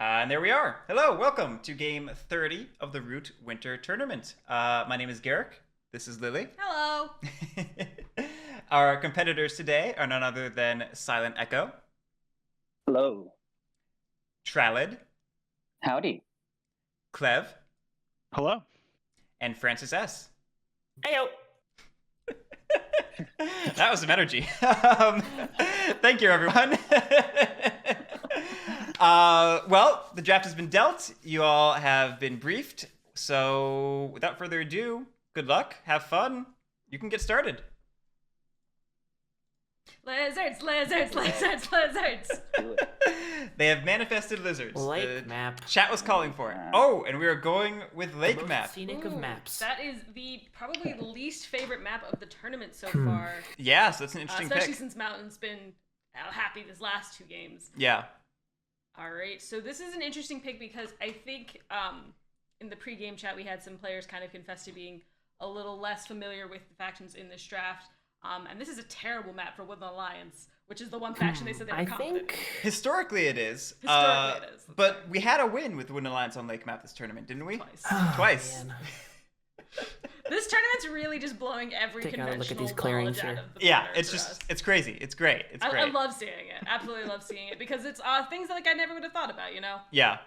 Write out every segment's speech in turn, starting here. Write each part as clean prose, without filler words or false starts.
And there we are. Hello, welcome to game 30 of the Root Winter Tournament. My name is Guerric. This is Lily. Hello. Our competitors today are none other than SilentEcho, Hello. Trallid, Howdy. Clev, Hello. and Francis S. Heyo. That was some energy. Thank you, everyone. Well, the draft has been dealt. You all have been briefed. So without further ado, good luck. Have fun. You can get started. Lizards. They have manifested lizards. Lake map. Chat was calling for it. Oh, and we are going with lake Most map. Scenic of maps. That is probably the least favorite map of the tournament so far. Yeah, so that's an interesting especially pick. since Mountain's been happy this last two games. Yeah. All right, so this is an interesting pick because I think in the pre-game chat we had some players kind of confess to being a little less familiar with the factions in this draft. And this is a terrible map for Woodland Alliance, which is the one faction they said they were confident in. Historically it is. Historically it is. But we had a win with Woodland Alliance on lake map this tournament, didn't we? Twice. Twice. Man. This tournament's really just blowing every Take a conventional look at these knowledge clearings out here. of the Yeah, border it's for just, us. it's crazy. It's great. It's great. I love seeing it. Absolutely love seeing it because it's things that like I never would have thought about, you know? Yeah.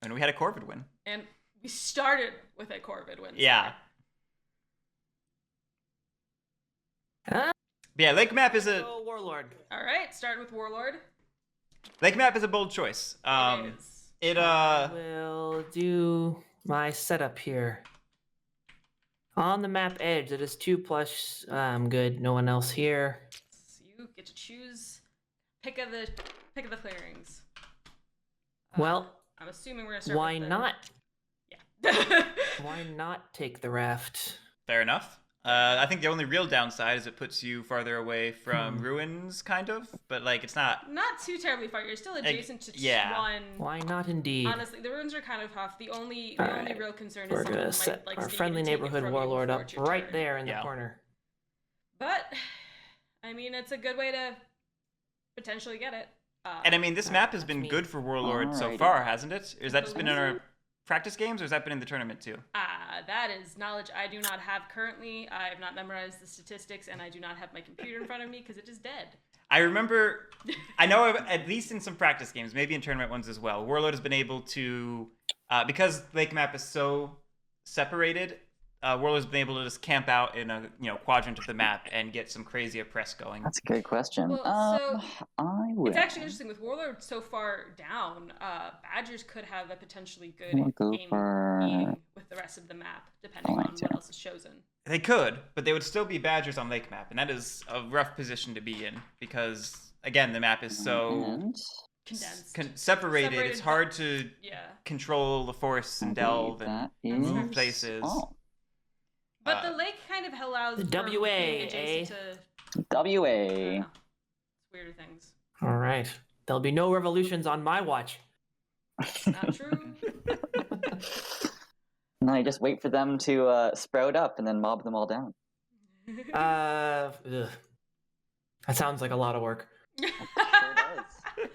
And we had a Corvid win. And we started with a Corvid win. Yeah. Huh? But yeah, lake map is a Oh, Warlord. All right, starting with Warlord. bold choice. It is. It We'll do my setup here. On the map edge, it is 2+. I'm good. No one else here. So you get to choose pick of the clearings. Well, I'm assuming we're gonna start. why with not? Yeah. Why not take the raft? fair enough. I think the only real downside is it puts you farther away from ruins, kind of. But like, it's not. Not too terribly far. You're still adjacent to yeah. one. Why not indeed? Honestly, the ruins are kind of tough. The only Alright, real concern We're is gonna someone set might, like, our sneak in friendly and take it neighborhood from you warlord before up it's your right turn. there in the Yeah. corner. But I mean, it's a good way to potentially get it. And I mean, this map has That's been me. good for Warlord so Alrighty. far, hasn't it? Or has that just been in our Believe practice games, or has that been in the tournament too? That is knowledge I do not have currently. I have not memorized the statistics, and I do not have my computer in front of me because it is dead. I remember, I know at least in some practice games, maybe in tournament ones as well, Warlord has been able to, because lake map is so separated, Warlord's been able to just camp out in a quadrant of the map and get some crazy oppress going. That's a good question. Well, I will. It's actually interesting with Warlord so far down. Badgers could have a potentially good We'll go aim for with the rest of the map, depending on Alright, what else is chosen. They could, but they would still be Badgers on lake map, and that is a rough position to be in because, again, the map is so And Condensed. separated. Separated, It's hard to Yeah. control the force and I believe delve and that move is places. all. But the lake kind of allows The for WA, being adjacent to WA. weirder things. All right. There'll be no revolutions on my watch. Not true. No, you just wait for them to sprout up and then mob them all down. Ugh. That sounds like a lot of work. Sure does.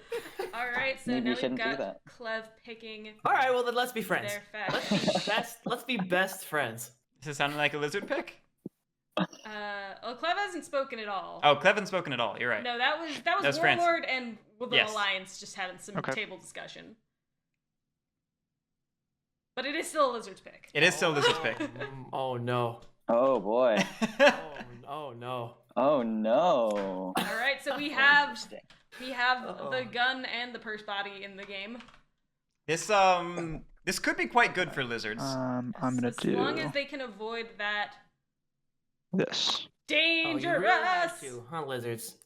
All right, so Maybe now you we've shouldn't do got that. Clev picking All right, well then let's be friends. their Let's be faction. best. Let's be best friends. Does this sound like a lizard pick? Well, Clev hasn't spoken at all. Oh, Cleve hasn't spoken at all. You're right. No, that was was France. Warlord and Woodland Yes. Alliance just having some Okay. table discussion. But it is still a Lizard's pick. It is still a lizard's pick. Oh no. Oh boy. Oh no. Oh no. All right, so we have Interesting. Uh-oh. the gun and the purse body in the game. This could be quite good for lizards. I'm gonna As do long as they can avoid that this. Oh, you dangerous. really have to, huh, lizards?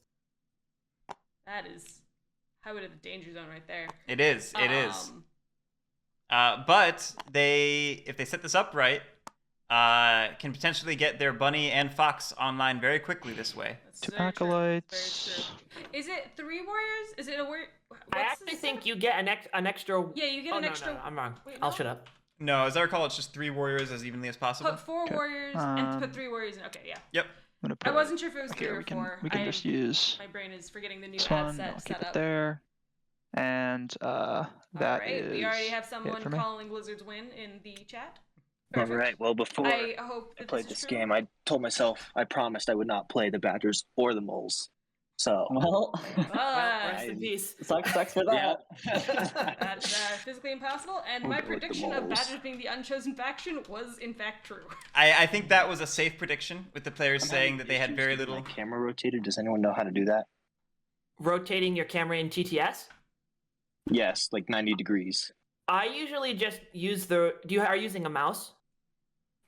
That is highway to the danger zone right there. It is. It is. Um, But if they set this up right, can potentially get their bunny and fox online very quickly this way. That's Two very true, acolytes. very true. Is it 3 warriors? Is it a warrior? I actually think you get an extra. Yeah, you get Oh, an no, extra. No, I'm wrong. Wait, I'll no? shut up. No, as I recall, it's just 3 warriors as evenly as possible. Put 4 Okay. warriors and put Um, 3 warriors in. Okay, yeah. Yep. I'm gonna I put wasn't sure if it was 3 here. or 4. We can I, just use my brain is forgetting the new this ad one. set I'll keep setup. it there. And All that right, we already have it someone for me. calling Lizards win in the chat. All Perfect. right. Well, before I hope I that played this this is true. game, I told myself I promised I would not play the Badgers or the Moles. So Well, Well, rest in I- peace. sucks for yeah. that. That's physically impossible, and We'll my go with the prediction of Moles. Badgers being the unchosen faction was in fact true. I think that was a safe prediction with the players I'm saying having that they had issues very getting little. My camera rotated. Does anyone know how to do that? Rotating your camera in TTS? Yes, like 90 degrees. I usually just use the. Are you using a mouse?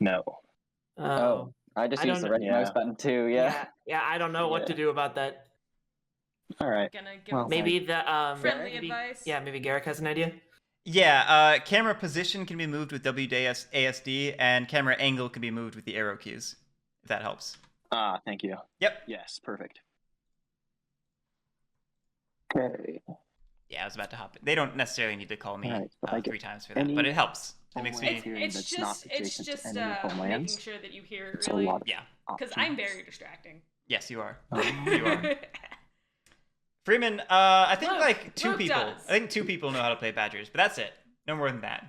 No. Oh, I just I use don't the know- red mouse Yeah. button too. Yeah. Yeah, I don't know what to Yeah. do about that. All right. Gonna give Well, him Maybe the friendly maybe- advice. Yeah, maybe Guerric has an idea. Yeah, camera position can be moved with WASD, and camera angle can be moved with the arrow keys, if that helps. Thank you. Yep. Yes, perfect. Okay. Yeah, I was about to hop in. They don't necessarily need to call me Alright, so I get 3 times for that, any but it helps. It makes homeland me. hearing It's that's not just it's adjacent just to enemy homelands. making sure that you hear it It's a really, lot. Yeah. because I'm very distracting. Yes, you are. Um, You are. Freeman, I think Luke- like two Luke people. does. I think 2 people know how to play Badgers, but that's it. No more than that.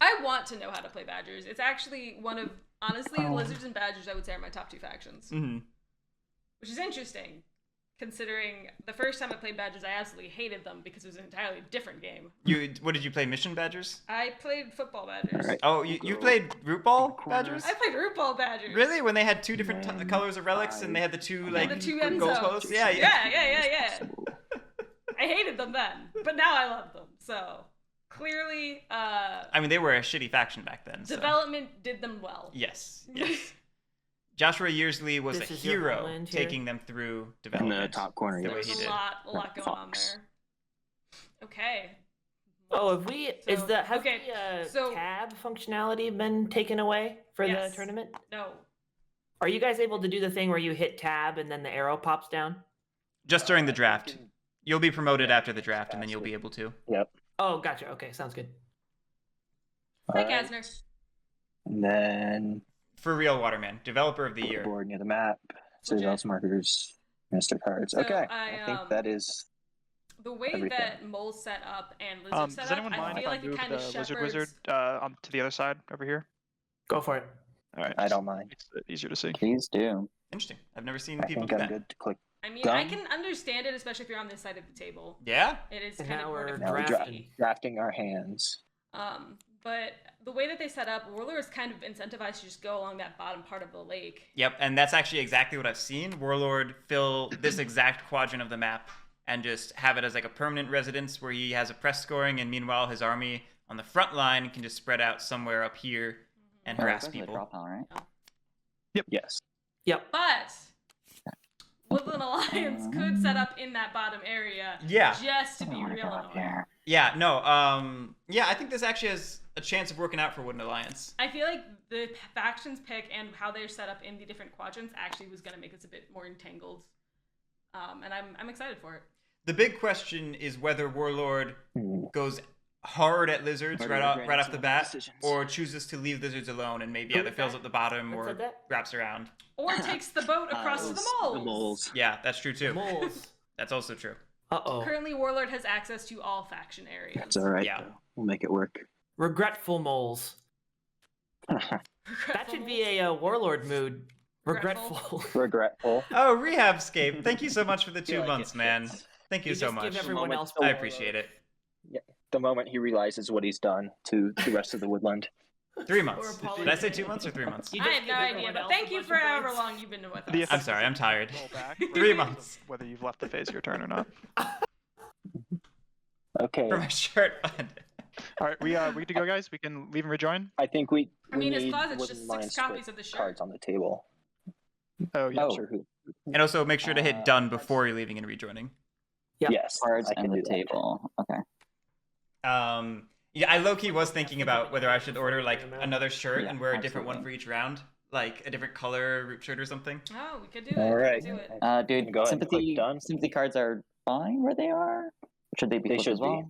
I want to know how to play Badgers. It's actually one of, honestly, Oh. Lizards and Badgers I would say are my top 2 factions, Hmm. which is interesting, considering the first time I played Badgers I absolutely hated them because it was an entirely different game. What did you play? Mission Badgers? I played football Badgers. All right. Oh, you played root ball Corner. Badgers? I played root ball Badgers. Really? When they had 2 different Then colors of relics and they had the 2 like the 2 end goalposts? zones. Yeah. Yeah. I hated them then, but now I love them. So clearly, I mean, they were a shitty faction back then. So. development did them well. Yes. Joshua Yearsley was This a is your hero homeland here? taking them through In development. the top corner, The way There's he yes. did. a lot going on Fox. there. Okay. Oh, have we? Is So- the has okay, the so- tab functionality been taken away for Yes. the tournament? No. Are you guys able to do the thing where you hit tab and then the arrow pops down? Just during the I draft. think You'll be promoted Yeah, after the draft, and then you'll faster. be able to. Yep. Oh, gotcha. Okay, sounds good. Hi, All right. Kasner. And then For real, Waterman, developer of the year. board near the map, Legit. results markers, Mr. Cards. So Okay. I, I think that is The way Everything. that Mole's set up and Lizard set Does up, anyone I mind feel if I like it move kind the of Lizard shepherds. Wizard on to the other side over here? Go for it. All right. I just don't mind. makes it easier to see. Please do. Interesting. I've never seen I people think do I'm that. good to click. I mean, I Done. can understand it, especially if you're on this side of the table. Yeah? It is And kind now of more we're Now we're drafting. drafting our hands. But the way that they set up, Warlord is kind of incentivized to just go along that bottom part of the lake. Yep, and that's actually exactly what I've seen. Warlord fill this exact quadrant of the map and just have it as like a permanent residence where he has a press scoring, and meanwhile his army on the front line can just spread out somewhere up here and Oh, harass that's the people. drop out, right? Yes. Yep. But Woodland Alliance could set up in that bottom area Yeah. just to I be don't wanna real go up annoying. there. Yeah, no, yeah, I think this actually has a chance of working out for Wooden Alliance. I feel like the factions pick and how they're set up in the different quadrants actually was going to make this a bit more entangled. And I'm excited for it. The big question is whether Warlord Hmm. goes hard at lizards Are right you off regretting the some bat, decisions? or chooses to leave lizards alone and maybe Who either was fills that? up the bottom What or said that? wraps around. Or takes the boat across to the moles. The moles. Yeah, that's true too. Moles. That's also true. Uh-oh. Currently, Warlord has access to all faction areas. That's all right. Yeah. though. We'll make it work. Regretful moles. That should be a warlord mood. Regretful. Regretful. Regretful. Oh, Rehabscape, thank you so much for the 2 Feel like months, it man. fits. Thank you, You so just much. give everyone moment else. the I warlord- appreciate it. The moment he realizes what he's done to the rest of the woodland. 3 months. apology. Did I say 2 months or 3 months? You I just have no give idea, everyone but else thank a you bunch for of however points. long you've been with The us. I'm sorry, I'm tired. Roll back. 3 months. Whether you've left the phase of your turn or not. Okay. For my shirt button. All right, we good to go, guys. We can leave and rejoin. I think we. I mean, we his need closet's Wooden just Alliance 6 to put copies of the shirt. cards on the table. Oh yeah. Oh. Sure who. And also make sure to hit done that's- before you're leaving and rejoining. Yep. Yes. Cards I can and the do that. table. Okay. Yeah, I low-key was thinking about whether I should order like another shirt Yeah, and wear a different one absolutely. for each round, like a different color root shirt or something. Oh, we could do it. All We right. could do it. Dude, Go ahead and click sympathy done. sympathy cards are fine where they are. Should they be They flipped should as well?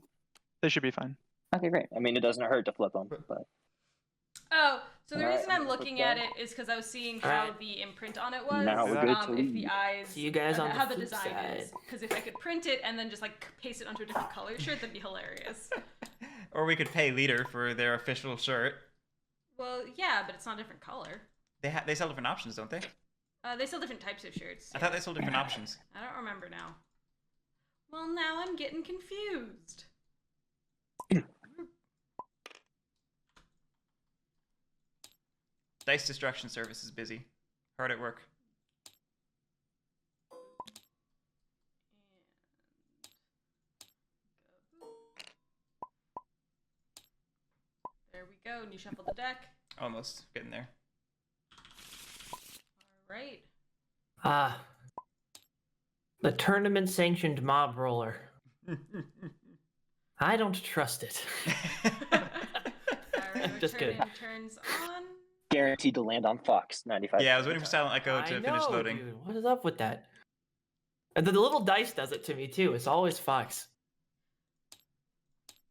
They should be fine. Okay, great. I mean, it doesn't hurt to flip them, but Oh, So the Alright, reason I'm I'm gonna looking put at that. it is because I was seeing how Alright. the imprint on it was. Now we're good if to the leave. eyes. See you guys on the how the flip design side. is. Because if I could print it and then just like paste it onto a different color shirt, that'd be hilarious. Or we could pay Leader for their official shirt. Well, yeah, but it's not a different color. They sell different options, don't they? They sell different types of shirts. I thought they sold different options. I don't remember now. Well, now I'm getting confused. Dice Destruction Service is busy. Hard at work. There we go. And you shuffle the deck. Almost getting there. All right. The tournament sanctioned mob roller. I don't trust it. All right. Just kidding. Turns on. Guaranteed to land on Fox 95. Yeah, I was waiting for Silent Echo to I finish know, loading. dude. What is up with that? And the little dice does it to me too. It's always Fox.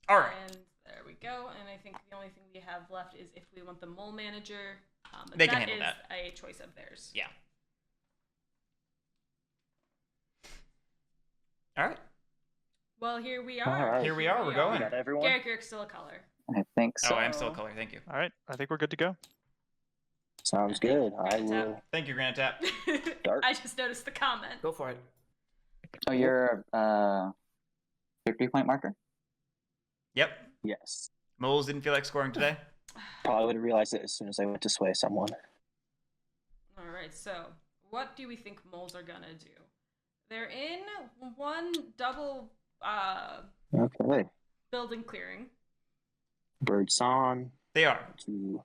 All right. And there we go. And I think the only thing we have left is if we want the mole manager. But They can that handle is that. a choice of theirs. Yeah. All right. Well, here we All are. right. Here we are. We're We going. got everyone. Guerric's still a color. I think so. Oh, I am still a color. Thank you. All right, I think we're good to go. Sounds good. I Granite will Thank you, Granite Tap. Dart. I just noticed the comment. Go for it. Oh, you're victory point marker? Yep. Yes. Moles didn't feel like scoring today. Probably would have realized it as soon as I went to sway someone. All right, so what do we think moles are gonna do? They're in one double Okay. building clearing. Birds on They are. to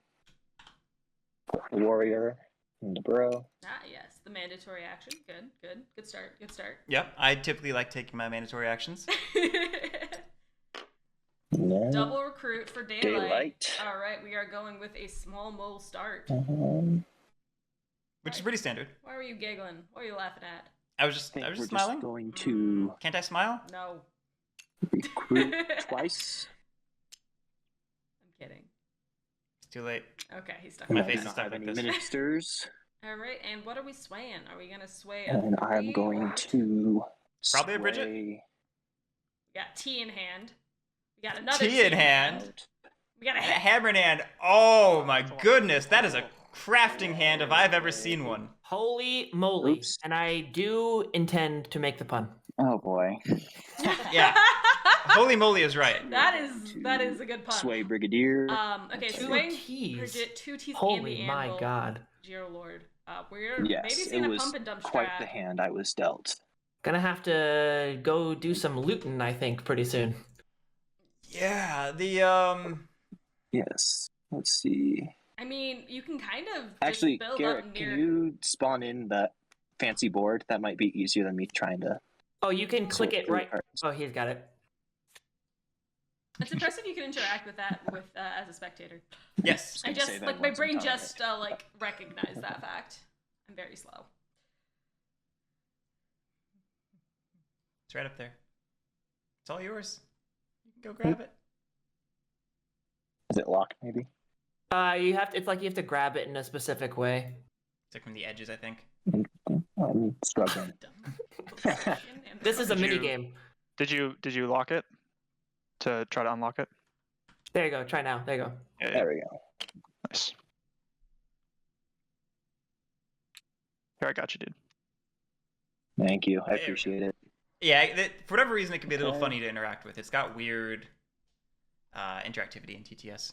warrior and the bro. Ah, yes, the mandatory action. Good start. Yep. I typically like taking my mandatory actions. And then, Double recruit for daylight. Daylight. All right, we are going with a small mole start. Which is pretty standard. Why were you giggling? What are you laughing at? I was just I think we're smiling. just going to Can't I smile? No, recruit twice. I'm kidding. It's too late. Okay, he's stuck. My And I with face do is that. not stuck have like any this. ministers. All right, and what are we swaying? Are we gonna sway a And I'm three going or- to Probably a Bridget. sway We got tea in hand. We got another Tea in hand. out. We got a A hit. hammer in hand. Oh my goodness, that is a crafting hand if I've ever seen one. Holy moly. Oops. And I do intend to make the pun. Oh boy. Yeah. Holy moly is right. that is a good pun. Sway brigadier. Okay, Two swaying teas. Bridget, two teeth and Holy the my anvil. god. Geo Lord. We're yes, maybe it seeing a was pump and dump quite strat. the hand I was dealt. Gonna have to go do some looting, I think, pretty soon. Yeah, the Yes. Let's see. I mean, you can kind of just Actually, build Garrett, up near. can you spawn in that fancy board? That might be easier than me trying to. Oh, you can click sort it through right. cards. Oh, he's got it. It's impressive you can interact with that as a spectator. yes. I gonna just say that like my once brain I'm done with just like recognized that fact. I'm very slow. It's right up there. It's all yours. You can go grab it. Is it locked? Maybe. You have to. It's like you have to grab it in a specific way. It's like from the edges, I think. I'm struggling. This is a Did mini you- game. Did you lock it to try to unlock it? There you go. Try now. There you go. Yeah, There we go. nice. Here, I got you, dude. Thank you. I There we appreciate it. Yeah, for whatever reason, it can be a little Okay. funny to interact with. It's got weird interactivity in TTS.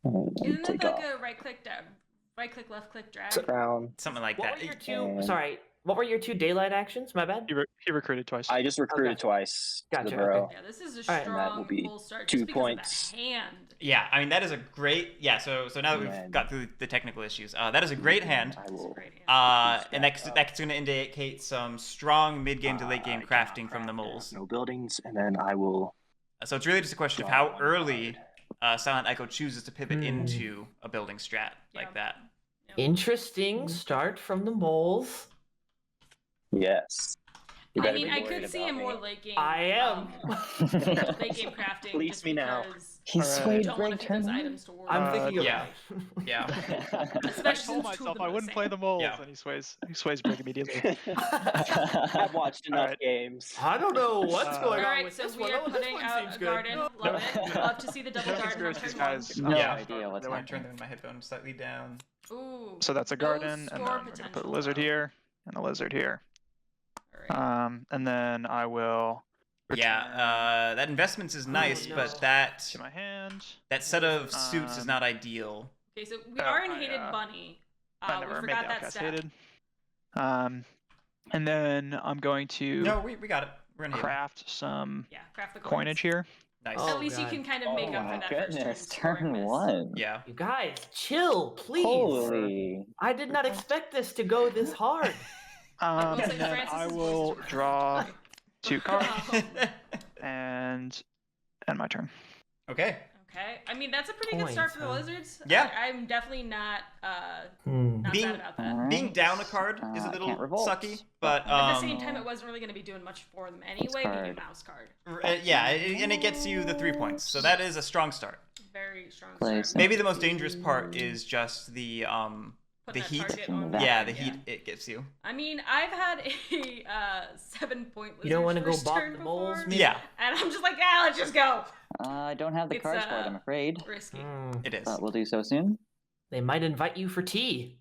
Isn't it Take like off. a right click, left click, drag? Sit down. Something like What that. were your two? And- Sorry. What were your two daylight actions? My bad. He recruited twice. I just recruited Okay. twice to Gotcha, the bro. okay. Yeah, this is a Alright. strong And that will be full start 2 just because points. of the hand. Yeah, I mean that is a great. Yeah, so now that we've Man. got through the technical issues, that is a great hand. I It's a will. great hand. And that's going to indicate some strong mid-game to late-game I cannot crafting from the craft moles. No buildings, and then I will. So it's really just a question of draw how one early card. Silent Echo chooses to pivot Hmm. into a building strat like Yeah. that. Interesting start from the moles. Yes. You I better mean, be I worried could see about a more me. late game. I am. Late game crafting. Please just me now. because He Alright. swayed Don't want Greg to feed those turn. items to war. I'm thinking of yeah. Yeah. I Especially told since two myself of them I are the wouldn't play same. the moles, Yeah. and he sways Brig immediately. I've watched enough Alright. games. I don't know what's going All on right, with so this we one. are Oh, this putting one out seems a good. garden. No, Love no. it. Love to see the double No garden on conspiracies, turn 1. guys. No Yeah. idea what's I'm gonna happening. turn my headphones slightly down. Ooh. So that's a no garden, and then score we're gonna put potential, a lizard though. here and a lizard here. All right. And then I will return Yeah, that investments is nice, no. but that to my hand. set of suits is not ideal. Okay, so we Oh, are in I, Hated Bunny. I We never made forgot the that outcast step. hated. And then I'm going to No, we got it. We're in here. craft some Yeah, craft the coinage here. Nice. Oh, At least you God. can kind of Oh make up for my that goodness, first turn scoring turn miss. 1. Yeah. You guys, chill, please. Holy. I did not expect this to go this hard. Looks like And then Francis's I voice will is really draw loud. 2 cards Oh, and end my turn. Okay. okay. I mean, that's a pretty good start Points, for the huh? Lizards. Yeah. I'm definitely not Hmm. not Being- sad about that. Alright. Being down a card is a I little can't revolt. sucky, but At the same time, it wasn't really going to be doing much for them anyway, being a card. mouse card. yeah, and it gets you the 3 points, so that is a strong start. Very strong Place start. Maybe the most dangerous part is just the Putting that heat. target on That- Yeah, the heat it gives you. I mean, I've had a 7-point lizard You don't want to go first bop turn the moles, before, maybe? Yeah, and I'm just like, yeah, let's just go. I don't have the It's, cards for it, I'm afraid. Risky. Hmm. it is. But we'll do so soon. They might invite you for tea.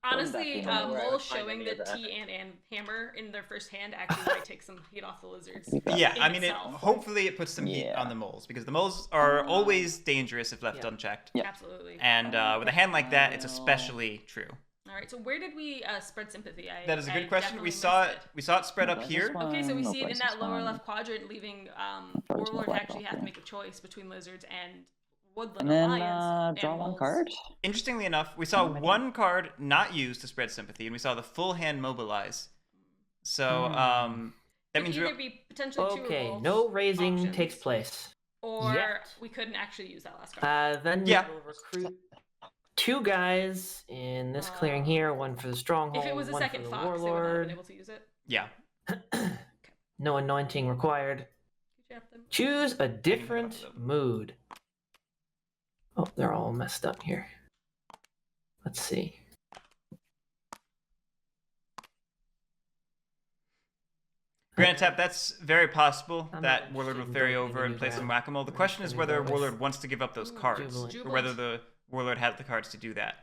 Honestly, being where I Mole would find showing any the of that. T and hammer in their first hand actually might take some heat off the lizards. Yeah, in I mean, itself. hopefully it puts some heat Yeah. on the moles, because the moles are always dangerous if left Yeah. unchecked. Yep. Absolutely. And with a hand like that, it's especially true. All right, so where did we spread sympathy? That is a I good question. definitely We saw missed it. We saw it spread No up place is here. fine, Okay, so we no see it in place that is lower fine. left quadrant, leaving Probably just Warlord flat actually off have to there. make a choice between lizards and Woodland And then Alliance. draw and one moles. card. Interestingly enough, we saw How many? one card not used to spread sympathy, and we saw the full hand mobilize. So that Could means either be potentially two Okay, revolves, no raising options, takes place. or Yet. we couldn't actually use that last card. Then Yeah. we'll recruit 2 guys in this clearing here, one for the stronghold, If it was a one second for the fox, they would not have warlord. been able to use it. yeah. No anointing required. Could you have them? Choose a about different them. mood. Oh, they're all messed up here. Let's see. Granite Tap, that's very possible I'm that not Warlord will interested in ferry building over a and new play some ground. whack-a-mole. The I'm question is interested in whether building Warlord wants to give up those Ooh, cards, Jubilant. or whether the Warlord had the cards to do that.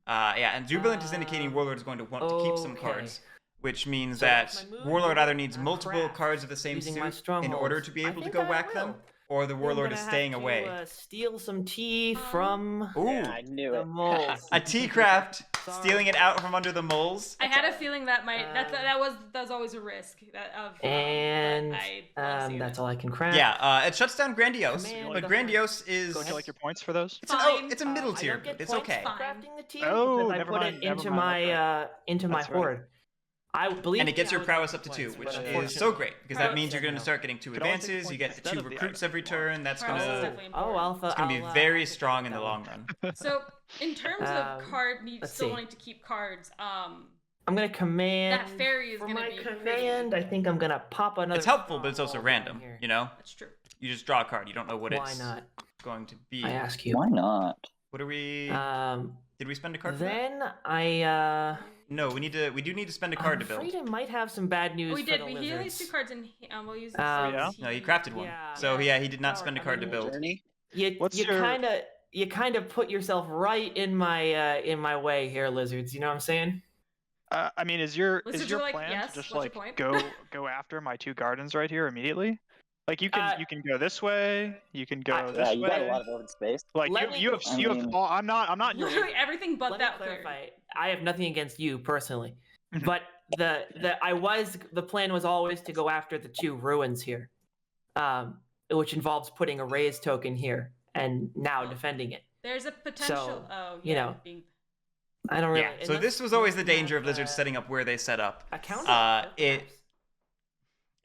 Yeah, and Jubilant is indicating Warlord is going to want to keep some Okay. cards, which means So that my mood Warlord will either needs multiple craft cards of the same using my suit in order to be strongholds. able I to think go I whack them, will. or the I'm Warlord gonna is have staying to, away. Steal some tea from Ooh, Yeah, I knew the it. moles. a tea craft, Sorry. stealing it out from under the moles. I had a feeling that might that was always a risk of And but I love seeing that's it. all I can craft. Yeah, it shuts down Grandiose, Command but the Grandiose is Go Would you like your points for those? it's, Fine. it's a middle I tier. don't get It's points okay. for Fine. crafting the tea Oh, because I never put mind, it into never mind, my into my That's right. horde. I believe And it gets me, I your was prowess getting up to 2, points, which but is unfortunately- so great, because that Prowess means you're going to no. start getting 2 Could only take advances, you points get instead 2 of the recruits item every you want. turn, that's Prowess is going to definitely Oh, important. Alpha. it's going to be very strong in the long run. So in terms of card let's still see. wanting to keep cards, I'm gonna command. that fairy is for gonna my be command. I think I'm gonna pop another. It's helpful, but it's also stronghold random, down here. you know? that's true. You just draw a card, you don't know what Why it's not? going to be. I ask you. Why not? What are we... Did we spend a card for that? Then I No, we do need to spend a I'm card to build. afraid I might have some bad news We for did. the He lizards. has 2 cards in. We'll use. Yeah? No, he crafted one. Yeah. So yeah, he did not spend a I card to mean, build. Journey? You What's you your- kind of put yourself right in my way here, lizards. You know what I'm saying? I mean, is your Lizards your are like, plan yes, to just what's your like point? go after my 2 gardens right here immediately? Like you can go this way, you can go this Yeah, you way. got a lot of open space. Like Let me- you have I you have mean- all, I'm not in your way. Literally everything but Let me that clear. clarify. I have nothing against you personally, Mhm. but the plan was always to go after the 2 ruins here, which involves putting a raise token here and now defending it. There's a potential. So, oh, you yeah, know, being, I don't really. Yeah, so this was always the danger of lizards setting up where they set up.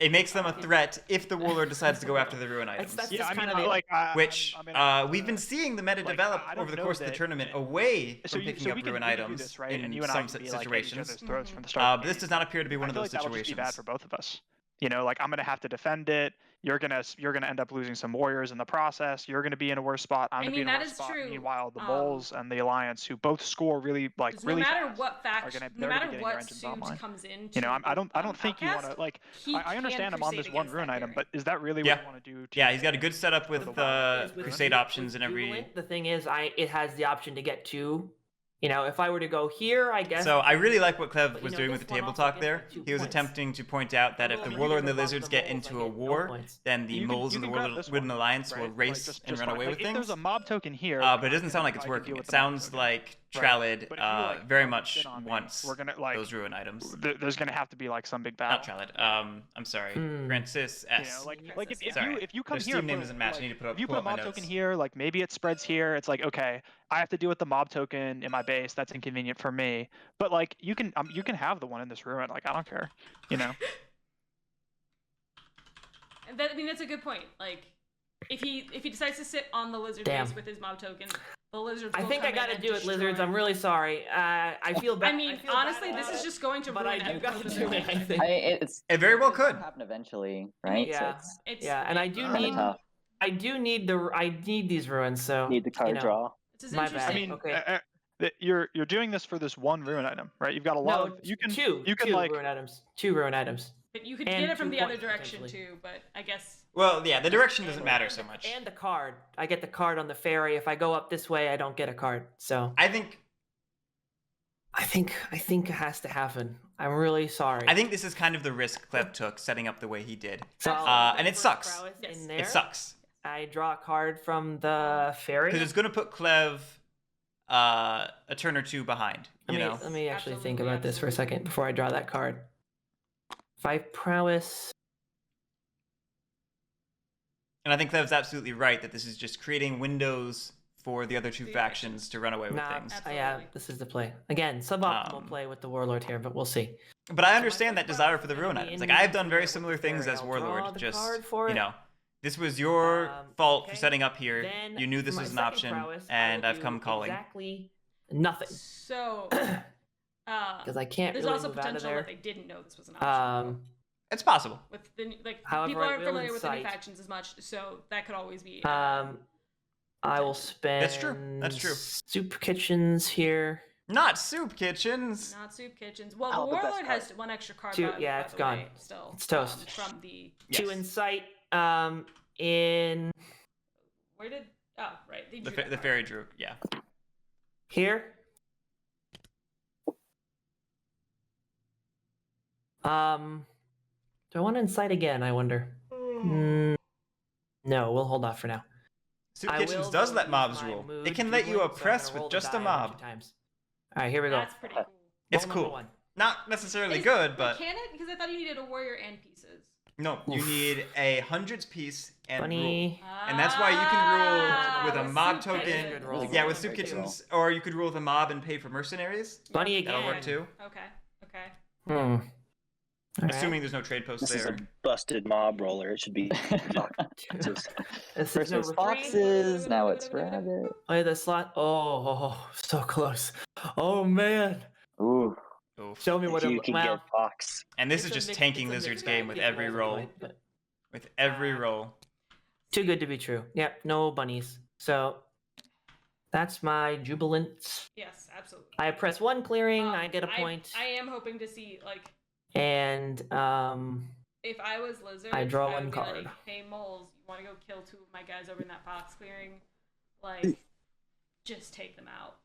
It makes them a threat if the warlord decides to go after the ruin items. that's Yeah, just I mean, kind of the- like Which I mean, we've been seeing the meta like, develop I don't over the know course of the that- tournament away so from you, picking so up we can, ruin we can do items this, right? in And you and I some can be like at each situations. other's throats from the But start. this does not appear to be one I of feel those like that'll just be bad situations. for both of us. You know, like I'm gonna have to defend it. You're gonna end up losing some warriors in the process. You're gonna be in a worse spot. I'm gonna be in a that worse is spot. true. Meanwhile, the moles and the alliance, who both score really No matter fast, what faction, no they're gonna matter be getting their what engines suit online. comes into You know, I don't think you want Outcast, to like. he I understand I'm on crusade this one against ruin that item, Guerric. but is that really Yeah. what you want to do? Yeah, he's got a good setup with The problem the is with crusade options and every. Jubilant, the thing is, it has the option to get 2. You know, if I were to go here, I guess. So I really like what Clev But, was you know, doing this with the one table also talk gets there. me 2 He was points. attempting to point out that if the Although warlord and the above lizards the get moles, into I a get no war, points. then the You moles can and the grab world this wooden one, alliance right? will Like, race just and run fine. away with If things. there's a mob token here, But it doesn't sound like it's I can working. deal It with the mob sounds token. like Right. Trallid But if you, like, very come much sit on me, wants we're gonna like those ruin items. there's gonna have to be like some big Not battle. Trallid. I'm sorry, Francis You S. know, like Princess, if Sorry. you come Their here, Steam name put, doesn't match. I like, need to put up. if you pull put a up my mob notes. token here, like maybe it spreads here. It's like, okay, I have to deal with the mob token in my base. That's inconvenient for me. But like you can have the one in this ruin. Like I don't care. You know. I mean, that's a good point. Like, if he decides to sit on the lizard Damn. base with his mob token, the lizards. I will think come I gotta in and do it, lizards. destroy. I'm really sorry. I feel bad. I mean, feel honestly, bad this about is it, just going to but ruin I do it gotta for the do it. I game. think. It's It very well it's gonna could. happen eventually, right? Yeah. It's Yeah, and I do Kinda need. tough. I do need these ruins. So Need the card you know. draw. It's My interesting. bad. I mean, Okay. you're doing this for this one ruin item, right? You've got a lot No, of you can two like ruin items. 2 ruin items. But you could and get it from 2 the other points, direction potentially. too. But I guess Well, yeah, the direction doesn't And- matter so much. And the card. I get the card on the ferry. If I go up this way, I don't get a card. So I think it has to happen. I'm really sorry. I think this is kind of the risk Clep took setting up the way he did. so and it for sucks. prowess Yes. in there, It sucks I draw a card from the ferry. because it's going to put Clev a turn or two behind. You know. Let me actually think Absolutely, about this for a second before I draw that card. 5 prowess. And I think Clev's absolutely right that this is just creating windows for the other two The factions to run away with Nah, things. yeah, Absolutely. this is the play. Again, suboptimal play with the warlord here, but we'll see. But I understand that desire for the Gonna ruin be items. in Like I've done there very with similar the things fairy. as I'll draw warlord. the Just card for you it. know, this was your fault for okay. setting up here. Then You knew this for my was an second option, prowess, I and will I've come do calling. Exactly nothing. so. Because I can't There's really also move out of potential there. that they didn't know this was an option. It's possible. With the like, However, people I aren't will familiar with the new incite. factions as much, so that could always be. I will spend. That's true. That's true. Soup kitchens here. Not soup kitchens. Not soup kitchens. Well, Oh, the the best warlord has one extra card. 2 by yeah, it's the gone. way, still. It's toast. From the. Yes. 2 incite. In Where did? Oh, right. They The, drew fa- that the card. fairy drew. Yeah. here. Do I want to incite again? I wonder. No, we'll hold off for now. Soup I kitchens will, does though, let use mobs my rule. mood It can let you jubilant, so I'm oppress gonna roll with the just a die bunch mob. of times. All right, here we go. That's pretty cool. It's Roll number cool. 1. Not necessarily Is- good, but can it? Because I thought you needed a warrior and pieces. no, you need a hundreds piece and rule. Bunny. And that's why you can rule with a with mob soup token. kitchens. Good roll. Yeah, with Very soup good kitchens, or you could rule with a mob and pay for mercenaries. Bunny again. That'll work too. Okay. Hmm. All right. Assuming there's no trade post This is there. a busted mob roller. It should be. This is First number was 3. foxes, now it's rabbit. Play the slot. Oh, so close. Oh man. Ooh, Oof. Show me what you it. can Well, get fox. And this it's is a just mixed- tanking it's a Lizard's mixed game bag. with It every rolls roll. point, but With every roll. too good to be true. Yep, no bunnies. So that's my jubilant. Yes, absolutely. I press 1 clearing. Um, I get a point. I am hoping to see like And if I was lizard, I draw would one be card. Like, hey moles, you want to go kill 2 of my guys over in that box clearing? Like, just take them out.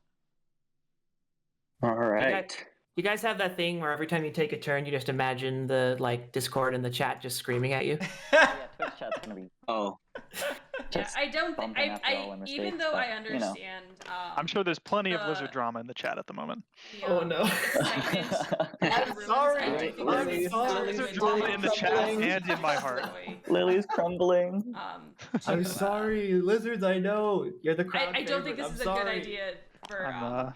All right. you guys have that thing where every time you take a turn, you just imagine the like Discord and the chat just screaming at you. yeah, Twitch chat's gonna be Oh, Yeah, just I don't think bumping after all I our even mistakes, though I but, you know. understand. I'm sure there's plenty of the- lizard drama in the chat at the moment. The, Oh, no. excitement I'm of ruins, sorry. I do think I'm this is sorry. a There's good drama way in the to chat show and in my heart. joy. Lily's crumbling. I'm sorry, lizards. I know you're the crowd I don't think favorite. this is I'm a good sorry. idea for. I'm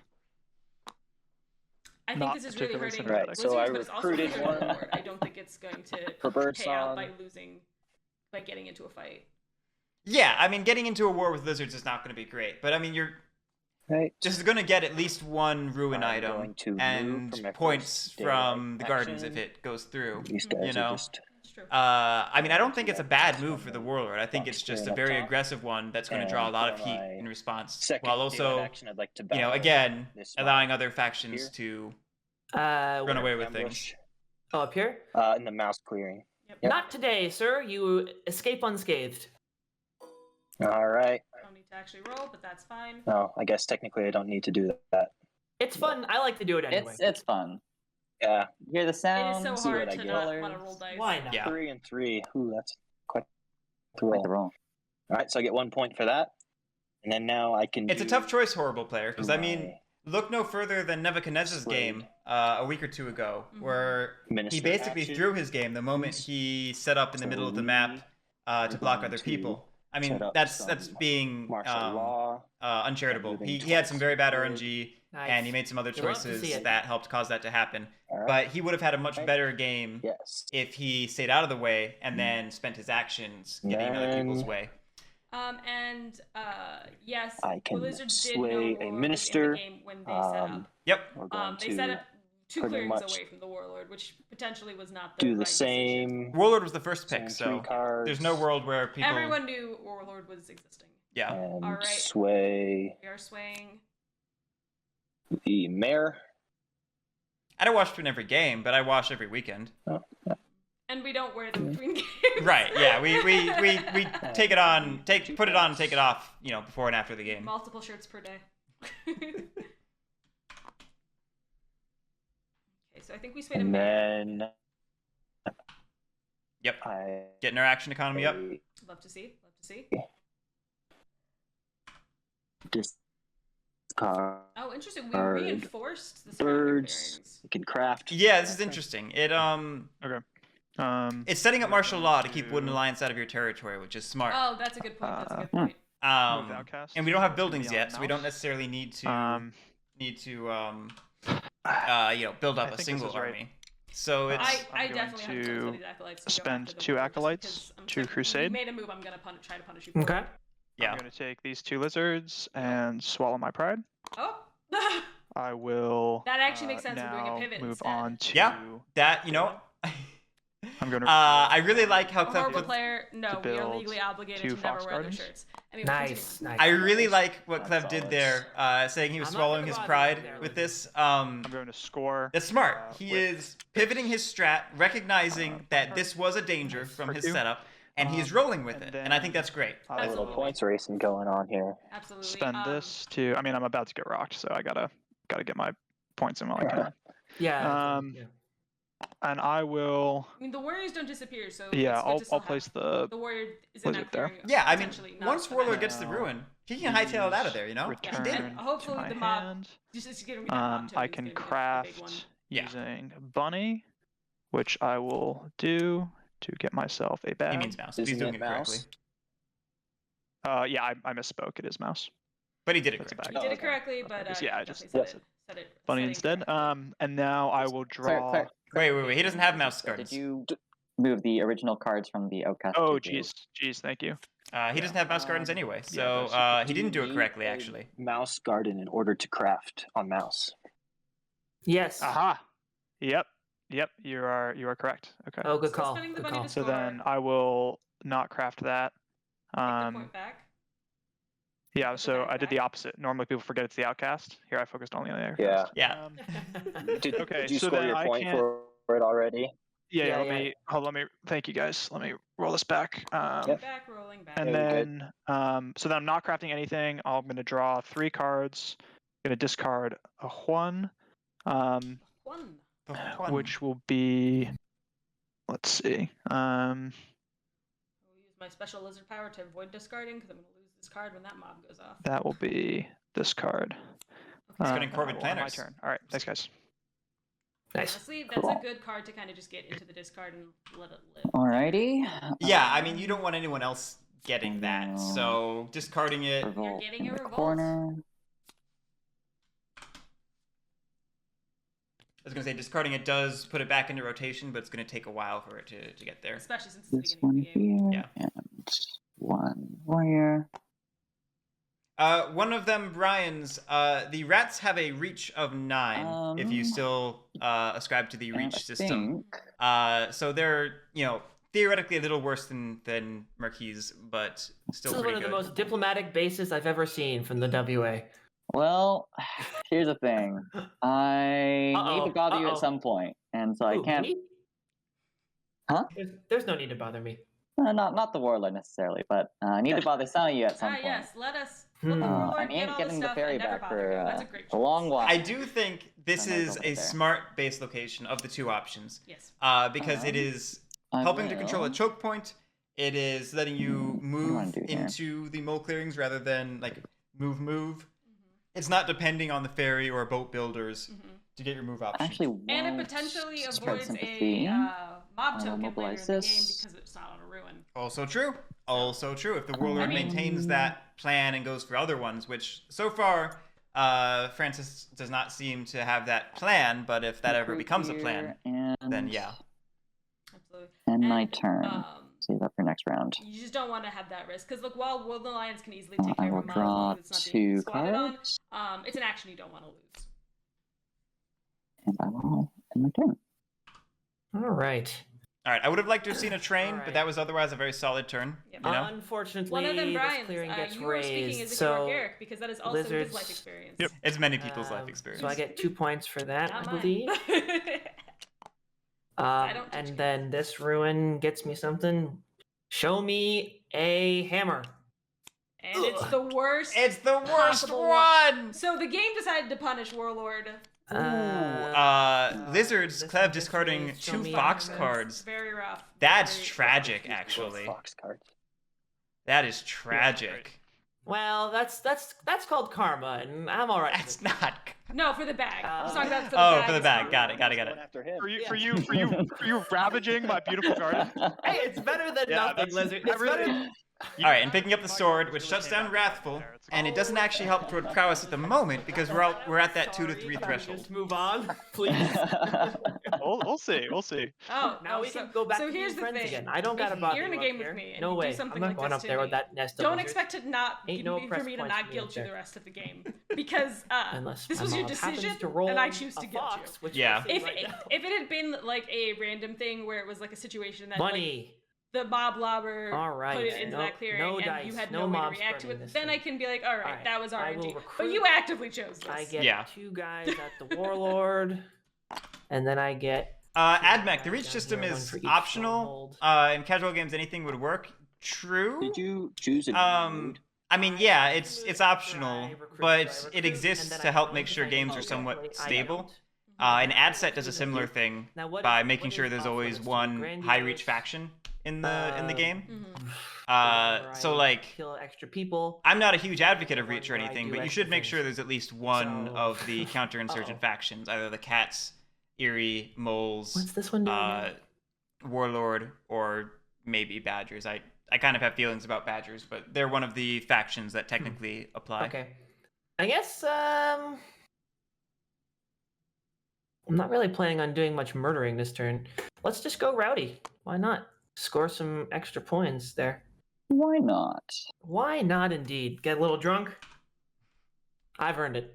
I think not this is really particularly hurting sympathetic. Lizards, So I but it's also recruited hurting one Warlord. I don't think it's going to for pay out Birdsong. by losing, by getting into a fight. Yeah, I mean, getting into a war with lizards is not going to be great. But I mean, you're Right. just going to get at least one ruin I'm item going to move and from my points first from daylight the gardens if action. it goes through. These guys You know? are just True. I mean, I don't think it's a bad move for the Warlord. I think it's just a Up very top. aggressive one that's going to And draw a lot of for heat my in response, Second while daylight also, action, I'd like to you know, battle again, this allowing mob other factions here. to Run run away with ambush, things. Oh, up here? in the mouse clearing. Yep. Yep. Not today, sir. You escape unscathed. All right. Don't need to actually roll, but that's fine. No, I guess technically I don't need to do that. It's fun. I like to do it anyway. It's fun. Yeah, You hear the It is sound. so see hard what I to get. not want to roll dice. Why not? Yeah. 3 and 3. Ooh, that's quite the Like roll. the roll. All right, so I get 1 point for that, and then now I can. It's a do tough choice, horrible player, because I my mean, look no further than Nebuchadnezzar's Slade. game a week or two ago, where he Minister basically action. threw his game the moment he set up in the So middle of the we map to block going other to people. I mean, set up that's some being martial law. uncharitable. moving He had some very bad towards RNG, Nice. and he made some other You love to see choices it. that helped cause that to happen. All right. But he would have had a much Right. better game Yes. if he stayed out of the way and then spent his actions getting in other people's Then- way. Yes, I can Blizzards did know sway a Warlord was in the minister, game when they set up. Yep. We're going They to set up 2 pretty clearings much away from the Warlord, which potentially was not the do right the decision. same. Warlord was the first same pick, 3 so cards. there's no world where people. Everyone knew Warlord was existing. Yeah. And All right. sway We are swaying. the mayor. I don't watch between every game, but I watch every weekend. And we don't wear them between games. Right? Yeah. We take it on, put it on, take it off. You know, before and after the game. Multiple shirts per day. Okay, so I think we swayed a And mayor. then Yep. I Getting our action economy up. Love to see. Love to see. discard. Oh, interesting. We Bird. reinforced the surrounding Birds. clearings. You can craft. Yeah, this is interesting. It's setting up martial law to keep Wooden Alliance out of your territory, which is smart. Oh, that's a good point. That's a good point. Move the outcast. And we don't have to buildings be yet, on so we don't mouse. necessarily need to build I up a think this single is right. army. So it's I I'm definitely going have to to these acolytes. To go spend after the 2 Warlords, acolytes because I'm to like, crusade. You made a move. I'm gonna try to punish you. For Okay. it. yeah. I'm going to take these 2 lizards and swallow my pride. Oh. I will. That actually makes sense. We're Now doing a pivot move instead. on to. Yeah. That I'm going to. I really like how A horrible Clev. player. No, we are build legally obligated 2 to never fox wear their gardens. shirts. Anyway, Nice. continue. Nice. I really like what That's Clev did solid. there, saying he was I'm not swallowing gonna his bother pride you there with with this. I'm going to score. That's smart. He with- is pivoting his strat, recognizing that this was a danger from his setup, and he's rolling with it. And I think that's great. A little Absolutely. points racing going on here. Absolutely. Spend this to. I mean, I'm about to get rocked, so I gotta get my points in while I can. Yeah. Um, And I will. I mean, the warriors don't disappear, so Yeah, it's good to I'll still place have the. warrior is in Blizzard that there. clearing. Yeah, I mean, potentially not once the Warlord bad gets the Now, ruin, he can hightail it out of there, you know? Return did. He did. Hopefully to my the mob- hand. Just gonna be that mob I token's can gonna be the big one. craft Yeah. using bunny, which I will do to get myself a bag. He means mouse. He's Isn't doing it it correctly. mouse? Yeah, I misspoke. It is mouse. But he did it That's a correctly. You did it okay. correctly, but Yeah, I you just- definitely yes. said it. Bunny setting instead. correctly. And now I will draw. Wait. He doesn't have mouse Did gardens. you move the original cards from the outcast? Oh, to the- jeez, thank you. He doesn't have mouse gardens anyway, yeah, so those he didn't do it you correctly, need a actually. Mouse garden in order to craft on mouse. Yes. Aha. Yep. You are correct. Okay. Oh, good Still call. spending the Good money call. to So score. then I will not craft that. Take the point back. Yeah. the So bag I did the back. opposite. Normally people forget it's the outcast. Here I focused only on the Yeah. outcast. Yeah. Did, Okay, did you so score then your I point can't- for it already? Yeah. Yeah, Let yeah. me. Hold. Let me. Thank you guys. Let me roll this back. Yep. Back, rolling back. And Yeah, you're then, so then I'm not crafting anything. I'm going to draw 3 cards. Going to discard a one, One. The one. which will be, let's see. I'll use my special lizard power to avoid discarding because I'm going to lose this card when that mob goes off. That will be this card. It's Okay. gonna Corbin I will end my Planners. turn. All right. Thanks, guys. Nice. Honestly, that's Cool. a good card to kind of just get into the discard and let it live. Alrighty. Yeah, I mean, you don't want anyone else getting that, No. so discarding it. Revolt getting in a the revolt. corner. I was gonna say discarding it does put it back into rotation, but it's gonna take a while for it to get there. Especially since it's the This beginning one of the game. here. Yeah. And one warrior. One of them, Brian's. The rats have a reach of 9 if you still ascribe to the And reach I system. think So they're, theoretically a little worse than Marquise, but still This is pretty one of good. the most diplomatic bases I've ever seen from the WA. Well, here's the thing. I need to bother you at some point, and so I Ooh, can't. me? Huh? There's no need to bother me. Not the warlord necessarily, but I need to bother some of you at some point. Yes, let the Hmm. warlord I get ain't all getting the the stuff ferry and never back bother him. for That's a great a long choice. while. I do think this I'm gonna is go a over there. smart base location of the two options. Yes. Because it is I helping to control a will. choke point. It is letting you What do I wanna move do here? into the mole clearings rather than like move. It's not depending on the ferry or boat builders to get your move option. Actually, And it won't potentially spread avoids sympathy. a mob will token later in mobilize the game this. because it's not on a ruin. Also true. Also true. If the warlord maintains that plan and goes for other ones, which so far Francis does not seem to have that plan, but if that ever Recruit becomes a here, plan, and then yeah. Absolutely. And my turn. Save that for next round. You just don't want to have that risk because, look, while World Alliance can easily I take care will of a mob draw that's not being 2 squatted cards, on, it's an action you don't want to lose. and I will end my turn. All right. All right, I would have liked to have seen a train, Alright. but that was otherwise a very solid turn. Yep. You know? Unfortunately, One of them, this Brian, clearing gets you were speaking as raised, if you were so Guerric because that is also his lizards- life experience. Yep. It's many people's life experience. So I get 2 points for that, Not I mine. believe. I don't touch And games. then this ruin gets me something. Show me a hammer. And it's the worst. It's the worst possible one! So the game decided to punish Warlord. Lizards, this Clev one discarding gets me 2 some fox hammers. cards. Very rough. That's Very- tragic, actually. Fox cards. That is tragic. Well, that's called karma, and I'm all right. with That's it. not. No, for the bag. I was talking about for the Oh, bag. for the it's bag. not Got wrong. it. Got it. Going after him. For you ravaging my beautiful garden. Hey, it's better than Yeah, nothing, that's- Lizard. I It's really- better. All right, and picking up the sword, which shuts down Wrathful, and it doesn't actually help toward prowess at the moment because we're at that 2 to 3 Sorry, threshold. Just move on, please. We'll see. We'll see. Oh, Now we so, can go back so to here's being the friends thing. again. I don't gotta If bother you're in a you game up with here. me and No you way. do something I'm like not going this up to there me, with that nest of don't lizards. expect to not Ain't no for press me to points not for me guilt up you there. the rest of the game because Unless this my was your mob happens decision to roll and I choose to a guilt fox, you. which Yeah. we'll see If right now. if it had been like a random thing where it was like a situation that like, Money. the mob lobber All right. put it into No- that clearing no and dice, you had no no way to mob react to spreading it, this then I thing. can be like, all right, Alright, that was I will RNG. But recruit- you actively chose this. I get Yeah. 2 guys at the warlord, and then I get. Admech, the reach Down system here, one is for each optional. stronghold. In casual games, anything would work. True. Did you choose a mood? I mean, yeah, it's optional, I recruit, but so I it recruit, exists and then to I help don't make sure decide games to are somewhat play- I stable. don't. And AdSet does a similar thing Now, what by is- making what sure is there's off always limits to one grandiose, high reach faction in the game. Mhm. where So I like, kill extra people. I'm not a huge advocate of One reach or where I anything, do but you extra should make sure things. there's at least one So- of the counterinsurgent Uh-oh. factions, either the Cats, Eerie, Moles, What's this one doing? now? Warlord, or maybe Badgers. I kind of have feelings about Badgers, but they're one of the factions that technically apply. Okay. I guess I'm not really planning on doing much murdering this turn. Let's just go rowdy. Why not? Score some extra points there. Why not? Why not indeed? Get a little drunk? I've earned it.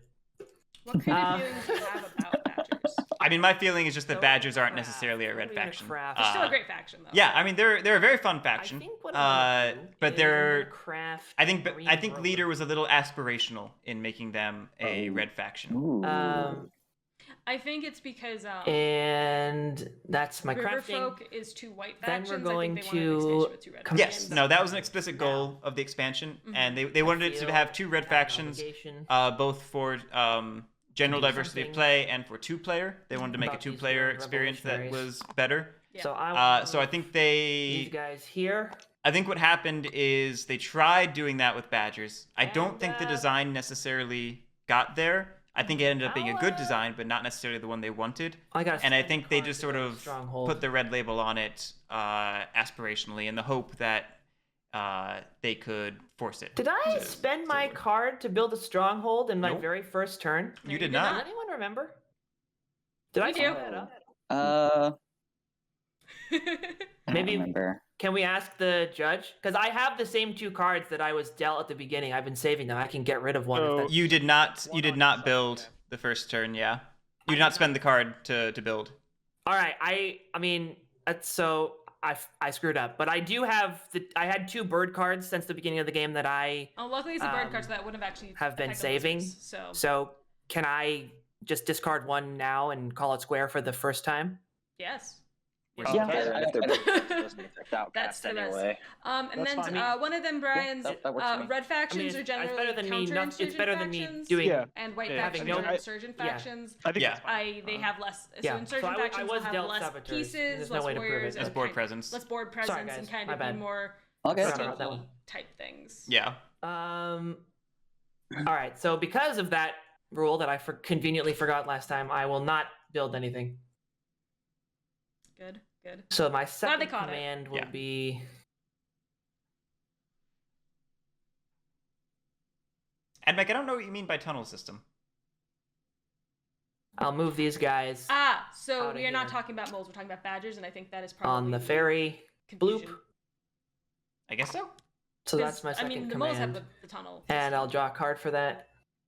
What kind Uh, of feelings do you have about Badgers? I mean, my feeling is just that So Badgers aren't craft. necessarily a red We're gonna faction. craft. They're still a great faction, though. Yeah, I mean they're a very fun faction. I think what I'm gonna do but is they're I'm gonna craft I think green road. Leader was a little aspirational in making them a red faction. Ooh. I think it's because And that's my crafting. Riverfolk is 2 white Then we're factions. going I think they wanted an to expansion with 2 red come Yes, factions. no, that was an explicit goal of the expansion, and they wanted it to feel have 2 red I have an factions, obligation. both for general do diversity of something play and for 2-player. They wanted to make a about these 2-player young experience that revolutionaries. was better. Yeah. So I So I think these guys here. I think what happened is they tried doing that with Badgers. I don't And, think the design necessirationally got there. I think it ended up being a good I'll, design, but not necessarily the one they wanted. I got. And I think they just sort of stronghold. put the red label on it aspirationally in the hope that they could force it. Did I to- spend to my work. card to build a stronghold in my Nope. very first turn? You you did did not. Does anyone remember? Did We I do. fuck that up? I don't Maybe- remember. Can we ask the judge? Because I have the same 2 cards that I was dealt at the beginning. I've been saving them. I can get rid of one. if So- that's- You did not. One You did on not each side, build yeah. the first turn. Yeah. You did not spend the card to build. All right. I mean, that's so I screwed up, but I do have I had 2 bird cards since the beginning of the game that I Oh, luckily it's a bird card, so that wouldn't have actually have been affected saving. lizards, So can I just discard 1 now and call it square for the first time? yes. Yeah. And if they're both, it doesn't affect That's outcast the best. anyway. And That's then fine. one of them, Brian's that works for me. red factions are it's generally better than me. counterinsurgent It's better than me factions, doing. Yeah. and white Yeah, factions having are no- insurgent yeah. factions. I think Yeah. that's fine. They have less. Yeah, So so insurgent I factions was will have dealt less saboteurs. pieces, There's no less way to prove warriors, it. Less and board kind- presence. less board presence, guys, and kind my of be bad. more Okay. Sorry about that one. type things. Yeah. All right. So because of that rule that I conveniently forgot last time, I will not build anything. Good. So my they second caught it. command will Yeah. be. And Mike, I don't know what you mean by tunnel system. I'll move these guys So Outta we are not here. talking about moles. We're talking about badgers, and I think that is probably on the ferry. confusion. Bloop. I guess so. So 'Cause, that's my second I mean, the command. moles have the tunnel. And I'll draw a card for that.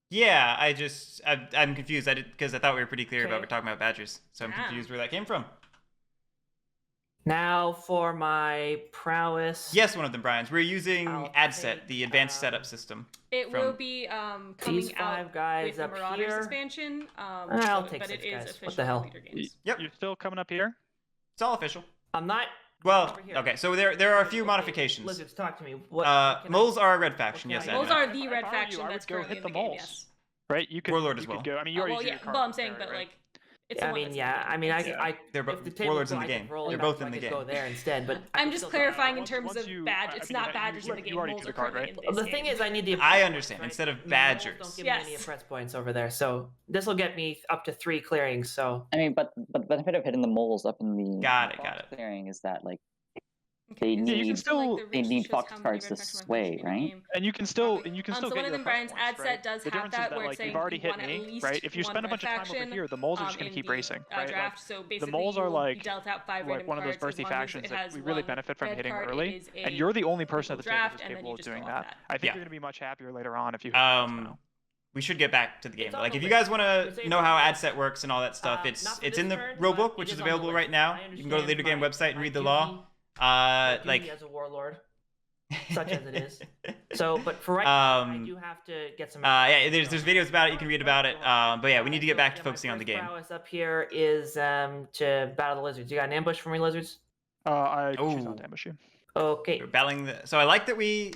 Yeah, I'm confused. Because I thought we were pretty clear about Okay. we're talking about badgers. So I'm Ah. confused where that came from. Now for my prowess. Yes, one of them, Brian's. We're using I'll AdSet, take, the advanced setup system. It from will be coming These out 5 guys with the up Marauders here. expansion. I'll take but 6 it is guys. official What the hell? Leader Games. Yep. You're still coming up here? It's all official. I'm not. Well, Over here. okay, so there are a few Okay, modifications. Lizards, talk to me. What? can Moles I- are a red faction, can yes. I I do? Moles know. are If the I red were faction you, I that's would go currently hit in the the game. moles. Yes. Right? You could. Warlord you as could well. Go. I mean, you already Well, did yeah, your card but I'm for saying, ferry, but right? like, it's the I one mean, that's yeah. in the I mean, game. I. They're if the both table warlords was in the full, I game. could roll They're it both up, in I the could game. Go there instead, but I I'm could just still go clarifying there. in terms once of you- badge. I It's mean, not you- badgers in the you game. already Moles drew are the card, currently right? in this The thing game. is, I need the. I oppressed understand, points, instead of right? The moles badgers. Don't give me any Yes. oppressed points over there, so this will get me up to 3 clearings. So I mean, but the benefit of hitting the moles up in the Got it, box got it. clearing is that like Okay, they so you can need just like still- the they reach need shows fox how many cards red to faction sway, members in the right? game. And you can still Probably. get So your one of them, oppressed Brian's points, ad set right? does The have difference that is that where it's like saying you've already you hit want at me, least right? If you one spend a red bunch of time over faction, here, the moles are just in gonna keep the, racing, right? Like, draft. So basically, moles you are will be like- dealt out 5 like random one of those cards as birthy long as factions it that has we really one benefit from red hitting card. early, It is and a you're the only person at the typical table draft, who's and then capable you of just doing go off that. that. I think Yeah. you're gonna be much happier later on if you hit those now. We should get back to the game. It's But, on like, the if you list. guys want We to saved know it. how AdSet works and all that stuff, not it's for it's this in the turn, rule but book, it which is is on the available list. right now. I You can go to the Leader understand Game website and my read the duty- law. my duty Like as a warlord, such as it is. So, but for right now, I Um, do have to get some. yeah, there's videos about it. You can read about it. But yeah, we need to get back to my focusing on the first game. prowess up here is to battle the lizards. You got an ambush for me, lizards? I choose not Ooh. to ambush you. Okay. We're battling the. So I like that we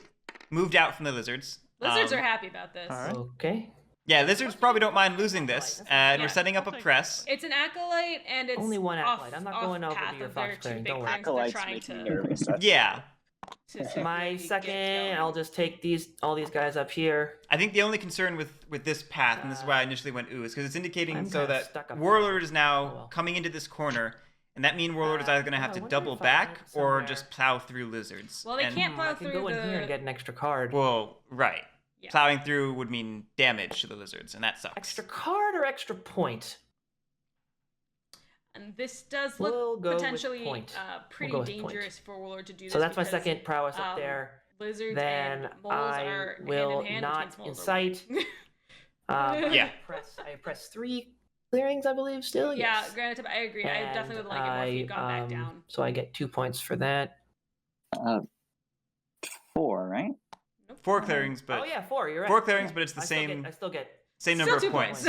moved out from the lizards. Lizards are happy about this. Alright. Okay. Yeah, lizards probably don't mind losing this, and we're Yeah. setting up a press. It's an acolyte, and it's Only one off, acolyte. I'm not off going over path to your of their fox two clearing, big don't worry. things that they're Acolytes trying make me to. nervous. That's Yeah, My really second, get I'll going. just take all these guys up here. I think the only concern with this path, and this is why I initially went ooh, is because it's indicating I'm so kinda that stuck up Warlord is now Oh, well. coming into this corner, and that means Warlord is either going to have I to wonder double if I back went or somewhere. just plow through lizards. Well, they And- can't plow I can through go in the. here and get an extra card. Well, right. Yeah. Plowing through would mean damage to the lizards, and that sucks. Extra card or extra point? And this does We'll look go with potentially point. pretty go with point. dangerous for Warlord to do this. So that's my because, second prowess up um, there. Lizards Then and moles I are will hand in hand, not which means moles incite. Are Yeah. I press 3 clearings, I believe, still. Yeah, Yes. granted, I agree. I And definitely would like it more if you got back down. So I get 2 points for that. 4, right? Nope. 4 clearings, but Oh yeah, 4. You're right. 4 clearings, but it's the I still same I still get, same Still number of 2 points.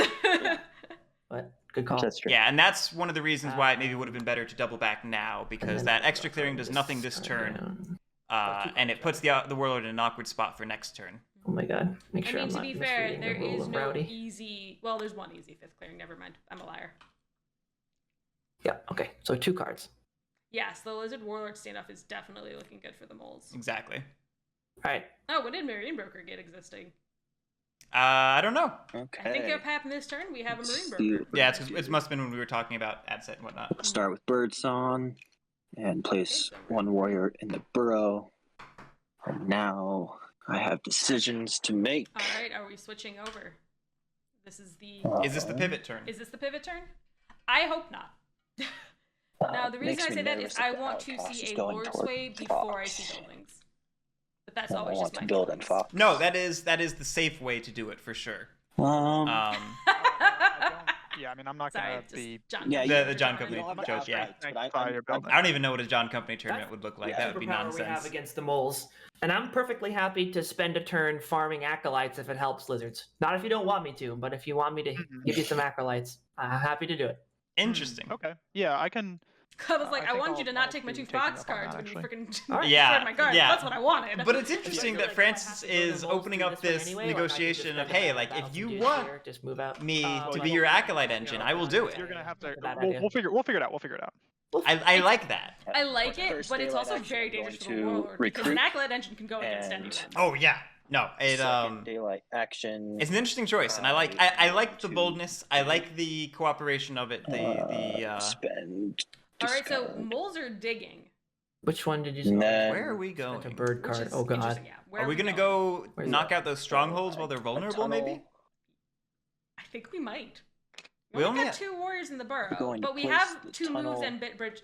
but good call. That's true. Yeah, and that's one of the reasons why it maybe would have been better to double back now, because that extra clearing does nothing this turn, and it puts the Warlord in an awkward spot for next turn. Oh my god. Make I sure mean, I'm to not be fair, misreading there the rule is of no rowdy. easy. Well, there's one easy 5th clearing. Never mind. I'm a liar. Yeah, okay. So 2 cards. Yes, the Lizard Warlord standoff is definitely looking good for the moles. Exactly. Alright. Oh, when did Marine Broker get existing? I don't know. Okay. I think it happened this turn. We have a Marine Let's Broker. see. Yeah, it must have been when we were talking about AdSet and whatnot. We'll start with Birdsong and place one warrior in the burrow. And now I have decisions to make. All right, are we switching over? This is the. Is this the pivot turn? Is this the pivot turn? I hope not. Now, the reason Makes I me say that nervous is I that the want to outcast is see a going Lord toward Sway before I Fox. see buildings. But that's I always want just to my build in feelings. Fox. No, that is the safe way to do it for sure. Um, Um, Yeah, I mean, I'm not Sorry, gonna just be. John. Yeah, The John Company You don't have the joke, yeah. outrights, but Sorry, you're building. I don't even know what a John Company tournament would look like. Yeah. That would be Superpower we have nonsense. against the moles, and I'm perfectly happy to spend a turn farming acolytes if it helps lizards. Not if you don't want me to, but if you want me to give you some acolytes, I'm happy to do it. Interesting. Okay. Yeah, I can. I was like, I think want you to I'll not take my be 2 taking Fox up on cards that, when you actually. freaking All right. Yeah, my cards. yeah. That's what I wanted. But it's Yeah, interesting like, that do I have Francis to go to is the moles opening through up this way this anyway, or I can just negotiation of, spend hey, my like, if battles you and do want here, just move out. me Oh, to I be don't your know. acolyte engine, I will do it. You're gonna have to. That's a bad We'll idea. figure it out. We'll figure it out. I like that. I like it, First but it's daylight also action, very I'm going dangerous for the to warlord because an recruit acolyte engine can go against and- anyone. Oh yeah. No, it Second daylight action. it's an interesting choice, and I like the boldness. I like the cooperation of it. Spend. All right, so discard. moles are digging. Which one did you And say? then- Where are we That's a going? bird Which card. is Oh god. interesting, yeah. Where Are we gonna going? go Where's knock that? out those strongholds while they're A vulnerable? Maybe. tunnel. I think we might. We We only only have- got 2 warriors in the burrow, We're going to but we place have the 2 moves tunnel. and bit bridge.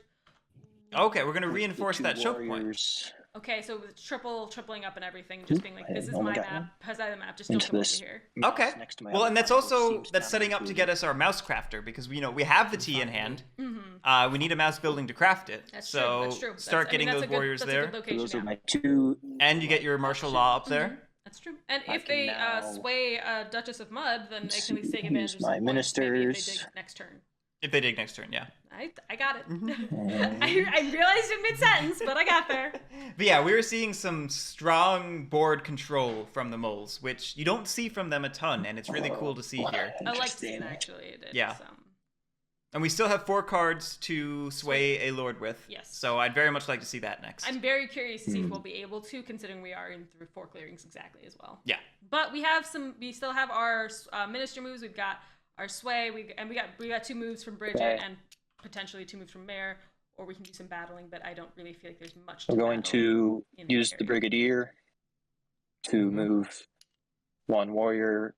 Okay, we're gonna With the reinforce two that choke point. warriors Okay, so with tripling up and everything, just being like, I this is only my got map, one. pass out of the map, just don't into come over this. here. mouse Okay. next to my Well, other and that's card, also seems that's down setting up to get us our mouse crafter because we have the T in hand. Mm-hmm. We need a mouse building to craft it. That's so true. That's true. start I mean, getting that's those a good, warriors that's there, A good location, Those are yeah. my 2. and you get your martial law up there. That's true. And I if can they now sway Duchess of Mud, then they can at least take advantage use of my some points, maybe if ministers. they dig next turn. If they dig next turn, yeah. I got it. And- I realized in mid-sentence, but I got there. But yeah, we were seeing some strong board control from the moles, which you don't see from them a ton, and it's really cool to see here. I like to see Interesting. it, actually. It did, Yeah. so. And we still have 4 cards to sway a lord with. Yes. So I'd very much like to see that next. I'm very curious to see if we'll be able to, considering we are in through 4 clearings exactly as well. Yeah. But we still have our minister moves. We've got our sway. We got 2 moves from Bridget Okay. and potentially 2 moves from Mare, or we can do some battling. But I don't really feel like there's much. To We're going battle to in use area. the brigadier to move 1 warrior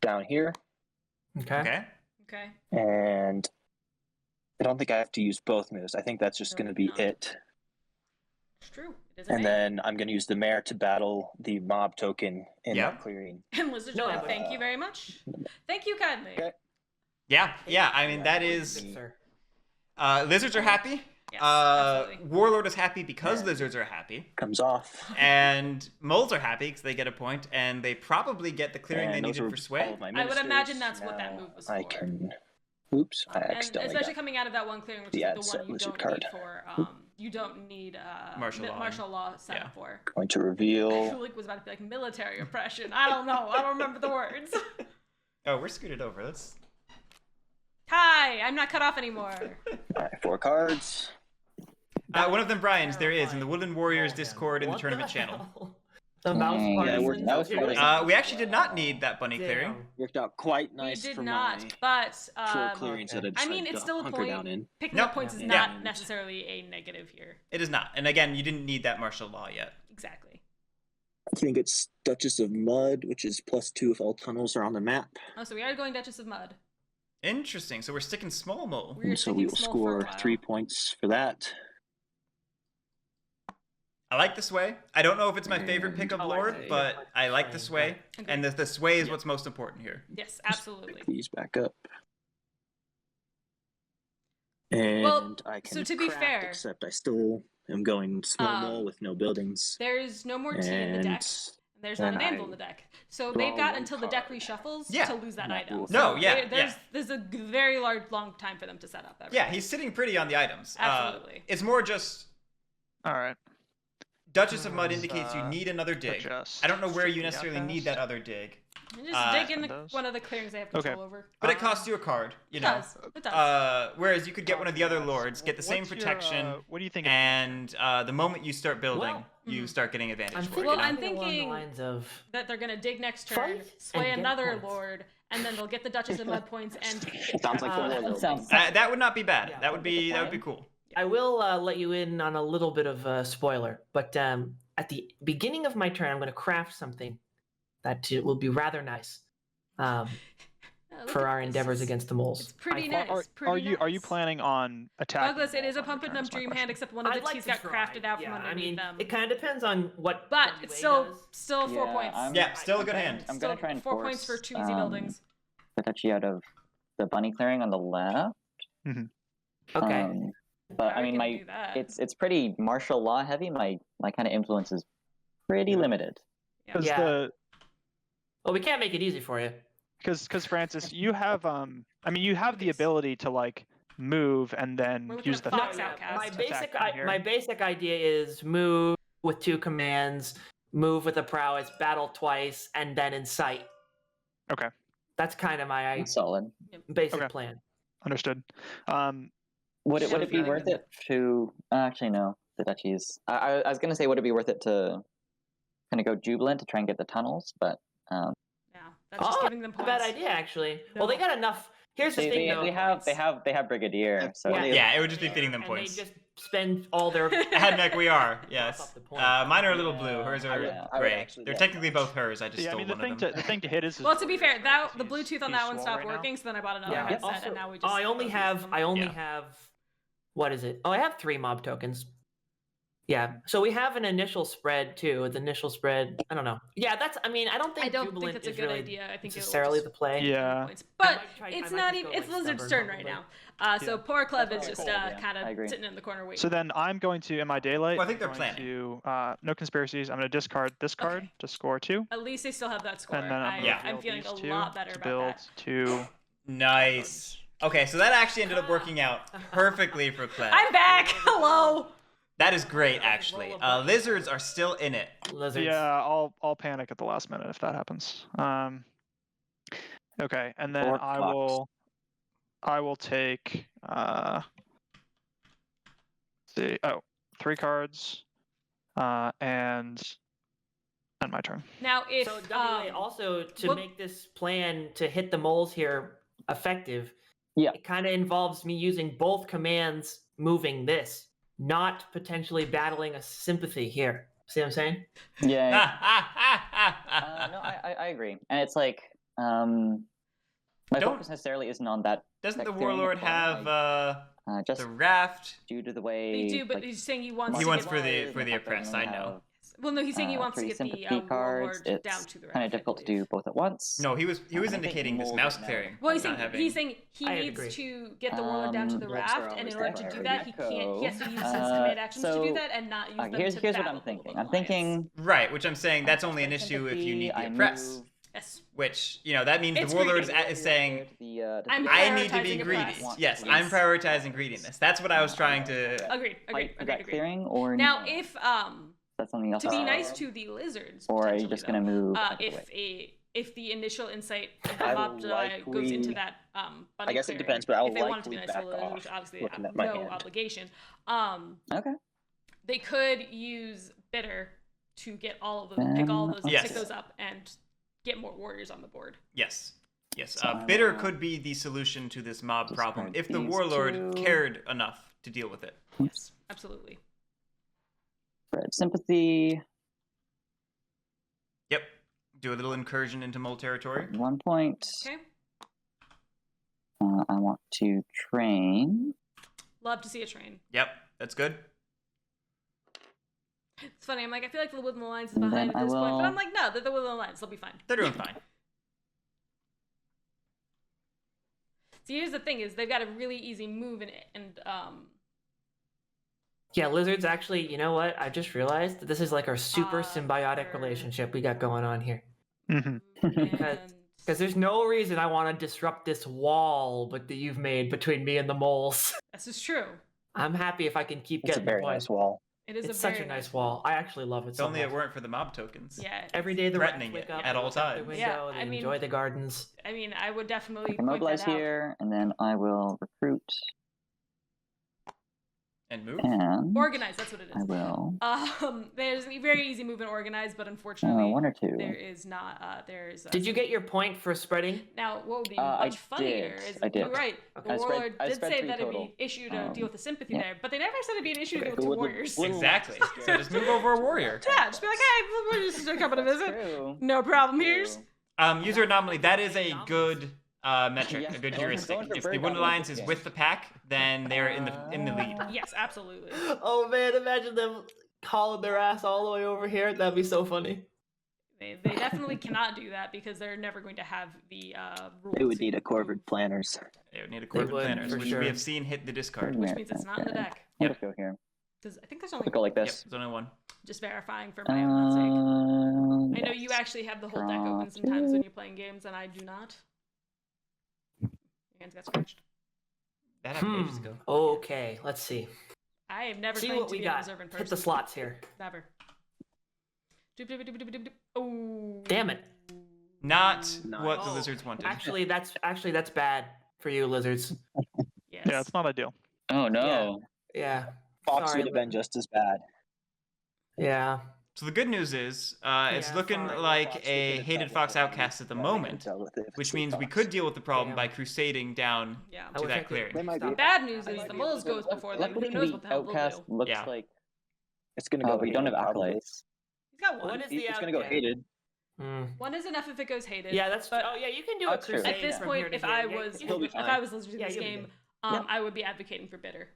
down here, Okay. Okay. Okay. and I don't think I have to use both moves. I think that's just No, going to be not. it. It's true. It is a And man. then I'm going to use the mare to battle the mob token in Yeah. that clearing. And Lizard No, Giant, but- thank you very much. Thank you kindly. Okay. Yeah. I mean, that is. Sir. Lizards are happy. Yes, absolutely. Warlord is happy because Yeah. lizards are happy. Comes off. And moles are happy because they get a point, and they probably get the clearing And they those needed are for all sway. of my I would imagine ministers. that's what that Now move was I for. can. Oops, I And accidentally especially got. coming out of that one clearing, which Yeah, is it's the a one you wizard don't card. need for you don't need Martial law. set Yeah. up for. Going to I reveal. feel like was about to be like military oppression. I don't know. I don't remember the words. Oh, we're scooted over. Let's. Hi, I'm not cut off anymore. My 4 cards. One of them, Brian's. There is in the Woodland Warriors Oh, Discord in the what tournament the channel. hell? The mouse Yeah, partisans that was are doing- really- We actually did not need that bunny Damn. clearing. Worked out quite nice we did for not, my but 4 clearings that I I decided mean, it's to still a hunker point. down in. Picking Nope. up points is Yeah. not Yeah. necessarily a negative here. It is not. And again, you didn't need that martial law yet. Exactly. I think it's Duchess of Mud, which is +2 if all tunnels are on the map. Oh, so we are going Duchess of Mud. Interesting. So we're sticking small mole. We're And so we sticking will small for a score while. 3 points for that. I like the sway. I don't know if it's my favorite pick of Oh, I Lord, see. but I like the sway. Agreed. And the sway is what's most important here. Yes, absolutely. Pick these back up. And Well, I can so to be craft, fair- except I still am going small Um, mole with no buildings. There's no more T in the And deck. There's not an then anvil I in the deck. So draw they've got one until the deck card. reshuffles Yeah. to lose that Not item. rule No, So yeah, there's a very long time for them to set up. Everything. Yeah, he's sitting pretty on the items. Absolutely. It's more just All right. Duchess of Mud Let's, indicates you need another dig. adjust I don't know where you the necessarily FS. need that other dig, And just dig in Windows. one of the clearings they have Okay. control over. but it costs you a card, you It know. does. It does. Whereas you could get one of the other lords, get the same What's your, protection, what do you think? and the moment you start building, Well, you start getting advantage I'm for it. thinking, You know? I'm along the thinking- lines of That they're gonna dig next turn, Fight sway and get another points. lord, and then they'll get the Duchess of Mud points and Sounds like the Uh, warlord. sounds- That would not be bad. Yeah, that would be cool. I will let you in on a little bit of a spoiler, but at the beginning of my turn, I'm going to craft something that will be rather nice Oh, look for at our this. endeavors against the moles. It's pretty I nice. thought- Are you nice. planning on attacking? Douglas, it is a the moles on Pump your and turn, Dump is my Dream question. hand, except one of I'd the like T's to got try. crafted out from Yeah, underneath I mean, them. it kind of depends on what. But WA it's still does. still 4 Yeah, points. I'm- Yeah, still a good I'm hand. I'm gonna try and 4 force, points for 2 easy buildings. the duchy out of the bunny clearing on the left. Okay. But I we mean, can my do that. it's pretty martial law heavy. My kind of influence is pretty limited. Because Yeah. Well, we can't make it easy for you. because Francis, you have you have the ability to like move and then We're looking use at the Fox thing. Outcast. My basic idea is move with 2 commands, move with a prowess, battle twice, and then incite. Okay, That's kind of my That's solid. basic Okay. plan. understood. Would So it be feeling worth in it to actually no, the duchies. I was gonna say would it be worth it to kind of go jubilant to try and get the tunnels, but Yeah, that's just giving them Not a points. bad idea, actually. No. Well, they got enough. Here's the thing, though. they have brigadier, so Yeah. Yeah, it would just be feeding them and points. they just spend all their. Headneck, we are. Yes. Up the points. Mine are a little Yeah, blue. Hers I are would- I would gray. actually They're like technically that. both hers. I just Yeah, I stole mean the one of thing them. the thing to hit is. Well, to be fair, right? the Bluetooth on that one swole stopped right now. working, so then I bought another Yeah. headset, Also, and now we just. I only have. I only Yeah. have. What is it? Oh, I have 3 mob tokens. Yeah. So we have an initial spread too. The initial spread. I don't know. Yeah, that's. I mean, I don't think. I don't think Jubilant that's a is good really idea. I think necessarily it the play. Yeah. points. But I it's might not just even. go, It's like, Lizard's stubborn, turn right probably. now. So Yeah. poor Clev That's is just cool, yeah. kind I of agree. sitting in the corner waiting. So then I'm going to in my daylight. Well, I think they're I'm going planning. to no conspiracies. I'm going to discard this card Okay. to score 2, At least they still have that score. and then I'm Yeah. going I'm feeling a these 2 lot better to about build that. 2. Nice. Okay, so that actually ended up working out perfectly for Clev. I'm back. Hello. That is great, actually. Lizards are still in it. Lizards. Yeah, I'll panic at the last minute if that happens. Okay, and then Or I Cox. will take see 3 cards, and my turn. Now, if So WA also to what- make this plan to hit the moles here effective, Yeah. it kind of involves me using both commands moving this, not potentially battling a sympathy here. See what I'm saying? Yeah. Ah, No, I agree, and it's like my Don't- focus necessarily isn't on that. Doesn't the that clearing at warlord the bottom, have just the raft? due to the way they do, but like, he's saying he wants. He to wants get, for the wires and fact that we oppressed, only I know. have, Well, no, he's saying he wants to 3 get the sympathy cards. warlord It's down to the raft. kind of difficult to do both at once. No, he was I think indicating this mold mouse now. clearing. Well, he's not saying having... he I needs agree. to get the warlord down to the Molds raft, are and in always order to there. do that, he can't. He has to use his Uh, command actions to do so- that, and not use them Here's to what battle I'm the thinking. Golden I'm Alliance. thinking Right, which I'm saying that's I only an take issue if you sympathy, need the I oppress. move Yes. Which, that means It's the warlord greedy. is saying, I'm I need to be prioritizing greedy. oppressed. Yes, Yes. I'm prioritizing greediness. That's what I was trying to... Agreed. fight that clearing, or Now, no? if That's something else. to be I nice saw. to the lizards, Or are you potentially, just though, gonna move? out of the way? if the initial insight of the I mob will goes into likely- that bunny I guess it clearing, depends, but I will if they want it to be likely nice to the back lizards, which off, obviously they looking have at my no hand. obligation. Okay. They could use bitter to get all of them, pick all of those, Yes. pick those up, and get more warriors on the board. Yes. Yes. So I Bitter will could be the solution to this mob problem discard if the these warlord 2. cared enough to deal with it. Yes. Absolutely. Spread sympathy. Yep. Do a little incursion into mole territory. 1 point. Okay. I want to train. Love to see a train. Yep. That's good. It's funny. I'm like, I feel like the Woodland Alliance is And behind then at this I point, but will- I'm like, no, they're the Woodland Alliance. They'll be fine. They're doing fine. See, here's the thing: is they've got a really easy move, and Yeah, lizards actually. You know what? I just realized that this is like our super symbiotic Sure. relationship we got going on here. Mm-hmm. and Because there's no reason I want to disrupt this wall that you've made between me and the moles. this is true. I'm happy if I can keep It's a getting the very point. nice wall. It is It's a such very a nice wall. I actually love it If so only much. it weren't for the mob tokens. Yeah. Every day the rats Threatening wake it up at all look out the times. window, Yeah, they I mean- enjoy the gardens. I mean, I would definitely I can point mobilize that out. here, and then I will recruit, And move. and Organize. That's what it I is. will There's a very easy move in organize, but unfortunately, 1 or 2. there is not. There's. Did you get your point for spreading? Now, what would be I much funnier did. is I did. you're right. Okay. The I spread- warlord I did spread say 3 that it'd total. be issue to deal with the sympathy yeah. there, but they never said it'd be an issue to deal with The 2 wood- warriors. wood- Exactly. So just move over a warrior. Yeah, just be like, hey, we're just coming to visit. True. No problem. Here's. True. User anomaly. That is a good metric, Yeah, a good going heuristic. for If bird the Wood dominance, Alliance is yeah. with the pack, then they're in the lead. Yes, absolutely. Oh man, imagine them hauling their ass all the way over here. That'd be so funny. They definitely cannot do that because they're never going to have the rules. They would need to a Corvid planners. They would need a Corvid would, planners, for which sure. we have seen hit the discard. Which means it's not in the deck. I'll just go here. Because I think there's only Let's go like Yep, this. there's only one. just verifying for my own sake. I know you Yes. actually have the whole deck open sometimes when you're playing games, and I do not. Your hands got scratched. That happened ages ago. Okay, let's see. I have never See claimed what to we be got. an observant person. Hit the slots here. Never. Doop, doop, doop, doop, doop, doop. Oh. Damn it. Not Nice. what the Oh, lizards wanted. Actually, that's bad for you, lizards. Yes. Yeah, it's not ideal. Oh no. Yeah. Fox Sorry, would have been just as bad. Yeah. So the good news is, it's Yeah, looking sorry, like Fox, we a could've hated dealt fox with it. outcast at the Yeah, they could've moment, dealt with it. which Sweet means we Fox. could deal with the problem Damn. by crusading down Yeah. I to wish I that could clearing. They might be. stop. Bad news I is might the be able moles to- goes before them. Luckily, Who knows the what the hell they'll outcast do? looks Yeah. like. It's gonna go. Oh, we don't have hated, probably. acolytes. He's got one. What is the It's gonna go outcast? hated. Hmm. One is enough if it goes hated. Yeah, that's. But Oh yeah, you can do Oh, a true. crusade at this from point, here to if here. I Yeah, was He'll be if fine. I was losing Yeah, this you'll be game, good. I would be advocating for bitter.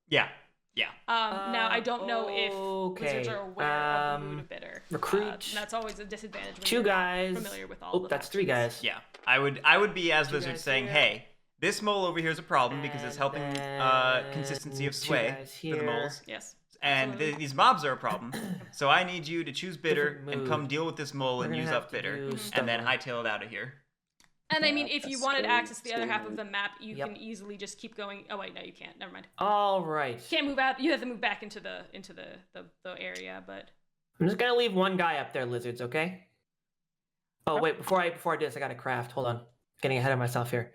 Yeah, yeah. Now I don't know if wizards okay, are aware of the mood of bitter. recruit and that's always a disadvantage when 2 you're not guys. familiar with all Oh, the that's 3 factions. guys. Yeah, I would be as 2 lizards guys saying, here. hey, this mole over here is a problem because it's And helping then consistency of 2 sway guys for the here. moles, Yes. and absolutely. these mobs are a problem. So I need you to choose bitter Different and mood. come deal with this mole We're and gonna use have up to bitter, do and then stubborn. hightail it out of here. And I Yeah, mean, if you that's wanted to scary, access the other half of scary. the map, you Yep. can easily just keep going. Oh wait, no, you can't. Never mind. All right. You can't move out. You have to move back into the area. But I'm just gonna leave 1 guy up there, lizards. Okay. Oh wait, before I do this, I gotta craft. Hold on, getting ahead of myself here.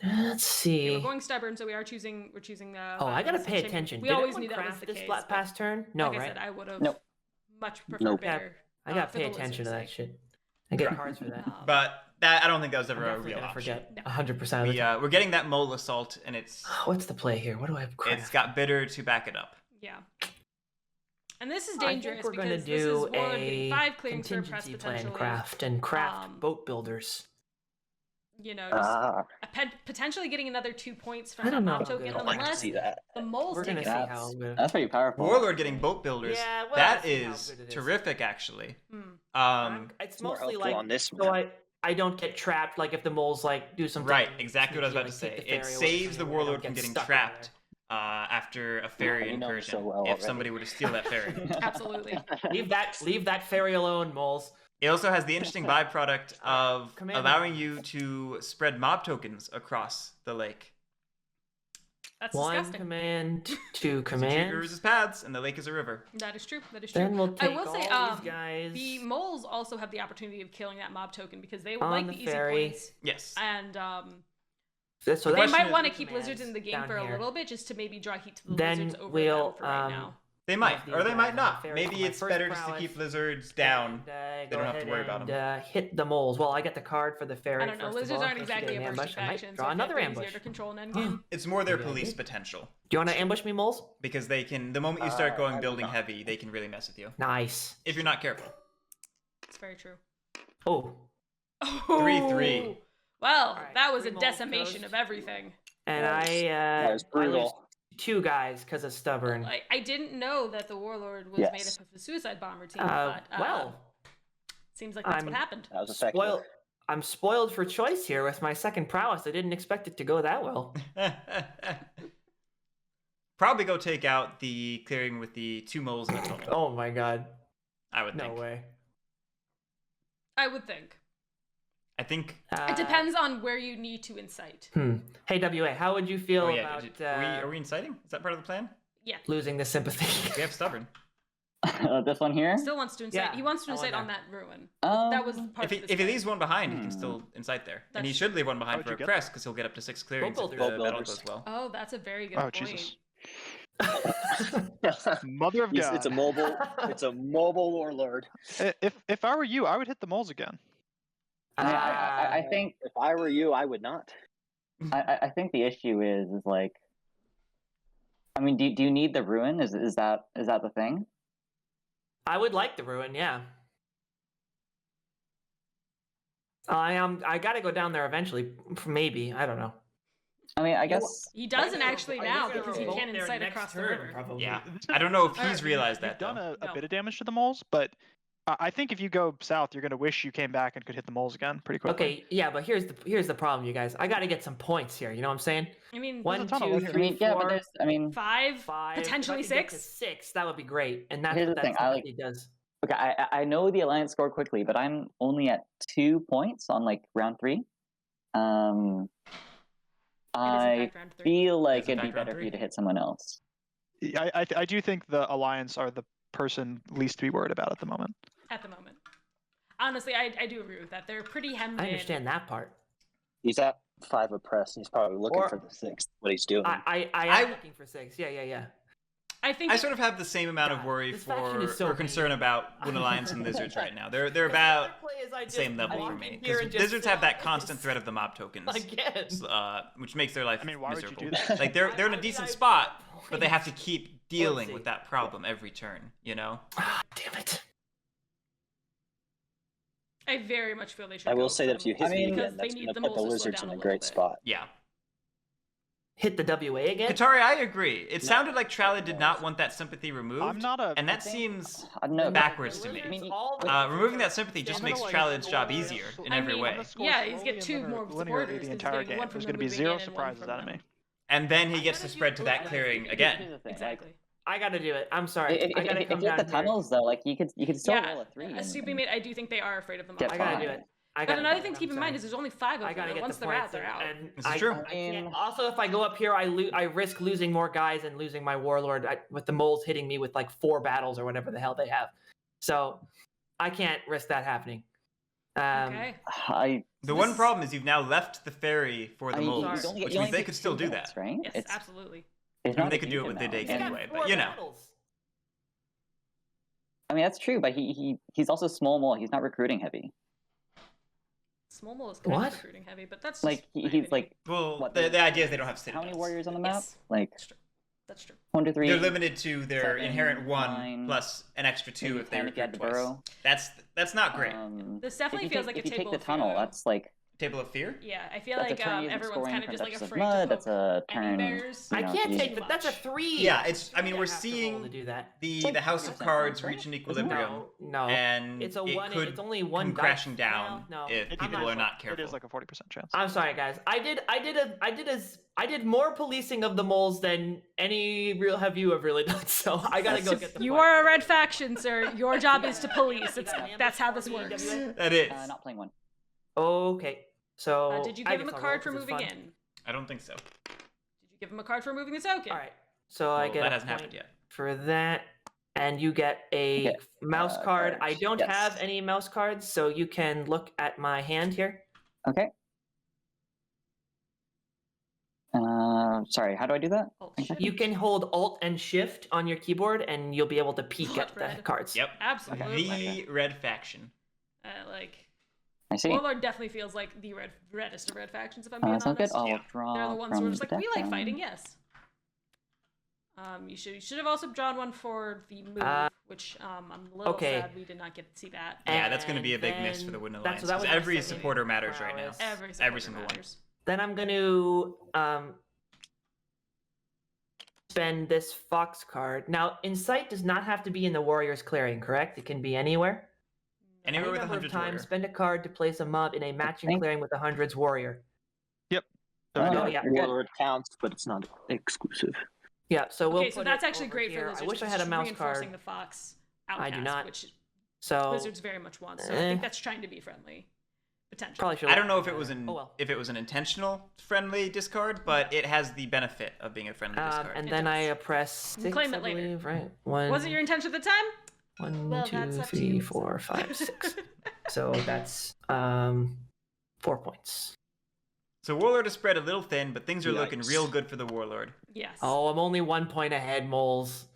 Let's see. we're going stubborn, so we're choosing. Oh, I gotta violence. pay attention. We Did always anyone knew that was craft the this case. last but past turn? No, like I right? said, I would have Nope. much preferred Nope. bitter. I gotta for pay the attention to that lizard's sake. shit. I get cards for that. But that I don't think that was I'm ever a definitely real gonna option. forget 100% of the We time. we're getting that mole assault, and it's What's the play here? What do I have craft? it's got bitter to back it up. Yeah. And this is I dangerous think we're gonna because this is do Warlord getting a 5 clearings for a press contingency plan potentially. craft and craft Um, boat builders. You know, just Ah, potentially getting another 2 points I from that don't know mob how token, good I'd like to unless see that. the moles We're take gonna it. see out. how good. That's pretty powerful. Warlord getting boat builders. Yeah, well, that let's see how is good it is. terrific, actually. Hmm. It's It's more mostly helpful like on this so one. I don't get trapped. Like if the moles like do something. Right, exactly what I was sneaky, about to like, say. take the It ferry away saves the from you, I don't warlord from get getting stuck over trapped after a ferry you know me incursion. so well if already. somebody were to steal that ferry. Absolutely. there. Leave that ferry alone, moles. It also has the interesting byproduct of Commander. allowing you to spread mob tokens across the lake. That's 1 disgusting. command, 2 So command. rivers is paths, and the lake is a river. That is true. That is true. Then we'll I take will all say, these guys. the moles also have the opportunity of killing that mob token because they On like the the easy ferry. points, Yes. and So they that's question might is- want to keep lizards commands in the game down for a here. little bit just to maybe draw heat to the Then lizards over we'll, them for right now. They might, these or they guys might on the not. ferry Maybe for my it's first better just to prowess. keep lizards down. And, They go don't have to ahead worry about and, hit the moles. Well, I get the card for the ferry. I don't know. first of Lizards all, aren't in case you exactly get a an bursty ambush. I might faction, draw so another it's ambush. easier to control an Hmm. endgame. It's more their Maybe I police did. potential. Do you want to ambush me, moles? Because they can, the moment you start going I will building not. heavy, they can really mess with you. Nice. If you're not careful. It's very true. Oh, 3-3. Well, Alright, that was a 3 moles decimation goes. of everything. and That I was I lose brutal. 2 guys because of stubborn. I didn't know that the warlord was Yes. made up of a suicide bomber team, but well, seems like that's I'm- what happened. That was effective. I'm spoiled for choice here with my second prowess. I didn't expect it to go that well. Probably go take out the clearing with the 2 moles in the tunnel. Oh my god. I would No think. way. I would think. I think. It depends on where you need to incite. Hey, WA, how would you feel Oh yeah. about Are we inciting? Is that part of the plan? Yeah. losing the sympathy? We have stubborn. This one here. Still wants to incite. Yeah, He wants to I incite wonder. on that ruin. Um, That was part If he, of this if he plan. leaves one behind, he can still incite there, and he That's should leave one behind How'd for you a get crest because he'll get up to 6 clearings if the builders. Boat battle builders. goes well. Oh, that's a very good Oh point. Jesus! Mother of God. It's a mobile. It's a mobile warlord. If I were you, I would hit the moles again. I, mean, I think If I were you, I would not. I think the issue is like, I mean, do you need the ruin? Is that the thing? I would like the ruin, yeah. I gotta go down there eventually. Maybe, I don't know. I mean, I guess He doesn't actually Are now you gonna because he revolt can't there incite next across the turn, river. probably? Yeah, I don't know if he's Alright, realized You've that done though. a No. bit of damage to the moles, but I think if you go south, you're gonna wish you came back and could hit the moles again pretty quickly. Okay, yeah, but here's the problem, you guys. I got to get some points here. You know what I'm saying? I mean, There's a 1, ton of 2, wood here. 3, yeah, 4, but there's, 5, 5, potentially if I could get to 6. 6, that would be great. And that's Here's what the that thing, I typically does. okay, I know the Alliance scored quickly, but I'm only at 2 points on like round 3. I round 3. feel like Is it it'd be back round better for you 3? to hit someone else. I do think the Alliance are the person least to be worried about at the moment. At the moment. Honestly, I do agree with that. They're pretty hemmed I in. understand that part. He's at 5 oppressed. And he's probably looking Or- for the 6th. What he's doing. I I- am looking for 6. Yeah. I think I sort of have the same amount of God, worry this faction is so or concern mean. about Wind Alliance and Lizards right now. They're about the same level for me because Lizards have that constant threat of the mob tokens, Again. which makes their life I mean, why would you miserable. do that? Like they're in a decent spot, but they have to keep dealing see. with that problem every turn. You know. Ah, damn it. I very much feel they should. I will go say for that if you the hit me moles, again, because they that's need going to the put the moles to slow Lizards down in a little great bit. spot. Yeah. Hit the WA again? Katari, I agree. It sounded like Trallid did not want that sympathy removed, I'm not a. and that seems No, backwards to me. I mean, Removing that sympathy just I'm makes gonna, Trallid's job easier in I every mean, way. I'm gonna score Yeah, he's slowly get and 2 more linearly supporters. the 'cause entire getting game. one from There's them gonna be moving 0 in and one surprises from out of them. me. And then he I gets to gotta spread do- to that I- clearing Here's again. the thing, Exactly. I gotta do it. I'm sorry. If, I gotta if come you hit down the here. tunnels though, like you could still Yeah, roll a 3. a stupid mate. I do think they are afraid of the Get mob. I gotta do fine. it. I But gotta another do thing it. to keep I'm in mind sorry. is there's only 5 of I gotta them. get Once the they're out, points they're out. and This is I, true. I can't. Also, if I go up here, I risk losing more guys and losing my warlord with the moles hitting me with like 4 battles or whatever the hell they have. So I can't risk that happening. Okay. The one problem is you've now left the ferry for the moles, sorry. which means they could still do that. right? Yes, absolutely. It's I mean, not they a could do it huge with the amount. dig He's got anyway, 4 but you know. battles. I mean, that's true, but he's also small mole. He's not recruiting heavy. Small mole is kind What? of recruiting heavy, but that's Like just my he's opinion. like Well, What, the idea is they don't have how citadels. many warriors on the map? Yes. Like That's true. That's true. 1 to 3. They're limited to their 7, inherent 1 9, plus an extra 2 maybe if they 10 if you recruit add the twice. burrow. That's not great. This definitely if you feels take, like if a you take table the of tunnel, fear. that's like Table of Fear? Yeah, I feel that's like a turn isn't everyone's scoring kind of from just like depths of afraid mud. to That's a any turn. bears. I you know, can't you- take, but that's a 3. Yeah, it's. I mean, I we're have to roll seeing to do that. the like House of 40% Cards right? reach an Isn't it? equilibrium, No, and it's a it one. could It's only one come dice. crashing down No, if I'm people not- are not careful. It is like a 40% chance. I'm sorry, guys. I did more policing of the moles than any real have you have really done. So I gotta go get the. You point. are a red faction, sir. Your job is to police. That's how this works. That is. not playing 1. Okay, so Did you I give him a guess I'll card roll for 'cause it's moving fun. in? I don't think so. Did you give him a card for moving the token? All right, so I Well, get that a hasn't point happened yet. for that, and you get a Okay, mouse card. I cards. don't Yes. have any mouse cards, so you can look at my hand here. Okay. Sorry, how do I do that? Alt shift. You can hold Alt and Shift on your keyboard, and you'll be able to peek at the Red. cards. Yep. Absolutely. The red faction. Like, I see. Warlord definitely feels like the reddest of red factions, if I'm being That's not good. honest. I'll Yeah. draw They're the ones who from are just the like, we deck like then. fighting, yes. You should have also drawn one for the move, which I'm a little okay. sad we did not get to see that. Yeah, that's going to be a And big miss for then the Wooden that's- Alliance. that 'Cause was my every second supporter matters right now. prowess. Every Every supporter single one. matters. Then I'm going to spend this Fox card. Now, Insight does not have to be in the Warrior's Clearing, correct? It can be anywhere. Anywhere Any with a number of 100 times, warrior. spend a card to place a mob in a matching think- clearing with a 100's warrior. Oh, Oh, yeah. yeah. You're good. Warlord counts, but it's not exclusive. Yeah, so we'll Okay, so put that's it actually over great here. for lizards. I wish I it's had a just mouse reinforcing card. the fox I outcast, do not. which So lizards very much want. So I Eh. think that's trying to be friendly. Potentially. probably should. I don't know if it was an Oh, well. if it was an intentional friendly discard, but it has the benefit of being a friendly discard. And It then I does. press You can 6, claim I it later. believe, right? One, Was it your intention at the time? 1, Well, 2, that's up to 3, you. 4, 5, 6. So that's 4 points. So Warlord is spread a little thin, but things are looking Yikes. real good for the Warlord. Yes. Oh, I'm only 1 point ahead, moles.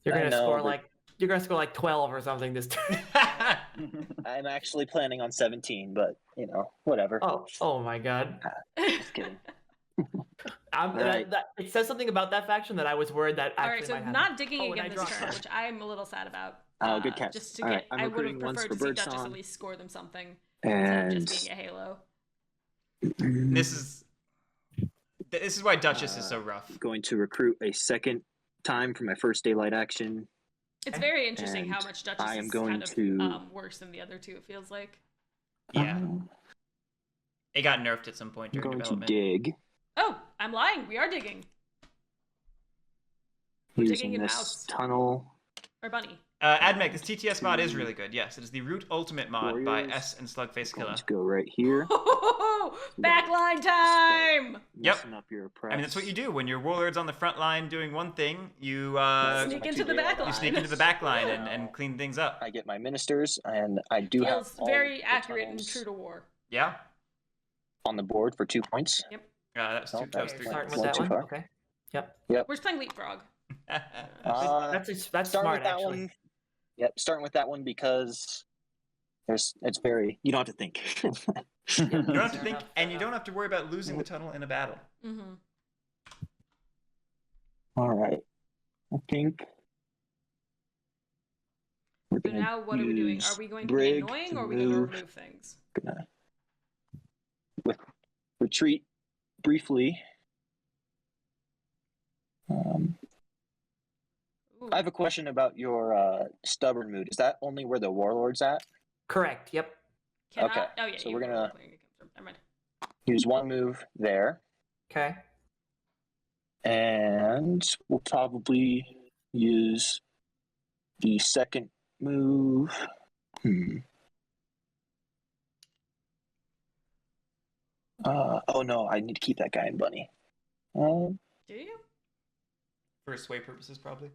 You're I gonna know, score but- like 12 or something this turn. I'm actually planning on 17, but whatever. oh my god. Just kidding. Right. It says something about that faction that I was worried that All actually right, so might happen. not digging Oh, and I again this draw turn, cards. which I'm a little sad about. Oh, good catch. Just to All get, right, I'm I would have recruiting once preferred for to see Duchess Birdsong. at least score them something instead And of just being a Halo. This is why Duchess is so rough. going to recruit a second time for my first daylight action. It's very interesting how And much Duchess I am is going kind of to- worse than the other two, it feels like. Yeah. Um, It got nerfed at some point I'm during going to development. dig Oh, I'm lying. We are digging. We're digging using in this mouse. tunnel. Or bunny. Admec, this TTS mod is really good. Yes, it is the Root Ultimate mod by Warriors. S and Slugface I'm going Killer. to go right here. Backline time! Yep. Messing up your press. I mean, that's what you do when your warlord's on the front line doing one thing. You Sneak into the you backline. sneak into the back line and clean things up. I get my ministers, and I do have Feels all very the accurate and tunnels true to war. Yeah. on the board for 2 points. That was Oh, that was okay, 3 Starting points. with that Too one. far. Okay. Yep. We're just playing Leapfrog. That's Start smart with that actually. one. Yep, starting with that one because it's very you don't have to think. You don't have to Fair think, enough, and fair you don't have to worry about losing the tunnel in a battle. Mm-hmm. All right, I think we're So gonna now what are we doing? use Are we going to be Brig annoying to or are we going to move. remove things? Gonna retreat briefly. Ooh. I have a question about your stubborn mood. Is that only where the warlord's at? Correct. Yep. Cannot... okay, Oh, yeah. so you we're were gonna- playing against them. Never mind. Use one move there, Okay. and we'll probably use the second move. Oh no, I need to keep that guy in bunny. Do you? For sway purposes, probably.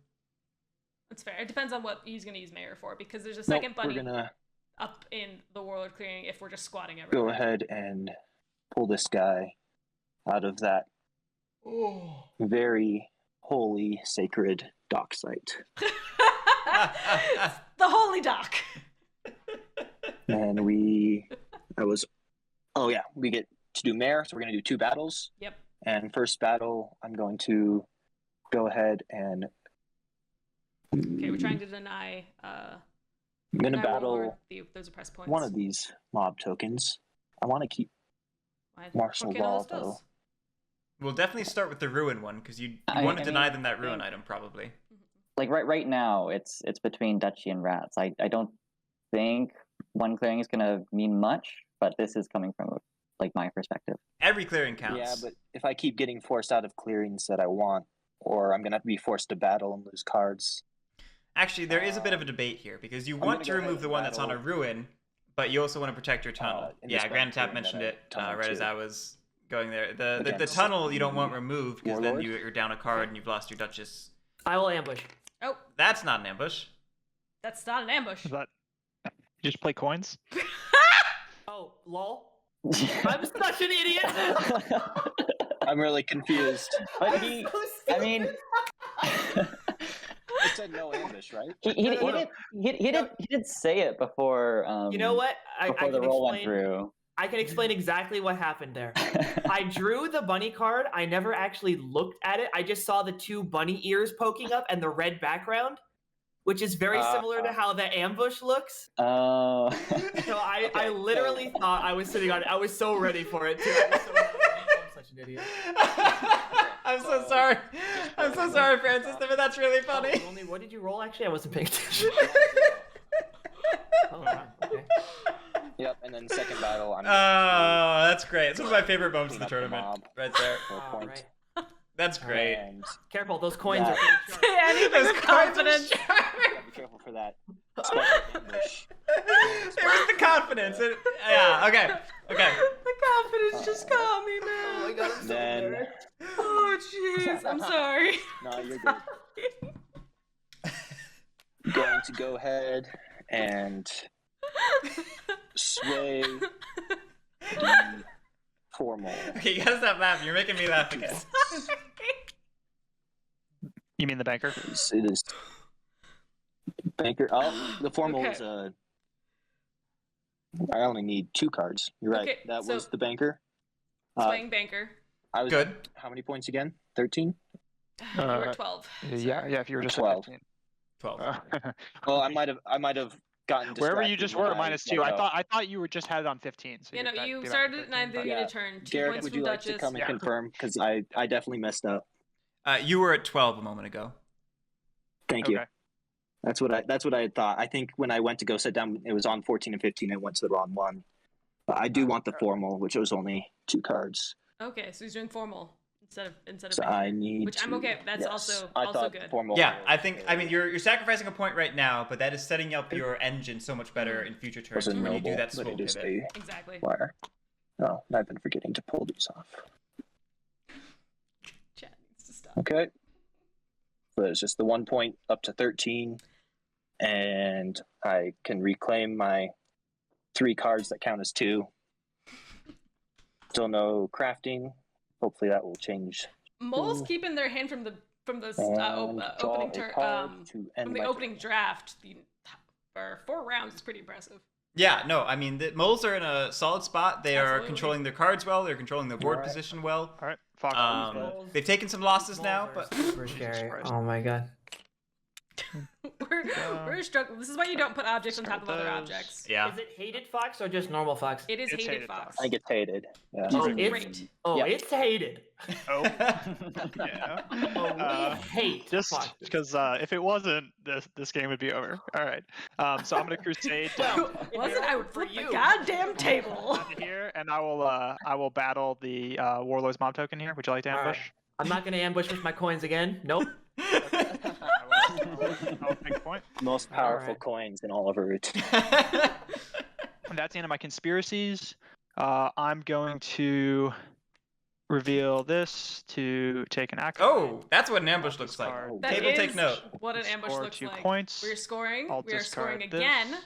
That's fair. It depends on what he's going to use Mayor for, because there's a Nope, second bunny we're gonna up in the Warlord clearing if we're just squatting everywhere. go ahead and pull this guy out of that very holy, sacred dock site. The Holy Dock. And we get to do mayor, so we're gonna do 2 battles. Yep. And first battle, I'm going to go ahead and Okay, we're trying to deny. I'm gonna deny battle Warlord those oppressed points. one of these mob tokens. I want to keep Why- martial ¿Por qué no law los dos? though. We'll definitely start with the ruin one because you I want to deny mean, them that ruin think- item probably. Like right now, it's between Duchy and Rats. I don't think one clearing is gonna mean much, but this is coming from like my perspective. Every clearing counts. Yeah, but if I keep getting forced out of clearings that I want, or I'm gonna have to be forced to battle and lose cards. Actually, there is a bit of a debate here because you want gonna to go ahead remove the and one that's on a battle, ruin, but you also want to protect your tunnel. in Yeah, this Grand one Tap clearing mentioned that I it tunnel right as to. I was going there. The Against tunnel you don't want the removed because then Warlord. you're down a card and you've lost your Duchess. I will ambush. Oh, That's not an ambush. that's not an ambush. Is that you just play coins? Oh, lol. I'm such an idiot. I'm really confused. But he, I mean, It said no ambush, right? he did say it before. You know what? I Before the can roll went explain. through. I can explain exactly what happened there. I drew the bunny card. I never actually looked at it. I just saw the 2 bunny ears poking up and the red background, which is very similar to how the ambush looks. Oh. So I literally thought I was sitting on it. I was so ready for it too. I'm such an idiot. I'm so sorry. I'm so sorry, Francis, but that's really funny. Oh, what did you roll? Actually, I wasn't paying attention. Oh, wow. Okay. Yep, and then second battle, I'm Oh, that's great. It's one of my favorite moments of the Clean up the tournament. mob. Right there. for a All point. right. That's great. And Careful, those coins Yeah. are pretty sharp. Say anything with confidence. gotta be careful for that. Special ambush. It was the confidence. Yeah, okay. Okay. The confidence just got me, man. Oh my god, I'm so Then embarrassed. Oh, jeez. I'm sorry. no, you're good. Going to go ahead and sway the formal. Okay, you gotta stop laughing. You're making me laugh again. You mean the banker? It is banker. Oh, the formal Okay. is I only need 2 cards. You're right. Okay, That so- was the banker. Swaying banker. I was Good. How many points again? 13. You were 12. Yeah, if you were just 12. at 15. 12. Well, I might have gotten Wherever you distracted just when were I at minus 2. let I go. thought you were just had it on 15. So You know, you're you back started to at 9, 13, you Yeah. need to turn. 2 Guerric, points would from you like Duchess. to come and Yeah. confirm? Because I definitely messed up. You were at 12 a moment ago. Thank but- you. Okay. That's what I had thought. I think when I went to go sit down, it was on 14 and 15. I went to the wrong one. But I do want the formal, which was only 2 cards. Okay, so he's doing formal instead of So I need which I'm okay. That's yes. also I also thought good. Formal Yeah, I mean you're sacrificing a point right now, but that is setting up your engine so much better in future turns was a when you do noble, that but slow it is pivot. a Exactly. wire. Oh, I've been forgetting to pull these off. Chat needs to stop. Okay. So it's just the 1 point up to 13, and I can reclaim my 3 cards that count as 2. Still no crafting. Hopefully that will change. Moles keeping their hand from the And draw opening a card to end from the my opening turn. draft for 4 rounds is pretty impressive. Yeah, no, I mean the moles are in a solid spot. They are Absolutely. controlling their cards well. They're controlling their board Alright. position well. All right, Fox. They've taken some losses Moles now, are but super Jesus scary. Christ. Oh my god. We're struggling. This is why you don't put objects on top of other Those. objects. yeah. Is it hated Fox or just normal Fox? It is It's hated hated Fox. Fox. I think it's hated. Yeah. Which is Oh, it's- great. Oh, Yeah. it's hated. Oh, yeah. Oh, we hate Just Fox. because if it wasn't, this game would be over. All right. So I'm gonna crusade down Wasn't I would for flip the you. goddamn table. to here, and I will battle the Warlord's mob token here. Would you like to All ambush? right. I'm not gonna ambush with my coins again. Nope. I'll make a point. Most powerful Alright. coins in all of Root. And that's the end of my conspiracies. I'm going to reveal this to take an action. Oh, that's what an ambush looks like. Discard That Table, take is note. what an ambush Score looks 2 like. points. We're scoring. I'll We are scoring discard this. again.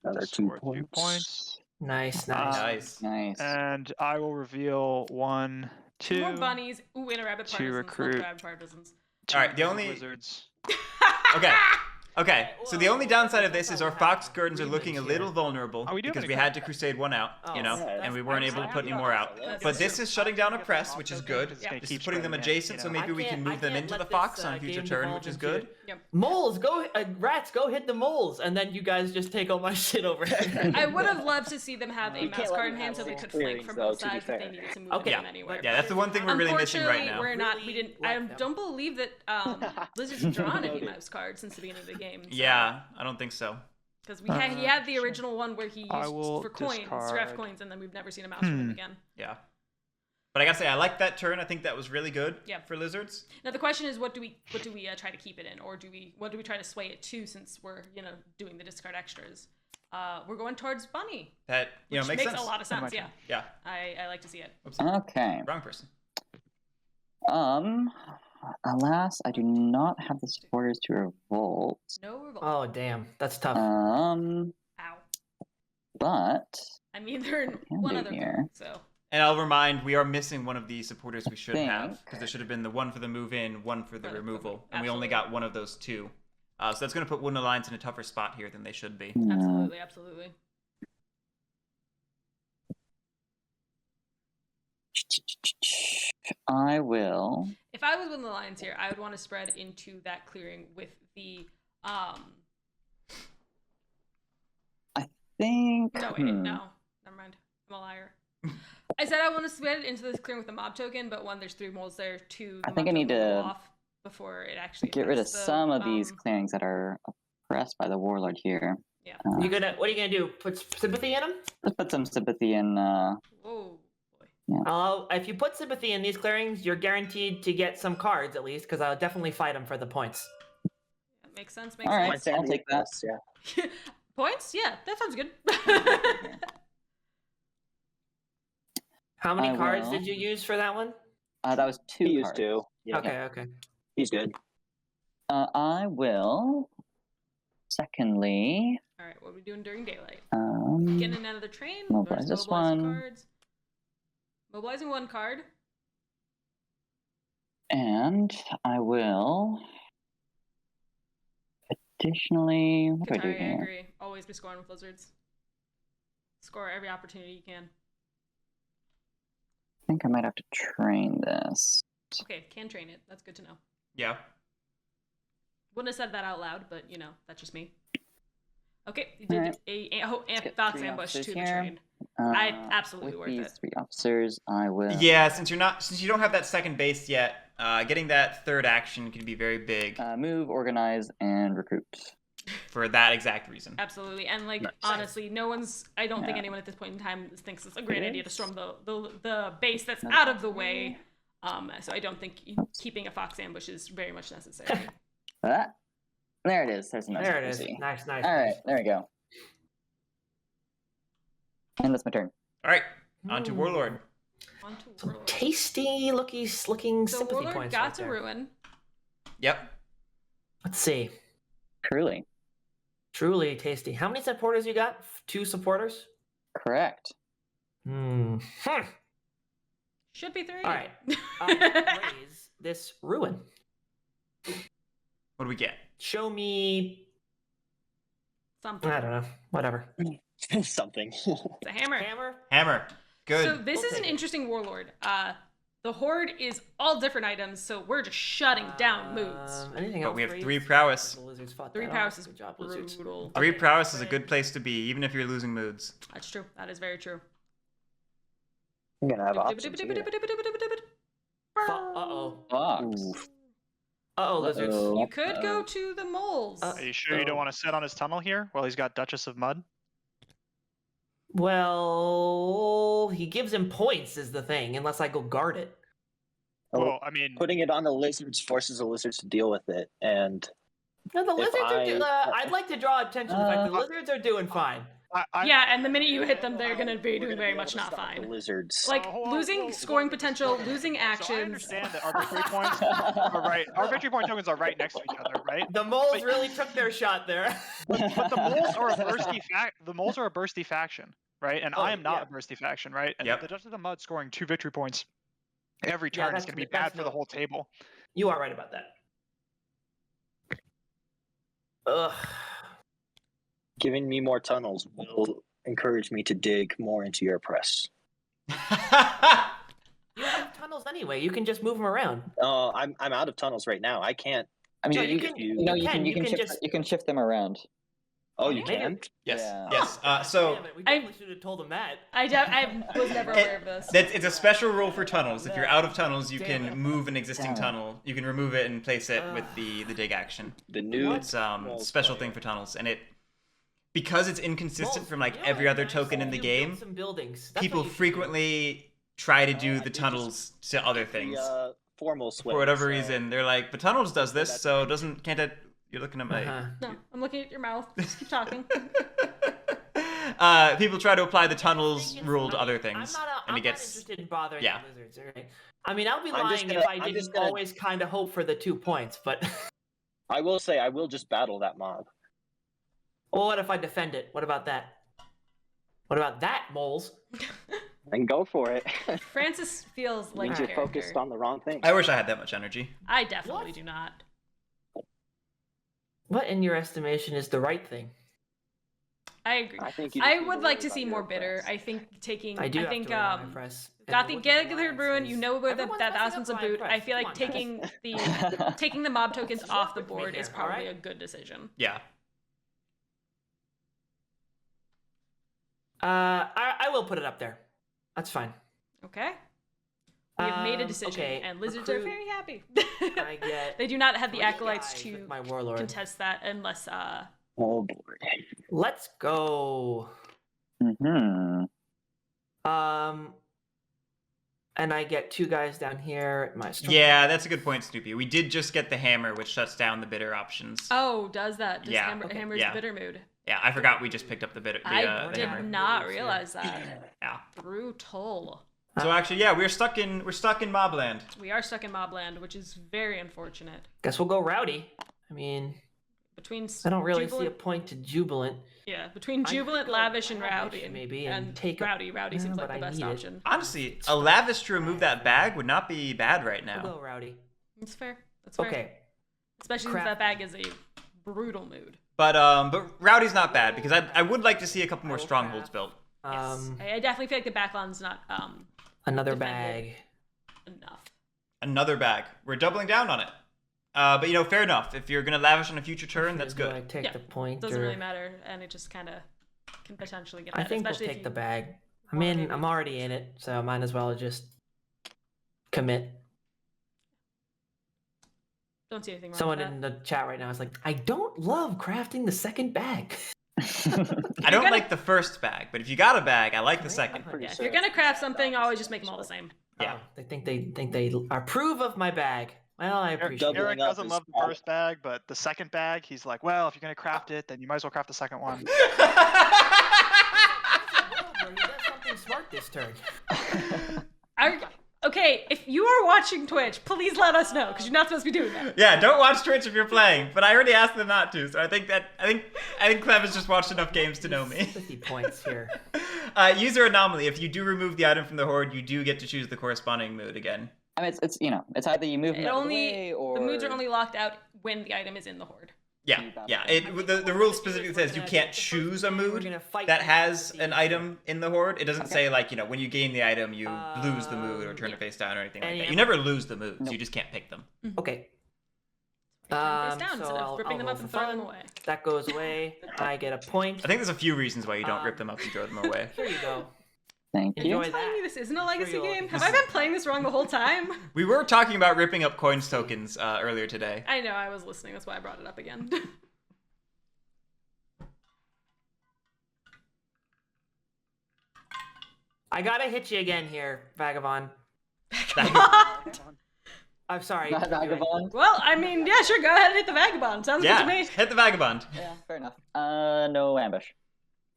Another 2 Score 2 points. points. Nice, Uh, nice. Nice. Nice. And I will reveal 1, 2. More bunnies. Ooh, and a rabbit to partisans. recruit. Love rabbit partisans. two Alright, the only- wizards. Okay. Okay, so the Well, only downside of that's this is how our we Fox have Gardens are looking a agreements little here. vulnerable Oh, we do have because an we had to crusade one out, Oh, you know, yeah, and we that's- weren't that's able to put any fine. more out. That's But true. this is shutting down a press, which is good. It's gonna This keep is putting them spreading it, adjacent, you so know. maybe we can move them into the Fox on a future turn, which is good. Moles, go rats, go hit the moles, and then you guys just take all my shit over. I would have loved to see them have a You mouse can't let card in them hand have so they all could the flank clearings, from though, both to be sides if they fair. needed to move Okay, them anywhere. Yeah, that's the one thing we're really missing right now. We're not. Really We didn't. let I them. don't believe that Blizzard's drawn any mouse cards since the beginning of the game. Yeah, I don't think so. Because he had the original one where he I used will for coins, discard. scrap coins, and then we've never seen a mouse from him again. Yeah. But I gotta say, I like that turn. I think that was really good Yeah. for Lizards. Now the question is, what do we try to keep it in, or what do we try to sway it to since we're doing the discard extras? We're going towards bunny, That, which makes makes sense. a lot of sense. much. Yeah, Yeah. I like to see it. Oops. Okay. Wrong person. Alas, I do not have the supporters to revolt. No revolt. Oh damn, that's tough. Ow. But I mean, they're in can one do other here. card, so. And I'll remind, we are missing one of the supporters we should have, think- because there should have been the one for the move in, one for the For the removal, move- and we only absolutely. got one of those 2. So that's going to put Wooden Alliance in a tougher spot here than they should be. Absolutely, absolutely. I will. If I was one of the lions here, I would want to spread into that clearing with the Think. No, wait, no. Never mind. I'm a liar. I said I want to spread it into this clearing with the mob token, but one, there's 3 moles there. 2, the I think mob I need token will go to off before it actually Get rid of affects the, some of these clearings that are oppressed by the warlord here. Yeah. Uh, What are you gonna do? Put sympathy in them? Let's put some sympathy in. Whoa, boy. If you put sympathy in these clearings, you're guaranteed to get some cards at least, because I'll definitely fight them for the points. That makes sense. Makes All right. sense. I'll take that. Yeah. Points? Yeah, that sounds good. How many I cards will. did you use for that one? That was 2 He used cards. 2. Yeah. Okay. He's good. I will. Secondly, All right, what are we doing during daylight? um, Getting another train? Mobilize versus this mobilizing one. Cards. Mobilizing 1 card. and I will. Additionally, what do I do Katari, I here? agree. Always be scoring with lizards. Score every opportunity you can. I think I might have to train this. Okay, can train it. That's good to know. Yeah. Wouldn't have said that out loud, but that's just me. Okay, you did Alright. a get Fox 3 ambush officers to the here. train. Absolutely with worth these it. 3 officers, I will. Yeah, since you don't have that second base yet, getting that third action can be very big. Move, organize, and recruit. for that exact reason. Absolutely, and like Nice. honestly, I don't think Yeah. anyone at this point in time thinks it's a great idea to storm the base that's out of the way. So I don't think keeping a fox ambush is very much necessary. That. There it is. There's a nice There it is. see. Nice. All right, there we go. And that's my turn. All right, on to Warlord. On to Some Warlord. tasty looking So sympathy Warlord points. got right to there. ruin. Yep. Let's see. Truly. Truly tasty. How many supporters you got? 2 supporters? Correct. Should be 3. All right. Raise this ruin. What do we get? Show me. Something. I don't know. Whatever. Something. It's a hammer. Hammer. Hammer. Good. So this We'll is an take it. interesting Warlord. The Horde is all different items, so we're just shutting down moods. Anything But else? we have for you? 3 prowess. The lizards fought 3 that prowess off. is Good job, lizards. brutal. 3 Okay, prowess is a right. good place to be, even if you're losing moods. That's true. That is very true. I'm gonna have options here. Uh-oh. Fox. Oof. Uh-oh, lizards. Uh-oh. You could go to the moles. Uh, Are you sure you don't want to sit on his tunnel here while he's got Duchess of Mud? Well, he gives him points is the thing, unless I go guard it. Well, I mean, Putting it on the lizards forces the lizards to deal with it, and No, the If lizards are. I- I'd like to draw attention to the fact the lizards are doing fine. Yeah, and the minute you hit them, they're gonna be doing very much not the fine. lizards. Like hold on, losing whoa, scoring whoa. potential, losing So I actions. understand that our victory points are right. Our victory point tokens are right next to each other, right? The moles But- really took their shot there. But the moles are a bursty faction, right? And Oh, I am not yeah. a bursty faction, right? And Yep. the Duchess of Mud scoring 2 victory points every Yeah, turn is that's- going to be that's bad for the no- whole table. You are right about that. Ugh. Giving me more tunnels will encourage me to dig more into your press. You have tunnels anyway. You can just move them around. I'm out of tunnels right now. I can't. I mean, No, you, you can- you, you can- you you can can shift, just- you can shift them around. Oh, you Maybe- can. Yes. Yeah. Yes. God So damn it, we I- definitely should have told him that. I was never aware of this. it's a special rule for tunnels. If you're out of tunnels, you Damn it. can move an existing Damn it. tunnel. You can remove it and place it with the dig action. The new It's Moles special player. thing for tunnels, and because it's inconsistent Moles, from like you know every what? other Nice. token in the You build game. some buildings. That's People what you should do. frequently try to I do the did tunnels to other things The, formal swim. for whatever so- reason. They're like, but tunnels does this, that's so can't it? You're looking at my. Uh-huh. No, I'm looking at your mouth. Just keep talking. People try to apply the tunnels Thing is, rule to I mean, other things, I'm and it not gets. interested in bothering yeah. the lizards. All right. I mean, I'll be I'm just lying gonna- if I I'm didn't just gonna- always kind of hope for the 2 points. But I will say I will just battle that mob. well, what if I defend it? What about that? What about that, moles? And go for it. Francis feels like Means a you're focused character. on the wrong thing. I wish I had that much energy. I definitely What? do not. What, in your estimation, is the right thing? I agree. I think you I just need would to like worry to about see your more bitter. press. I think taking. I do. I have think to rely on my press. got the Everyone get relies the on ruin. You these- know where Everyone's that messing Aspen's up a my boot. press. I feel Come like on, guys. taking the mob tokens Just off work the with me board is here, probably alright? a good decision. Yeah. I will put it up there. That's fine. Okay. We have made a decision, okay, and lizards are recruit- very happy. I get. They do not have the 3 acolytes guys to with my warlord. contest that unless Oh boy. Let's go. Hmm. And I get 2 guys down here at my strong. Yeah, that's a good point, Snoopy. We did just get the hammer, which shuts down the bitter options. Oh, does that? Does Yeah. Okay. Hammer's Yeah. bitter mood. Yeah, I forgot we just picked up the bitter. The I did hammer. not realize that. Yeah. Brutal. So actually, yeah, we're stuck in Mobland. We are stuck in Mobland, which is very unfortunate. Guess we'll go rowdy. I mean, Between I don't really see a Jubilant, point to jubilant. between I could Jubilant, go Lavish, and Lavish, Rowdy, maybe, and and take a- Rowdy. Rowdy seems Yeah, like but the I best need it. option. Honestly, a lavish to remove that bag would not be bad right We'll now. go rowdy. It's fair. That's fair. Okay. Especially since Crap. that bag is a brutal mood. But Rowdy's not bad because I would like to see a couple more Oh, strongholds crap. built. Yes. I definitely feel like the backline's not Another defended. bag. enough. Another bag. We're doubling down on it. But fair enough. If you're gonna lavish on a future turn, that's Do I good. take Yeah, the point? Doesn't or... really matter, and it just kind of can potentially get I that. think we'll especially if take you- the bag. I wanna mean, do I'm it. already in it, so I might as well just commit. Don't see anything wrong Someone with that. in the chat right now is like, I don't love crafting the second bag. I don't like the first bag, but if you got a bag, I like the second. pretty Yeah, if sure you're gonna it's craft the something, opposite always just make them as all the well. same. Yeah. Oh, they think they approve of my bag. Well, I appreciate Doubling it. Eric up doesn't is love the bad. first bag, but the second bag, he's like, well, if you're gonna craft it, then you might as well craft the second one. Where he does something smart this turn. Okay, if you are watching Twitch, please let us know, because you're not supposed to be doing that. Yeah, don't watch Twitch if you're playing. But I already asked them not to, so I think Clev has just watched enough games to know me. 50 points here. User anomaly. If you do remove the item from the horde, you do get to choose the corresponding mood again. I mean, it's it's either you move them out of the way or The moods are only locked out when the item is in the horde. Yeah, yeah. The rule specifically says you can't choose a mood that has an item in the horde. It doesn't say like when you gain the item you lose the mood or turn it face down or anything like that. You never lose the moods. You just can't pick them. Okay. Turn it face down So instead of ripping them roll up and for throwing them fun. away. That goes away. I get a point. I think there's a few reasons why you don't rip them up and throw them away. Here you go. Thank you. Enjoy Telling me that. this isn't a I'm sure legacy you'll game? like Have this. I been playing this wrong the whole time? We were talking about ripping up coins tokens earlier today. I know, I was listening. That's why I brought it up again. I gotta hit you again here, Vagabond. I'm sorry. Not Vagabond. Well, I mean, yeah, sure, go ahead and hit the vagabond. Sounds good to Yeah, me. hit the vagabond. Yeah, fair enough. No ambush.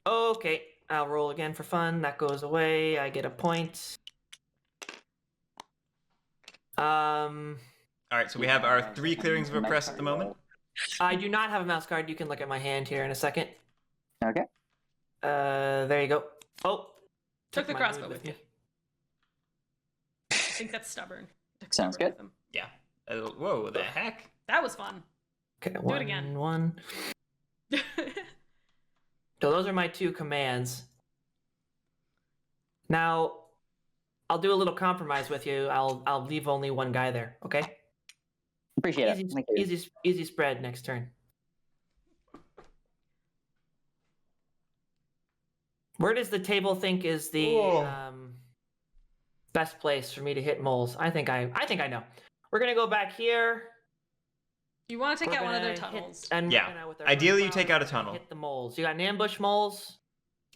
Okay, I'll roll again for fun. That goes away. I get a point. All right, so we have our 3 clearings of oppress at the moment. I do not have a mouse guard. You can look at my hand here in a second. Okay. There you go. Oh, Took the my crossbow mood with you. me. I think that's stubborn. Took Sounds stubborn good. with him. Yeah. Whoa, the heck? That was fun. Okay, it again. One. So those are my 2 commands. Now, I'll do a little compromise with you. I'll leave only 1 guy there. Okay. Appreciate it. Thank you. Easy spread next turn. Where does the table think is the best place for me to hit moles? I think I know. We're gonna go back here. You want to take We're out one of their gonna hit- tunnels. and Yeah. with our Ideally, you first take out a round, tunnel. Hit the moles. You got an ambush moles.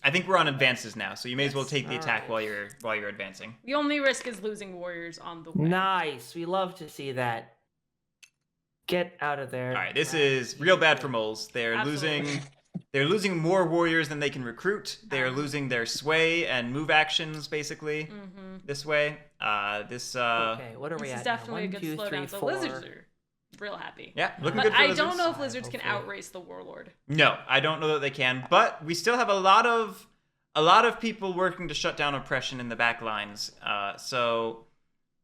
I think we're on advances now, so you may as well Yes, take the attack alright. while you're advancing. The only risk is losing warriors on the way. Nice. We love to see that. Get out of there. All right, this is real bad for moles. Absolutely. They're losing more warriors than they can recruit. They are losing their sway and move actions basically Mm-hmm. this way. Okay, what are we This at? is definitely now? a good 1, 2, 3, slowdown. So 4. lizards are real happy. Yeah, looking But good for I lizards. don't know if lizards can Hopefully. outrace the warlord. No, I don't know that they can, but we still have a lot of people working to shut down oppression in the back lines. So,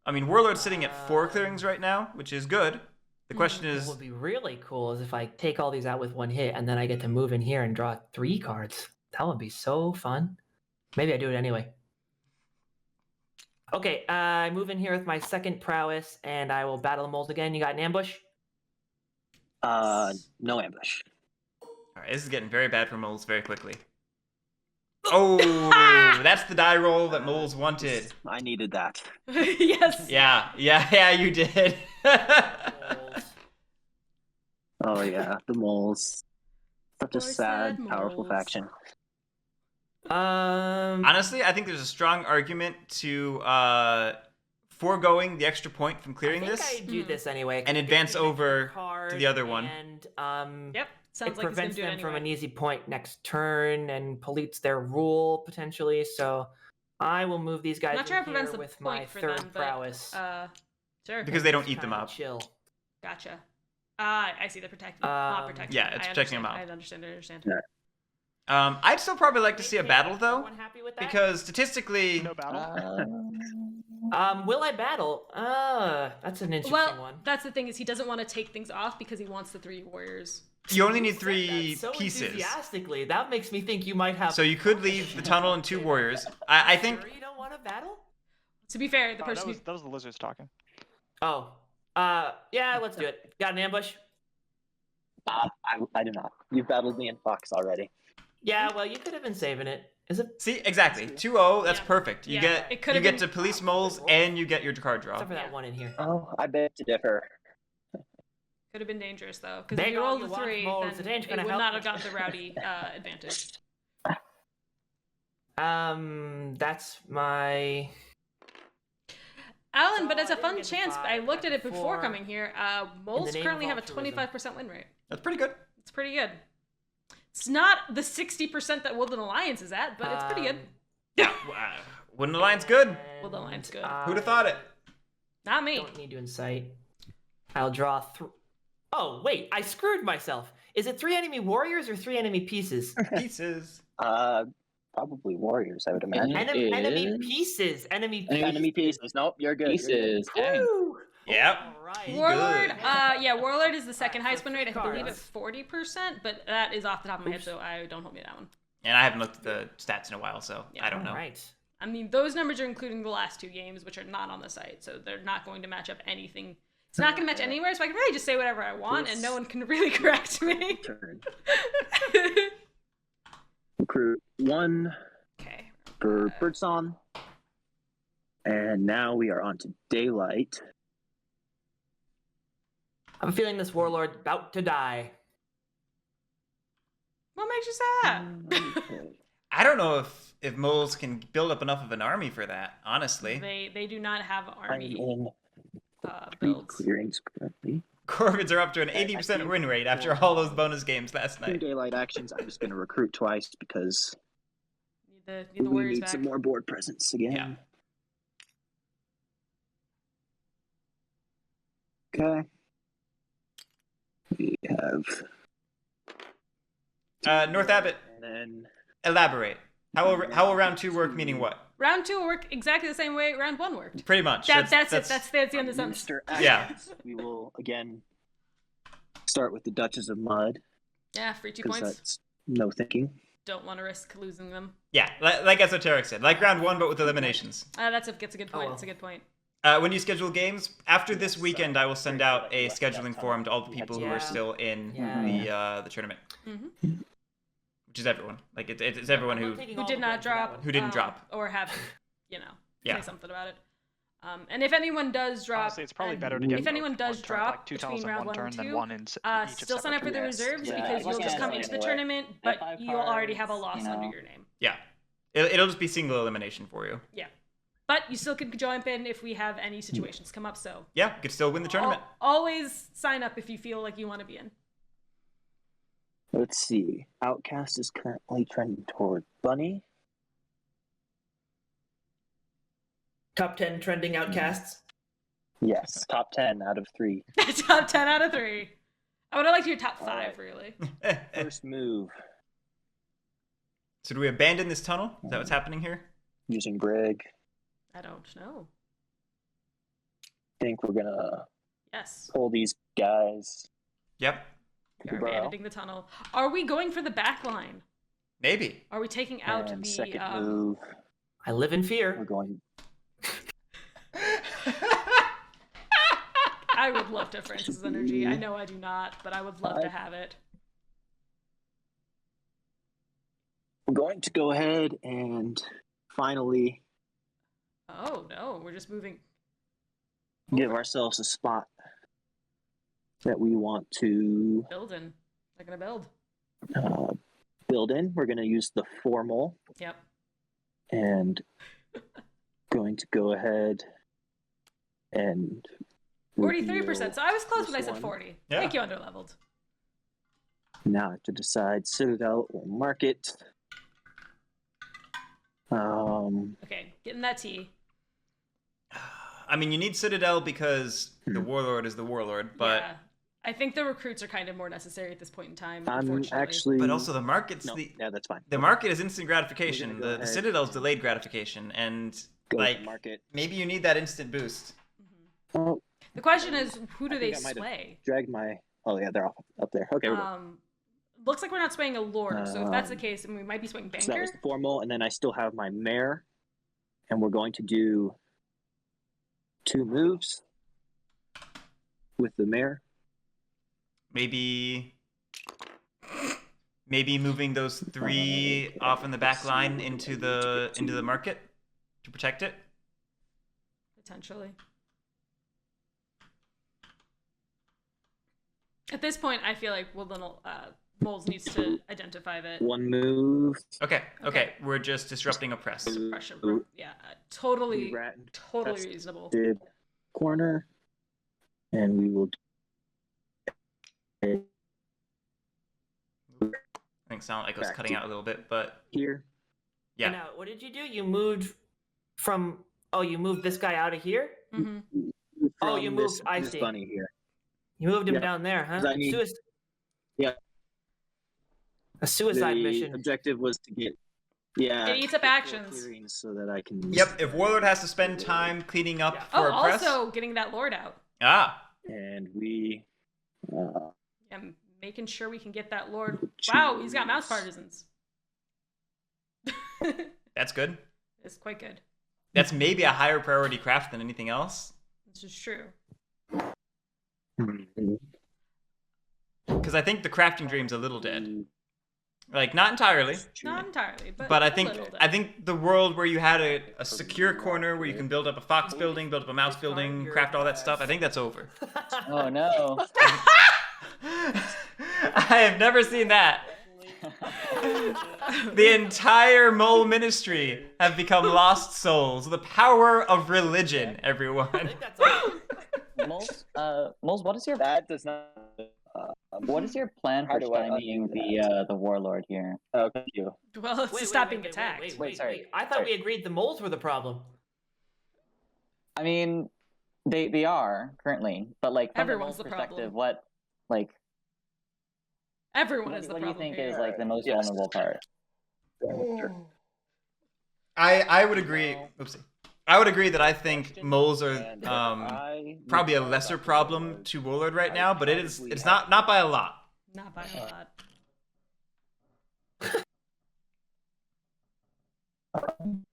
I mean, Warlord's sitting at 4 clearings right now, which is good. The question What is, would be really cool is if I take all these out with 1 hit and then I get to move in here and draw 3 cards. That would be so fun. Maybe I do it anyway. Okay, I move in here with my 2nd prowess and I will battle the moles again. You got an ambush? No ambush. all right, this is getting very bad for moles very quickly. Oh, that's the die roll that moles wanted. I needed that. Yes. Yeah, you did. Moles. Oh yeah, the moles. Such a Poor sad, sad powerful moles. faction. Honestly, I think there's a strong argument to foregoing the extra point from clearing I think this. I do this anyway. And It advance gives me an over extra card to the other one. And Yep. Sounds it like he's gonna prevents do it them anyway. from an easy point next turn and pollutes their rule potentially. So I will move these guys Not sure in it prevents here the with my point for 3rd them, but prowess. sure. Because they don't Just eat them kinda up. Chill. Gotcha. I see. They're protecting. Not protecting. yeah, it's I protecting them understand. up. I understand. Yeah. I'd still probably like to see a battle though, Everyone happy with that? because statistically, No battle. Will I battle? That's an interesting Well, one. that's the thing is he doesn't want to take things off because he wants the 3 warriors. you only You need said 3 that so pieces. enthusiastically. That makes me think you might have. So you could leave the tunnel and 2 warriors. I think Sure you don't want to battle? To be fair, the Oh, person that was the lizards talking. Oh. Yeah, let's do it. Got an ambush? I do not. You've battled me in Fox already. Yeah, well, you could have been saving it. Is it? see exactly 2-0. That's Yeah. perfect. You Yeah, get it could've you get been- to police moles and you get your card draw. Except for Yeah. that one in here. Oh, I beg to differ. Could have been dangerous though, because Big if you all rolled you a want, 3, moles, then it ain't it gonna would help not you. have got the rowdy advantage. That's my. Alan, So but as I a didn't fun get the chance, 5, I looked got at the it before 4. coming here. Moles name currently of have a altruism. 25% win rate. That's pretty good. It's pretty good. It's not the 60% that Woodland Alliance is at, but it's pretty good. Yeah. Wooden Alliance good. Woodland Alliance good. Who'd have thought it? Not me. Don't need to incite. I'll draw 3. Oh wait, I screwed myself. Is it 3 enemy warriors or 3 enemy pieces? Pieces. Probably warriors, I would imagine. It enemy is- pieces. Enemy Enemy pieces. Nope, you're good. You're good. Pieces. Dang. Woo! Yep. All right. Warlord, Good. yeah, Warlord is the second Alright, highest so win rate. I believe cards. it's 40%, but that is off the top of my head, so I don't hold me to that one. And I haven't looked at the stats in a while, so Yeah. I don't know. All right. I mean, those numbers are including the last 2 games, which are not on the site, so they're not going to match up anything. It's not going to match anywhere, so I can really just say whatever I want, and no one can really correct me. Turn. Recruit 1 Okay. for Birdsong. And now we are on to Daylight. I'm feeling this warlord about to die. What makes you say that? I don't know if moles can build up enough of an army for that, honestly. They do not have I'm army in 3 builds. clearings currently. Corvids are up to an 80% win rate after all those bonus games last 2 night. Daylight actions. I'm just going to recruit twice because Need the we warriors need back. some more board presence again. Yeah. Okay. We have. North Abbott, And then elaborate. How will round 2 work, meaning what? Round 2 will work exactly the same way round 1 worked. Pretty much. That's it. That's the end of the sentence. Minister Yeah. actions. We will again start with the Duchess of Mud Yeah, free 2 because points. that's no thinking. Don't want to risk losing them. Yeah, like Esoteric said. Like round 1, but with eliminations. That's a good point. well. That's a good point. When you schedule games, after this weekend, I will send out a scheduling form to all the people who are Yeah. still in Yeah. the tournament, Mhm. which is everyone. Like it's everyone I'm who. taking Who all did the not credit for that drop. one. Who didn't drop. Or have, Yeah. say something about it. And if anyone does drop, Honestly, it's probably and better to get if anyone both in does one turn, drop like 2 between tunnels in round 1 1 turn, and then 2, 1 in each still sign up for the Yes. reserves Yeah, because you'll just yeah, come yeah, into the yeah. tournament, Get but 5 you'll already have a cards, loss you know. under your name. Yeah, it'll just be single elimination for you. But you still could jump in if we have any situations come up. So Yeah, you could still win the tournament. always sign up if you feel like you want to be in. Let's see. Outcast is currently trending toward Bunny. Top 10 trending outcasts. Yes, top 10 out of 3. Top 10 out of 3. I would have liked your top 5, Alright. really. First move So do we abandon this tunnel? Is that what's happening here? using Brig. I don't know. Think we're gonna Yes, pull these guys. Yep, we are Burrow. abandoning the tunnel. Are we going for the back line? maybe. Are we taking out And the second move, I live in we're fear. going. I would love to have Francis' energy. I know I do not, but I would love to have it. We're going to go ahead and finally Oh no, we're just moving. give ourselves a spot that we want to Building. They're gonna build. build in. We're going to use the formal Yep. and going to go ahead and 43%. So I was close this when I said one. 40. Yeah. Thank you, underleveled. now I have to decide Citadel or Market. Okay, getting that T. I mean, you need Citadel because the Warlord is the Warlord, but Yeah. I think the recruits are kind of more necessary at this point in time, I'm unfortunately. actually. but also the market's no, yeah, that's fine. the market is instant gratification. We're gonna The, go the ahead. Citadel's delayed gratification, and Go like to Market. maybe you need that instant boost. Oh, The question is, who do I they think I might have sway? dragged my. Oh yeah, they're up there. Okay, we're good. Looks like we're not swaying a lord, so if that's the case, then we might be swaying So that banker. was the formal, and then I still have my mare, and we're going to do 2 moves with the mare. Maybe moving those 3 off in the back line into the market to protect it. Potentially. At this point, I feel like Moles needs to identify that. One move. Okay. We're just disrupting a press. Suppression. Yeah, totally reasonable. Did corner, and we will. I think SilentEcho's cutting out a little bit, but Here. yeah. Now, what did you do? You moved from. Oh, you moved this guy out of here. Mm-hmm. Oh, you From moved. I this see. bunny here. You moved him Yeah. down there, huh? 'Cause I need- Yeah. A suicide the mission. objective was to get. Yeah. It eats up get more actions. clearings so that I can. Yep, if Warlord has to spend time cleaning up Yeah. for Oh, a press. also getting that Lord out. And we. Yeah, making sure we can get that Lord. Choose. Wow, he's got mouse partisans. That's good. It's quite good. That's maybe a higher priority craft than anything else. This is true. Because I think the crafting dream's a little dead. Like, not entirely. Not entirely, but But I a think little bit. the world where you had a secure corner where you can build up a fox building, build up a mouse building, craft all that stuff, I think that's over. Oh no. I have never seen that. The entire mole ministry have become lost souls. The power of religion, I everyone. think that's all. Moles, what is your That does not. what is your plan How for do I stymieing undo the warlord here? Oh, thank you. Well, it's to stop being attacked. Wait, sorry. I thought we agreed the moles were the problem. I mean, they are currently, but like from Everyone's the the mole's perspective, problem. Everyone is the what do you problem think here. is like the most Yes. vulnerable part? I would agree. Oopsie. I would agree that I think moles are And probably a lesser problem to Warlord right now, but it's not by a lot. Not by a lot.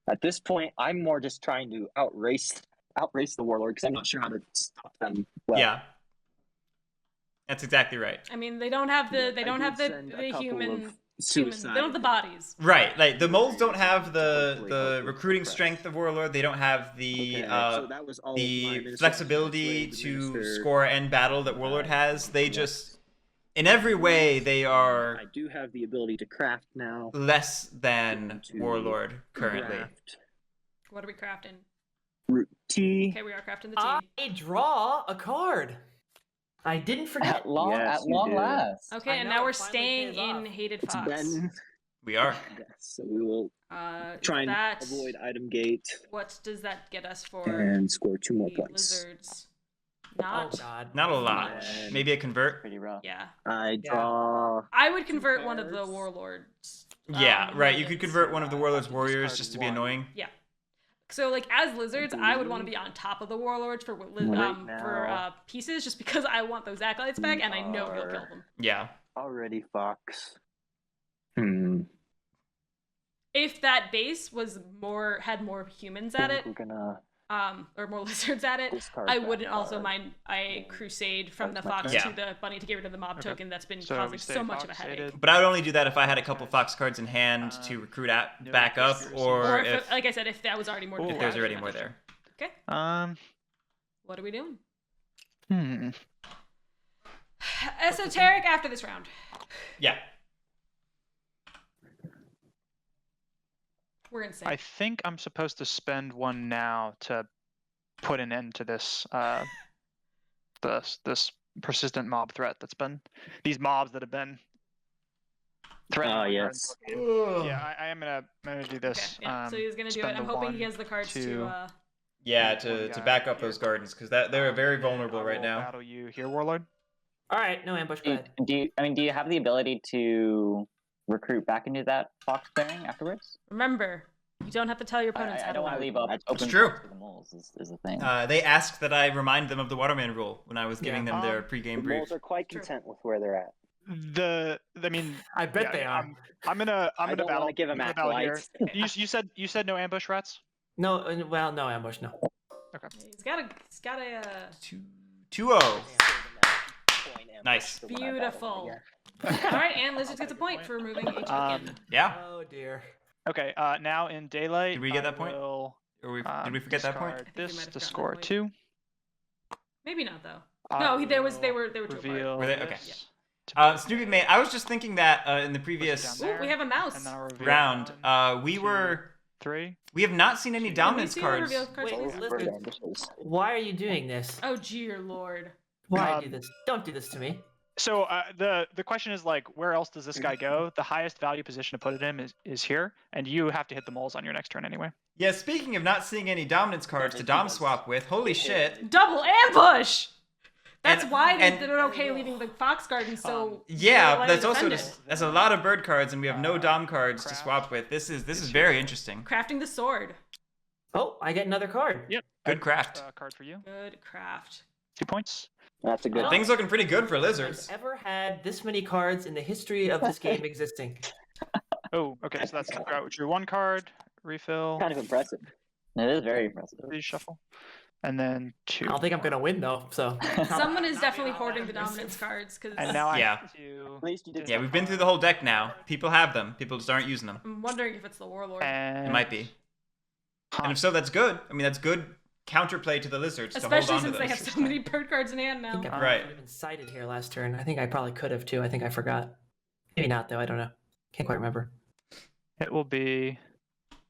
At this point, I'm more just trying to outrace the warlord because I'm not sure how to stop them. Well. Yeah. That's exactly right. I mean, they don't have the I did send a couple human. of They don't have the bodies. Right. Like the moles don't have the recruiting strength of Warlord. They don't have the So that was all of my the administration. flexibility Slave to administer. score end battle that Warlord has. They just in every way they are I do have the ability to craft now. less than To Warlord currently. Craft What are we crafting? root T. Okay, we are crafting the I tea. draw a card. I didn't forget. At long you did. last. Okay, I and know, now it we're finally staying pays in off. Hated It's Fox. been. We are. Yes, so we will Is try and that, avoid item gate what does that get us for and score 2 more the points. lizards? Oh Not. God. Not a lot. And Maybe a convert. Pretty rough. Yeah. I draw. I would convert one of the cards. warlords. Yeah, right. You could minions. convert one of the Warlord's warriors discard just to be one. annoying. So, like, as lizards, I would want to be on top of the warlords for now. pieces, just because I want those acolytes back, and I know he'll kill them. Yeah. Already Fox. If that base had more humans at it, We're gonna or more lizards at it, discard I that wouldn't also card. mind a crusade from the That's my fox turn. to the bunny to get rid of the mob Okay. token that's been So causing we stay so much of a fox headache. sated. But I would only do that if I had a couple Fox cards in hand to recruit no back up, accuracy. or Or if like I said, if that was already more. Ooh. if there's already more there. What are we doing? Hmm. Esoteric after this round. Yeah. We're insane. I think I'm supposed to spend one now to put an end to this this persistent mob threat that's been these mobs that have been threatening. my yes. garden. Yeah, I am gonna do this. Okay, yeah, so he's gonna do it. spend I'm the hoping he one, has the cards two, to. Yeah, One to guy back up here. those gardens because they're very vulnerable I right will now. Battle you here, Warlord. All right, no ambush. Go ahead. Do you have the ability to recruit back into that fox clearing afterwards? Remember, you don't have to tell your opponents I how to don't want to win. leave up That's open true. spots for the moles is the thing. They asked that I remind them of the Waterman rule when I was giving Yeah. them their The pregame brief. moles are quite True. content with where they're at. I mean, I bet yeah, they are. I'm gonna I don't battle. want to give them I'm gonna battle here. acolytes. You said no ambush rats. No, well, no ambush. No. He's got a. 2-0. Nice. Beautiful. All right, and Lizard gets a point for removing a token. Yeah. Oh dear. Okay. Now in daylight. Did we get I that point? will, Or did we forget that point? I think we This might have to gotten score that point. 2. Maybe not though. They were 2 apart. reveal Were they? Okay. this to Snoopy May, I was just thinking that in the push it previous down Ooh, we have a mouse. and then I'll reveal round, 1, we 2, were 3. we have not seen any Can we dominance see the cards. reveal cards, Wait, please? listen. Why are you doing this? Oh, dear lord. Why do this? Don't do this to me. So the question is like, where else does this guy go? The highest value position to put it in is here, and you have to hit the moles on your next turn anyway. Yeah, speaking of not seeing any dominance cards to dom swap with, holy shit. Double ambush! That's And- why and- they're okay leaving the Fox Garden so... Yeah, they're that's allowed to also defend it. that's a lot of bird cards, and we have no dom cards to craft. swap with. This is very interesting. Crafting the sword. Oh, I get another card. Yep. Good craft. Card for you. Good craft. 2 points. That's a good. Things looking pretty good for I've lizards. ever had this many cards in the history of this game existing. Oh, okay. So that's drew 1 card, refill, Kind of impressive. It is very impressive. reshuffle, and then 2. I don't think I'm gonna win though. So Someone is definitely hoarding the dominance cards, because And now I Yeah. have to. At least you did. Yeah, we've been through the whole deck now. People have them. People just aren't using them. I'm wondering if it's the Warlord. And It might be. Huh. And if so, that's good. I mean, that's good counterplay to the lizards Especially to hold on since to they those. have so many bird cards in hand I now. think I Right. could have been cited here last turn. I think I probably could have too. I think I forgot. Maybe not though. I don't know. Can't quite remember. It will be.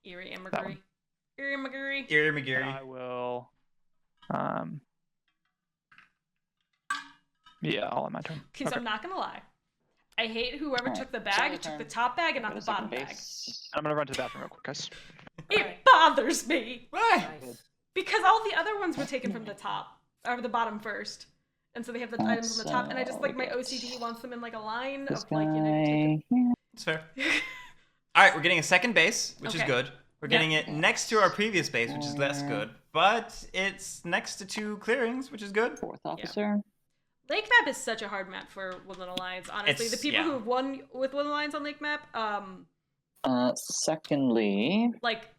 Eerie That Imagery. one. Eerie Imagery. Eerie And McGeary. I will. Yeah, all in my turn. Because Okay. I'm not gonna lie. I hate whoever Alright, took the so bag, your took the turn. top bag, and not Go the to second bottom bag. base. I'm gonna run to the bathroom real quick, guys. It bothers me. Why? Nice. Because all the other ones were taken from the top, or the bottom first. And so they have the items on the top, and I just like my OCD wants them in like a line This of like, you know, you guy. Yeah. It's fair. All right, we're getting a second base, which is Okay. good. We're getting it next to our previous base, which is less good. But it's next to 2 clearings, which is good. Fourth officer. Lake Map is such a hard map for Woodland Alliance. Honestly, the It's- people yeah. who have won with Woodland Alliance on Lake Map, Secondly, like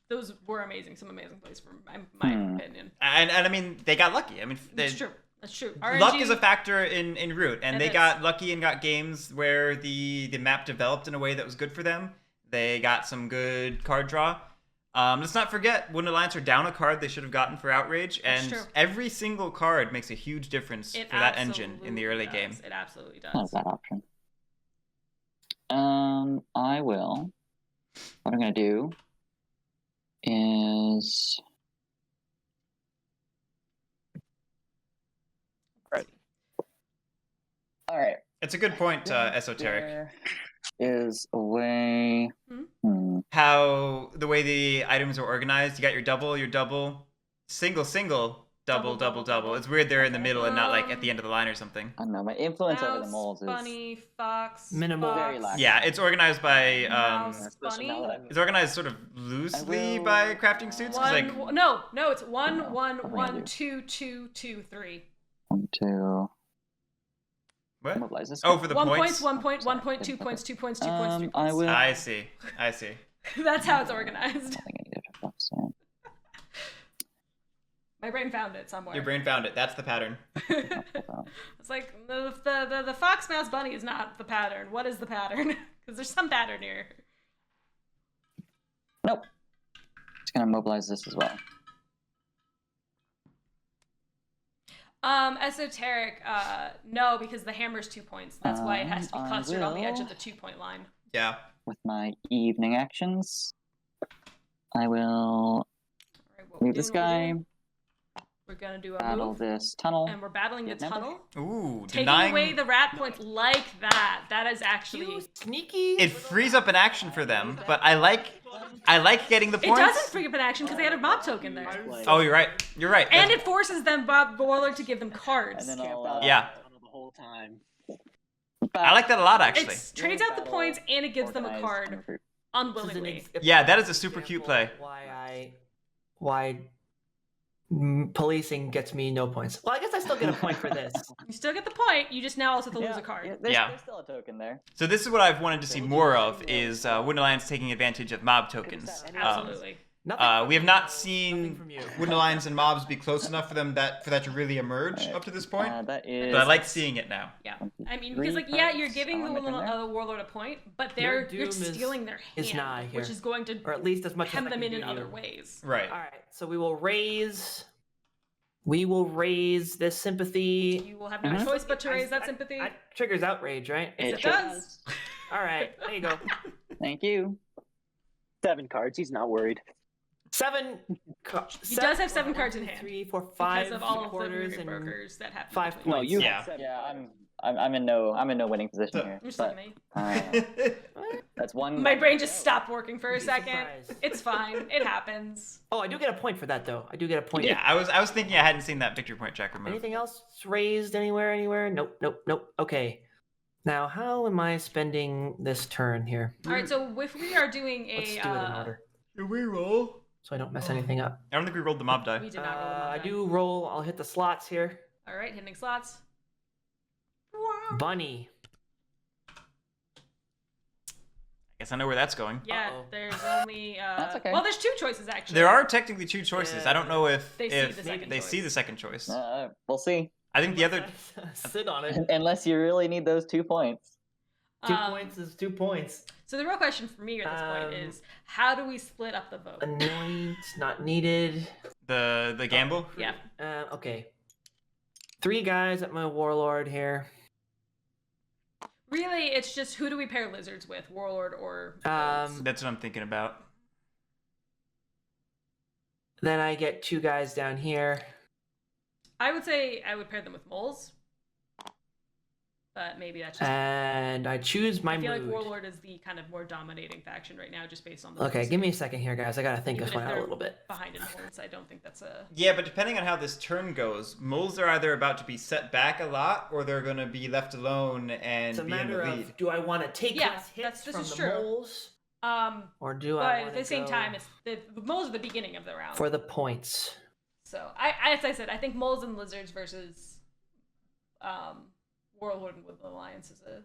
those were amazing. Some amazing plays, from my opinion. And I mean, they got lucky. I mean, That's true. That's true. luck RNG is a factor in Root, and It they is. got lucky and got games where the map developed in a way that was good for them. They got some good card draw. Let's not forget, Woodland Alliance are down a card they should have gotten for Outrage, That's and true. every single card makes a huge difference It for that engine in the absolutely early does. game. It absolutely not does. a bad option. I will. What I'm gonna do is all right. It's a good point, Esoteric. There is a way. How the way the items are organized, you got your double, single, double, double. It's weird they're in the middle and not like at the end of the line or something. I don't know. My influence over the Mouse, moles is bunny, fox, Minimal. fox, Very lacking. Yeah, it's organized by mouse, bunny. it's organized sort of loosely by crafting suits. 'Cause, like, No, it's one, No, one, what am I one, gonna do? two, two, two, 3. 1, 2. what? Mobilize this. Oh, for the 1 points. 1 point, 1 point, 2 points, 2 points, 2 points, 3 I points. will. I see. That's how it's I organized. don't think I need to flip so. My brain found it somewhere. Your brain found it. That's the pattern. It's like the fox, mouse, bunny is not the pattern. What is the pattern? Because there's some pattern here. Nope. Just gonna mobilize this as well. Esoteric, no, because the hammer's 2 points. That's why it has to be I clustered on the edge of will. the 2-point line. Yeah. With my evening actions, I will All right, what we're move this doing, guy, we're gonna do a battle move, this tunnel. and we're battling the Get number. tunnel. Ooh, Taking denying. away the rat points like that. That is actually. You sneaky. It frees up an action for them, but I like getting the It points. doesn't free up an action because they had a mob token there. Oh, you're right. You're right. And That's- it forces them, Bob Warlord, to give them cards. And then I'll, Yeah. The whole time. I like that a lot, actually. It trades out the points and it gives them a organize card and recruit. unwillingly. Yeah, that is a super cute play. Why policing gets me no points. Well, I guess I still get a point for this. You still get the point. You just now also have to lose a card. There's, Yeah. there's still a token there. So this is what I've wanted to see more of: is Woodland Alliance taking advantage of mob tokens. Absolutely. Nothing We have not nothing seen from you. Woodland Alliance and mobs be close enough for that to really emerge Alright. up to this point. That is. But I like seeing it now. Yeah. 23 I mean, because, like, yeah, you're cards. giving the I'll make them there. Warlord a point, but Their you're doom stealing their hand, is nigh which here. is going to Or at least as much hem as I them can in do to other you. ways. Right. All right, so we will raise We will raise this sympathy. You will have no choice but to raise that sympathy. That triggers outrage, right? It does. All right, there you go. Thank you. 7 cards. He's not worried. 7. He does have 7 cards in hand. 3, 4, 5 because of all of the quarters weird and brokers that happen. 5 between points. No, you Yeah. have 7. Yeah, I'm in no winning position here. You're just But, like me. that's one. My brain just stopped working for a Big second. surprise. It's fine. It happens. Oh, I do get a point for that though. I do get a point. Yeah, I was thinking I hadn't seen that victory point check removed. Anything else raised anywhere? Nope. Okay. Now, how am I spending this turn here? All right, so if we are doing a, Let's do it in order, Did we roll? so I don't mess anything up. I don't think we rolled the mob die. we did not roll. a I mob die. do roll. I'll hit the slots here. All right, hitting slots. Bunny. I guess I know where that's going. Yeah, Uh-oh. there's only. That's okay. Well, there's 2 choices actually. There are technically 2 choices. I don't know if They see the second they choice. see the second choice. We'll see. I think the other. Sit on it. Unless you really need those 2 points. 2 points is 2 points. So the real question for me at this point is, how do we split up the vote? Anoint, not needed. The gamble. Yeah. Okay. 3 guys at my warlord here. Really, it's just who do we pair lizards with, warlord or? That's what I'm thinking about. Then I get 2 guys down here. I would say I would pair them with moles, but maybe that's just. And I choose my I feel mood. like warlord is the kind of more dominating faction right now, just based on the. Okay, votes. give me a second here, guys. I gotta think Even this if one out a they're little bit. behind in points, I don't think that's a. Yeah, but depending on how this turn goes, moles are either about to be set back a lot, or they're going to be left alone and It's a be in the matter lead. of, do I want to take Yeah, less hits this from is the true. moles, or do But I at want the same time, it's the moles are the beginning of the round. for the points? So as I said, I think moles and lizards versus warlord and woodland alliance is a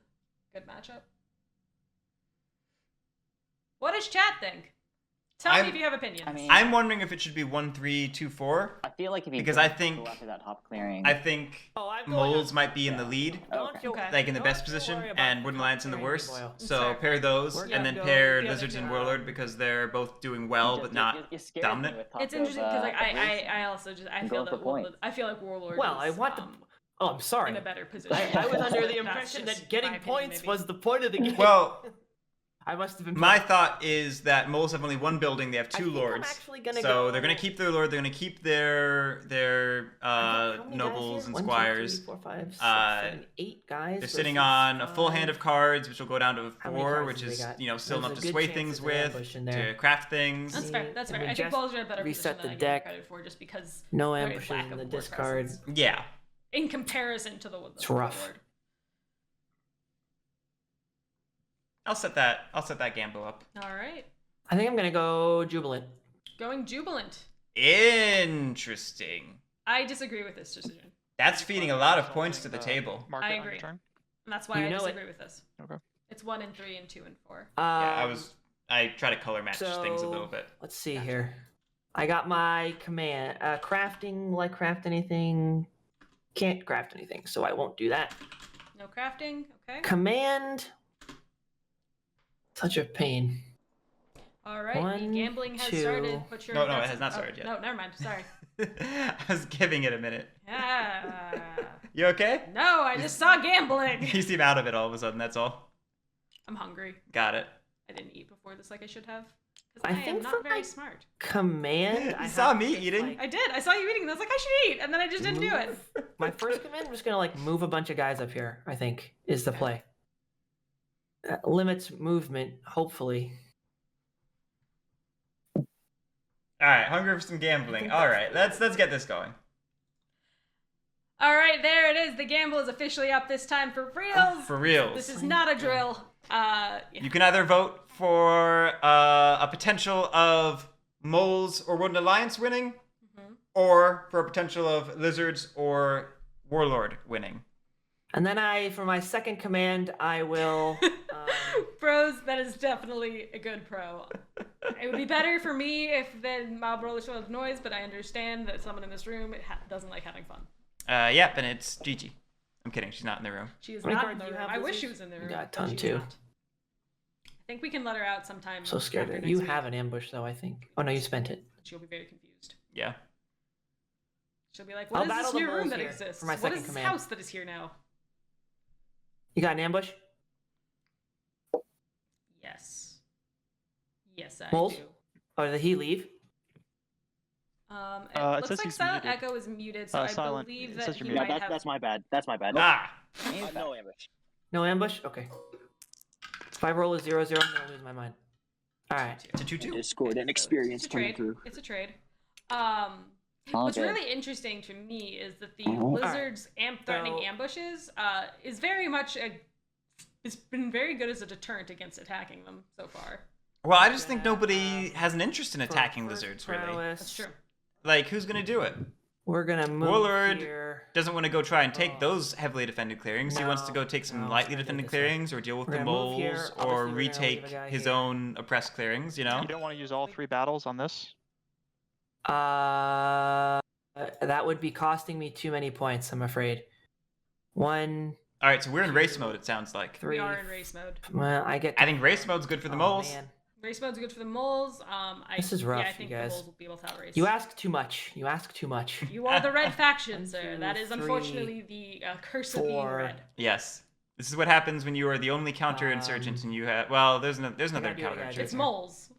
good matchup. What does chat think? Tell me if you have opinions. I mean, I'm wondering if it should be 1-3-2-4. I feel like if you Because don't I think- go after that top clearing, I think Oh, I'm moles might be in the Yeah. lead, Okay. Okay. like in the Don't best you position, worry about and the Wooden top Alliance in the clearing, worst. Boyle. So Sorry. pair those, We're and gonna then go pair the other lizards and two. warlord because they're both doing well, you but just- not. you scared me dominant. with talk It's interesting because like of race. I also just I I'm feel going for that points. I feel like warlord. Well, is, I want to. Oh, I'm sorry. in a better position. I was under the That's impression just that getting my opinion, points maybe. was the point of the game. Well, I must have been. my thought is that moles have only 1 building; they have 2 I think I'm lords. actually gonna So go- they're gonna keep their lord. They're gonna keep their How many guys nobles here? and 1, 2, squires. 3, 4, 5, 6, Uh, 7, 8 guys. They're sitting versus on a full hand 5. of cards, which will go down to How many 4, cards which have they is got? still There's enough a to good sway chance things there's an with, ambush in there. to craft things. That's fair. That's And fair. we I think just balls are a better reset position the than I deck. give credit for, just because No there is ambushes lack in of the war discard. presence Yeah. in comparison to the It's rough. warlord. I'll set that gamble up. All right, I think I'm gonna go Jubilant. going jubilant. Interesting. I disagree with this decision, That's feeding a lot of points to the table. Mark I it on your agree. turn. and that's why You I know it. disagree with this. Okay. It's 1 and 3 and 2 and 4. Yeah, I try to color match things a so- little bit. Let's see here. I got my command. Crafting. Will I craft anything? Can't craft anything, so I won't do that. No crafting. Okay. Command. Such a pain. All right. One, the gambling has 2. started. Put your No, it bets has in- not started yet. No, never mind. Sorry. I was giving it a minute. Ah. You okay? No, I just saw gambling. You seem out of it all of a sudden, that's all. I'm hungry. Got it. I didn't eat before this like I should have. I Because I am think not for very my- smart. Command. I You saw have me to, eating. like, I did. I saw you eating and I was like, I should eat. And then I just didn't do it. My first command, I'm just gonna like move a bunch of guys up here. I think is the play. That limits movement, hopefully. All right, hunger for some gambling. All right, let's get this going. All right, there it is. The gamble is officially up this time for reals. For reals. This is not a drill. Yeah. You can either vote for a potential of moles or Wooden Alliance winning, Mhm. or for a potential of lizards or warlord winning. And then for my second command, I will. Pros, that is definitely a good pro. It would be better for me if the mob roller showed noise, but I understand that someone in this room doesn't like having fun. Yep, and it's Gigi. I'm kidding, she's not in the room. She is How many not cards in the do you room. have, I wish Lizzie? she was in the You room. got a but ton, she's too. not. I think we can let her out sometime. So scared. after Of next you week, have an ambush though. I think. Oh no, you spent it. but she'll be very confused. Yeah. She'll be like, I'll what is battle this the new room moles that here exists? for my What second is this command. house that is here now? You got an ambush? Yes. Yes, I Moles? do. Or did he leave? It It looks says like he's Silent muted. Echo is muted, so I Silent, believe it that says he you're Yeah, might muted. have... that's my bad. That's my bad. Ah. No ambush. No ambush? Okay. If I roll a 0-0, I'm gonna lose my mind. Alright. It's a 2-2. Discord and So experience it's a coming trade. through. It's a trade. All What's good. really interesting to me is that the Mhm. lizards threatening So- ambushes is very much it's been very good as a deterrent against attacking them so far. Well, I just think Gonna, nobody has an interest in For attacking first lizards, really. prowess, That's true. Like, who's gonna do it? We're gonna move Warlord here. doesn't want to go try and take Oh. those heavily defended clearings. He wants to go take some No, lightly I did defended this way. clearings or deal with We're the gonna move here. moles Obviously, or we're gonna leave retake a guy his here. own oppressed clearings, you know? You don't want to use all 3 battles on this? That would be costing me too many points, I'm afraid. 1, Alright, so we're in race mode, it sounds like. 3. We are in race mode. Well, I get. I think race mode's good for the Oh, moles. man. Race mode's good for the moles. This is rough, Yeah, I you think guys. the moles will be able to outrace. You ask too much. You ask too much. You are the red faction, 1, sir. 2, That is 3, unfortunately the curse of being 4. red. Yes. This is what happens when you are the only counterinsurgent and you have... Well, there's another do what I gotta do. It's counterinsurgent. moles.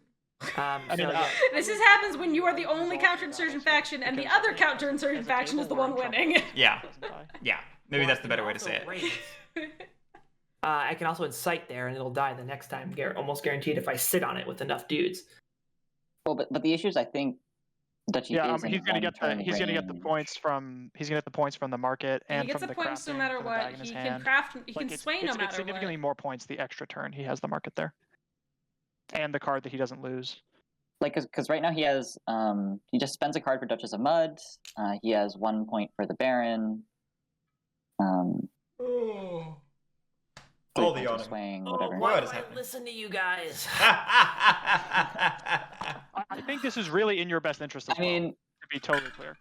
I mean, So, yeah. This happens when you are the only counterinsurgent faction and the other counterinsurgent faction is the one winning. Yeah. Doesn't die. Yeah. Maybe Well, that's I the can better way to also say it. raise. I can also incite there, and it'll die the next time. Almost guaranteed if I sit on it with enough dudes. Well, but the issue is, I think Duchy Yeah, is in he's gonna get the one-turn he's gonna get the range. points from the market And and he gets from the the points no crafting matter from the what. bag in his He hand. can craft. He Like, can sway no it's matter significantly what. more points the extra turn he has the market there, and the card that he doesn't lose. Like, because right now he has he just spends a card for Duchess of Mud. He has 1 point for the Baron. Oh. 3 All the points for yawning. swaying, Oh, whatever. What why is do I happening? listen to you guys? I think this is really in your best interest as I well, mean, to be totally clear.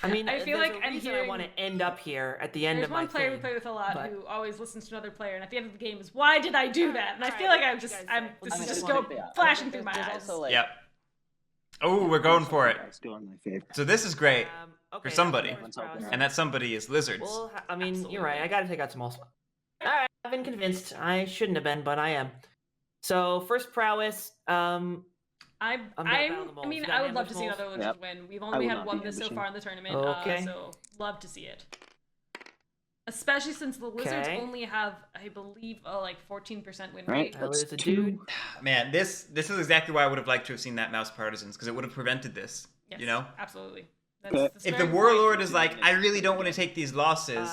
I mean, I feel there's like a I'm reason hearing- I want to end up here at the end There's of my one player we thing. play with a lot but- who always listens to another player, and at the end of the game is, "Why did I do that?" And I feel like I'm just, this I mean, is just that's go one- flashing through my there's eyes. also, like, Yep. Oh, we're going for it. That's going in my favor. So this is great. Okay, somebody. that's the first And that somebody is lizards. Well, I mean, you're right. Absolutely. I gotta take out some also. Alright, I've been convinced. I shouldn't have been, but I am. So, first prowess. I'm gonna battle the I moles. mean, You got I would love ambush to see moles? another Lizard win. We've I only will had not one be this so ambushing. far in the tournament, Okay. so love to see it. Especially since the Lizards Okay. only have, I believe, like 14% win Right. rate. I lose a two. dude. Man, this is exactly why I would have liked to have seen that Mouse Partisans, because it would have prevented this. Yes, You know? absolutely. Okay. the If the starting Warlord point. is like, I really don't want to take these losses,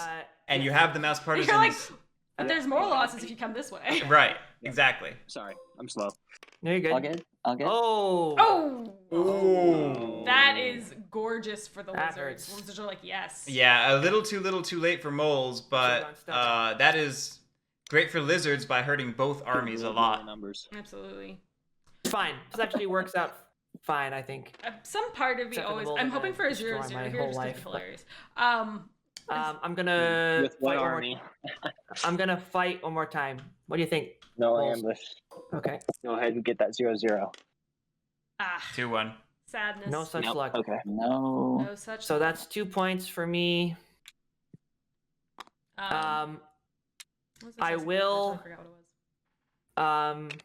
and you have the Mouse You're like, Partisans. but there's more losses if you come this way. Right, exactly. Sorry, I'm slow. No, you're good. all good? All good? Oh. Oh, Ooh. that is gorgeous for the That Lizards. hurts. Lizards are like, yes. Yeah, a little too late for moles, but gone stealth. that is great for lizards by hurting both armies a lot. Numbers. Absolutely. Fine. This actually works out fine, I think. Some part of me Except for the always. bulls I'm are hoping gonna for a destroy 0-0 my here whole just because life, it's but- hilarious. I'm gonna With one fight one more. army. I'm gonna fight one more time. What do you think? No Bulls. ambush. Okay. Go ahead and get that 0-0. 2-1. Sadness. No such Nope. luck. Okay. No. No such. So that's 2 points for me. what was the I second will- question? I forgot what it was.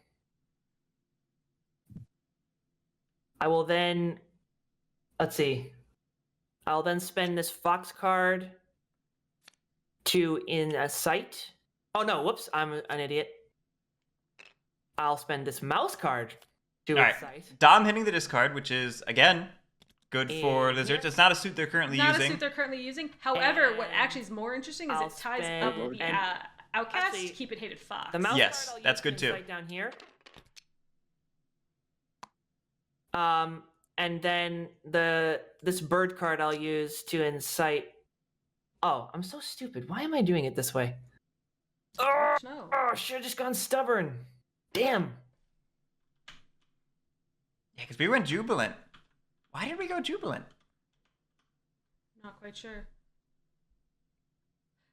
I will then. Let's see. I'll then spend this fox card to incite. Oh no! Whoops! I'm an idiot. I'll spend this mouse card to All right. incite. Dom hitting the discard, which is, again, good for And lizards. here- It's not a suit they're currently Not a using. suit they're currently using. However, what And actually is more interesting is I'll it ties up spend- the and outcast actually, to keep it hated fox. The mouse Yes, card I'll that's use good to too. incite down here. And then this bird card I'll use to incite. Oh, I'm so stupid. Why am I doing it this way? Oh, No. should have just gone stubborn. Damn. Yeah, because we went Jubilant. Why did we go Jubilant? Not quite sure.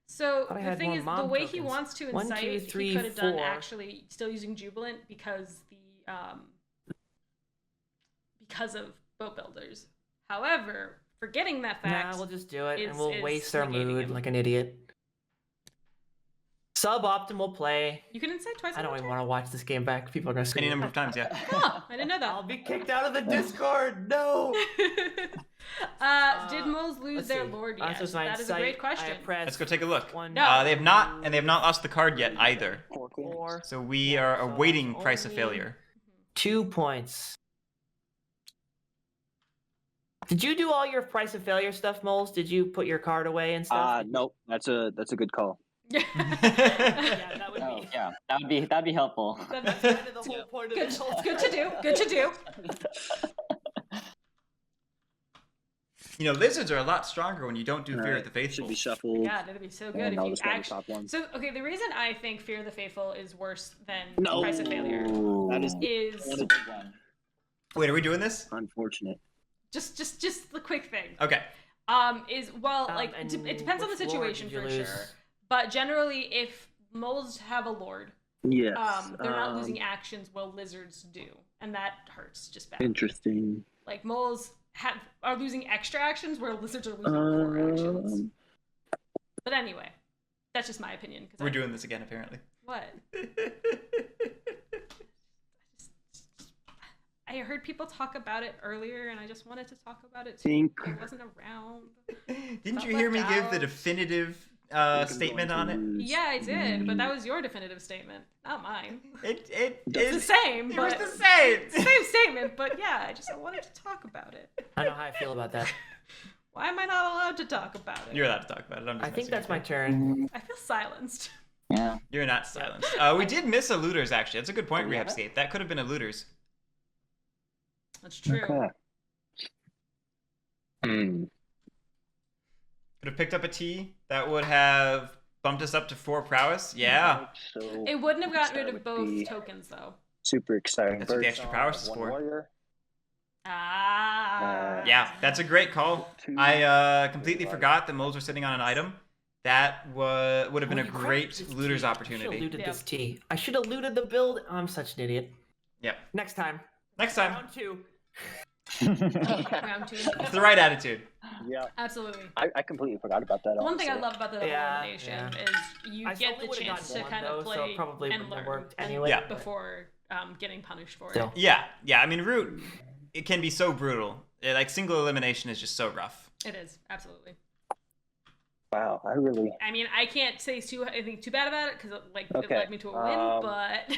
So Thought I the had thing more is, the mob way he tokens. wants to 1, incite, 2, 3, he could have done 4. actually still using Jubilant because because of boat builders. However, forgetting that fact. Nah, we'll just do it, is- and we'll is waste our negating mood him. like an idiot. Suboptimal play. You can incite twice. I don't on even turn. want to watch this game back. People are gonna Any scream. number of times, yeah. Oh, I didn't know that. I'll be kicked out of the Discord. No. Did moles lose Let's their see. lord yet? Answers my That is a insight. great I question. pressed Let's go take a look. one, No. They have not, and they have not lost the card yet either. 4 queens. 4. So we are So awaiting it's price of only- failure. 2 points. Did you do all your price of failure stuff, Moles? Did you put your card away and stuff? Nope. That's a good call. yeah, that would Oh, be. yeah, that'd be helpful. That's kind of the whole point of Good, this whole it's good to do. Good to do. You know, lizards are a lot stronger when you don't do Fear of the Faithful. Should be shuffled. God, it'd be so good And if I'll you just grab the actually. top one. So, okay, the reason I think Fear of the Faithful is worse than No. Price of Failure That is is Wait, are we doing this? unfortunate. just the quick thing. Okay. Is well, like and it depends on the which lord situation did you for lose? sure. But generally, if moles have a lord, Yes. they're not losing actions while lizards do, and that hurts just bad. Interesting. Like moles are losing extra actions where lizards are losing 4 actions. But anyway, that's just my opinion. We're doing this again, apparently. What? I heard people talk about it earlier, and I just wanted to talk about it too. Think. I wasn't around. Didn't Felt you hear me left give the out. definitive think I'm statement going on to it? lose. Yeah, I did, but that was your definitive statement, not mine. It It's the same, It was but the same. it's the same statement, but yeah, I wanted to talk about it. I don't know how I feel about that. Why am I not allowed to talk about it? You're allowed to talk about it. I'm just I think messing that's with my you. turn. I feel silenced. Yeah. You're not silenced. We did miss a looters, actually. That's a good point, Oh, we have Rehabscape. That could have been a looters. That's true. Okay. Could have picked up a T. That would have bumped us up to 4 prowess. Yeah. So It wouldn't have gotten That rid of would both be- tokens, though. super exciting. That's what the Bird extra song, prowess is one for. warrior. Ah. Yeah, that's a great call. Two. I completely forgot that moles were sitting on an item. That would have been a Holy crap, great this looters tea. I should opportunity. have looted Yeah. this tea. I should have looted the build. I'm such an idiot. Yep. Next time. Next time. Round 2. Round 2. It's the right attitude. Yeah, Absolutely. I completely forgot about that. The one thing I honestly. love about the double Yeah, elimination yeah. is you I get probably the would've chance gotten to one, kind though, of so play it probably and wouldn't have learn worked anyway. Yeah. before getting punished for Still. Yeah. I mean, root. It can be so brutal. Like single elimination is just so rough. it. It is absolutely. Wow, I really. I mean, I can't say anything too bad about it because it Okay, led me to a win, but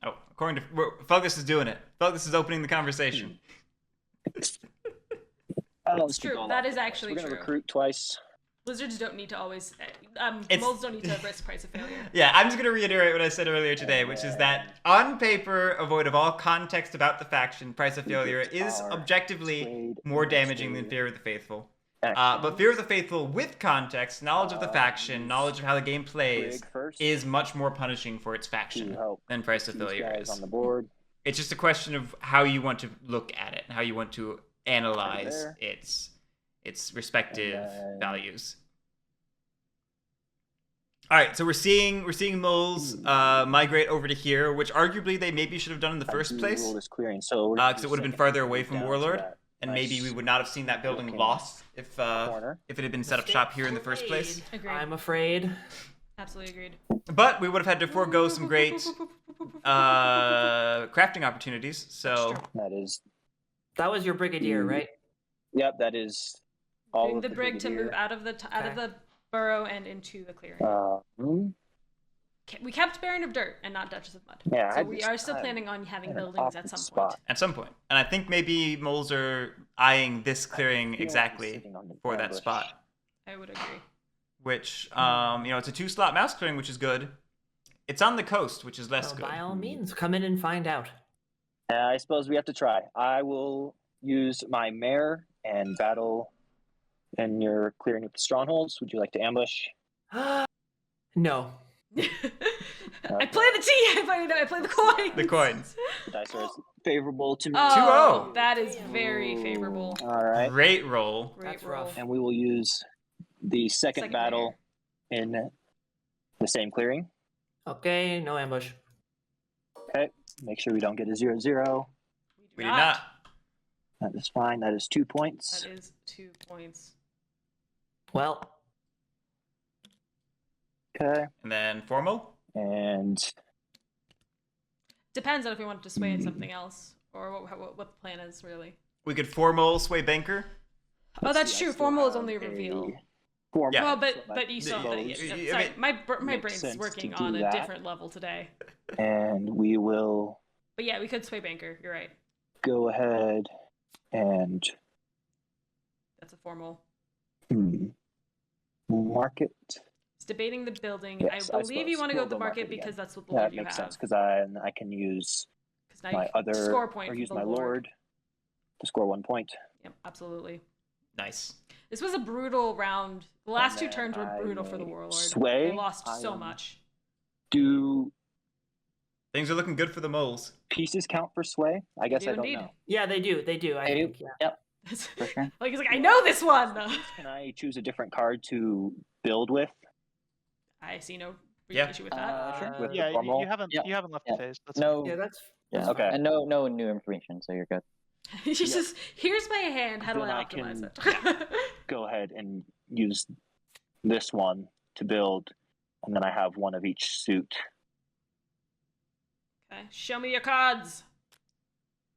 Oh, according to Focus is doing it. Focus is opening the conversation. It's true. That is actually We're gonna true. recruit twice. lizards don't need to always. It's- Moles don't need to risk price of failure. Yeah, I'm just going to reiterate what I said earlier today, which is that on paper, void of all context about the faction, Price of Failure is objectively more damaging than Fear of the Faithful. But Fear of the Faithful with context, knowledge of the faction, knowledge of how the game plays, is much more punishing for its faction than Price of Failure is. on the board. It's just a question of how you want to look at it and how you want to analyze there. its respective And then- values. All right, so we're seeing moles migrate over to here, which arguably they maybe should have done in the first place, Rule is clearing, so because it would have been farther away from Warlord, and maybe we would not have seen that building looking lost if corner. it had been set up shop here in the first place. Agreed. I'm afraid. Absolutely agreed. But we would have had to forego some great crafting opportunities. So That was your brigadier, right? Yep, that is all Doing of the brig to brigadier. move out of the burrow and into the clearing. We kept Baron of Dirt and not Duchess of Mud. Yeah, so I we just- are still I'm planning on having in an buildings at awkward some point. spot. at some point, and I think maybe moles are eyeing this clearing exactly sitting on the for that ambush. spot. I would agree. Which it's a 2-slot mouse clearing, which is good. It's on the coast, which is less So good. by all means, come in and find out. I suppose we have to try. I will use my mare and battle in your clearing of the strongholds. Would you like to ambush? No. I play the tea. I play the coin. The coins. The dice are as favorable to me. Oh, 2-0. that is very favorable. All right. Great roll. Great That's roll. rough. And we will use the second Second battle in the same clearing. Okay, no ambush. Okay. Make sure we don't get a 0-0. We did not. That is fine. That is 2 points. That is 2 points. Well, Okay. And then formal. And Depends on if we wanted to sway in something else or what the plan is really. We could formal sway banker. Oh, that's see, I true. still Formal is have only a reveal. formal. Yeah. Well, so but you saw that. I Sorry, mean, my makes brain's sense working to do on a that. different level today. And we will But yeah, we could sway banker. You're right. go ahead and That's a formal. market. It's debating the building. Yes, I I believe you suppose. want to go We'll with the go market market again. because that's what the Yeah, lord that you makes have. sense because I can use 'Cause now my you can other score a point or for use the my lord to score 1 point. Yep, absolutely. Nice. This was a brutal round. The last two then turns were I brutal for the may warlord. sway. They lost I so am- much. Do Things are looking good for the moles. pieces count for sway? I guess do I don't indeed. know. yeah, they do. They do. I They do. think. Yeah. Yep, for sure. Like he's like, I know this one. Can I choose a different card to build with? I see no Yeah. issue with that. Sure. With the Yeah, formal? you haven't Yeah. left Yeah. the phase. That's No. Yeah, that's Yeah. Okay. And no new information, so you're good. He's just here's my hand. How do Then I I optimize can- it? Go ahead and use this one to build, and then I have one of each suit. Okay, show me your cards.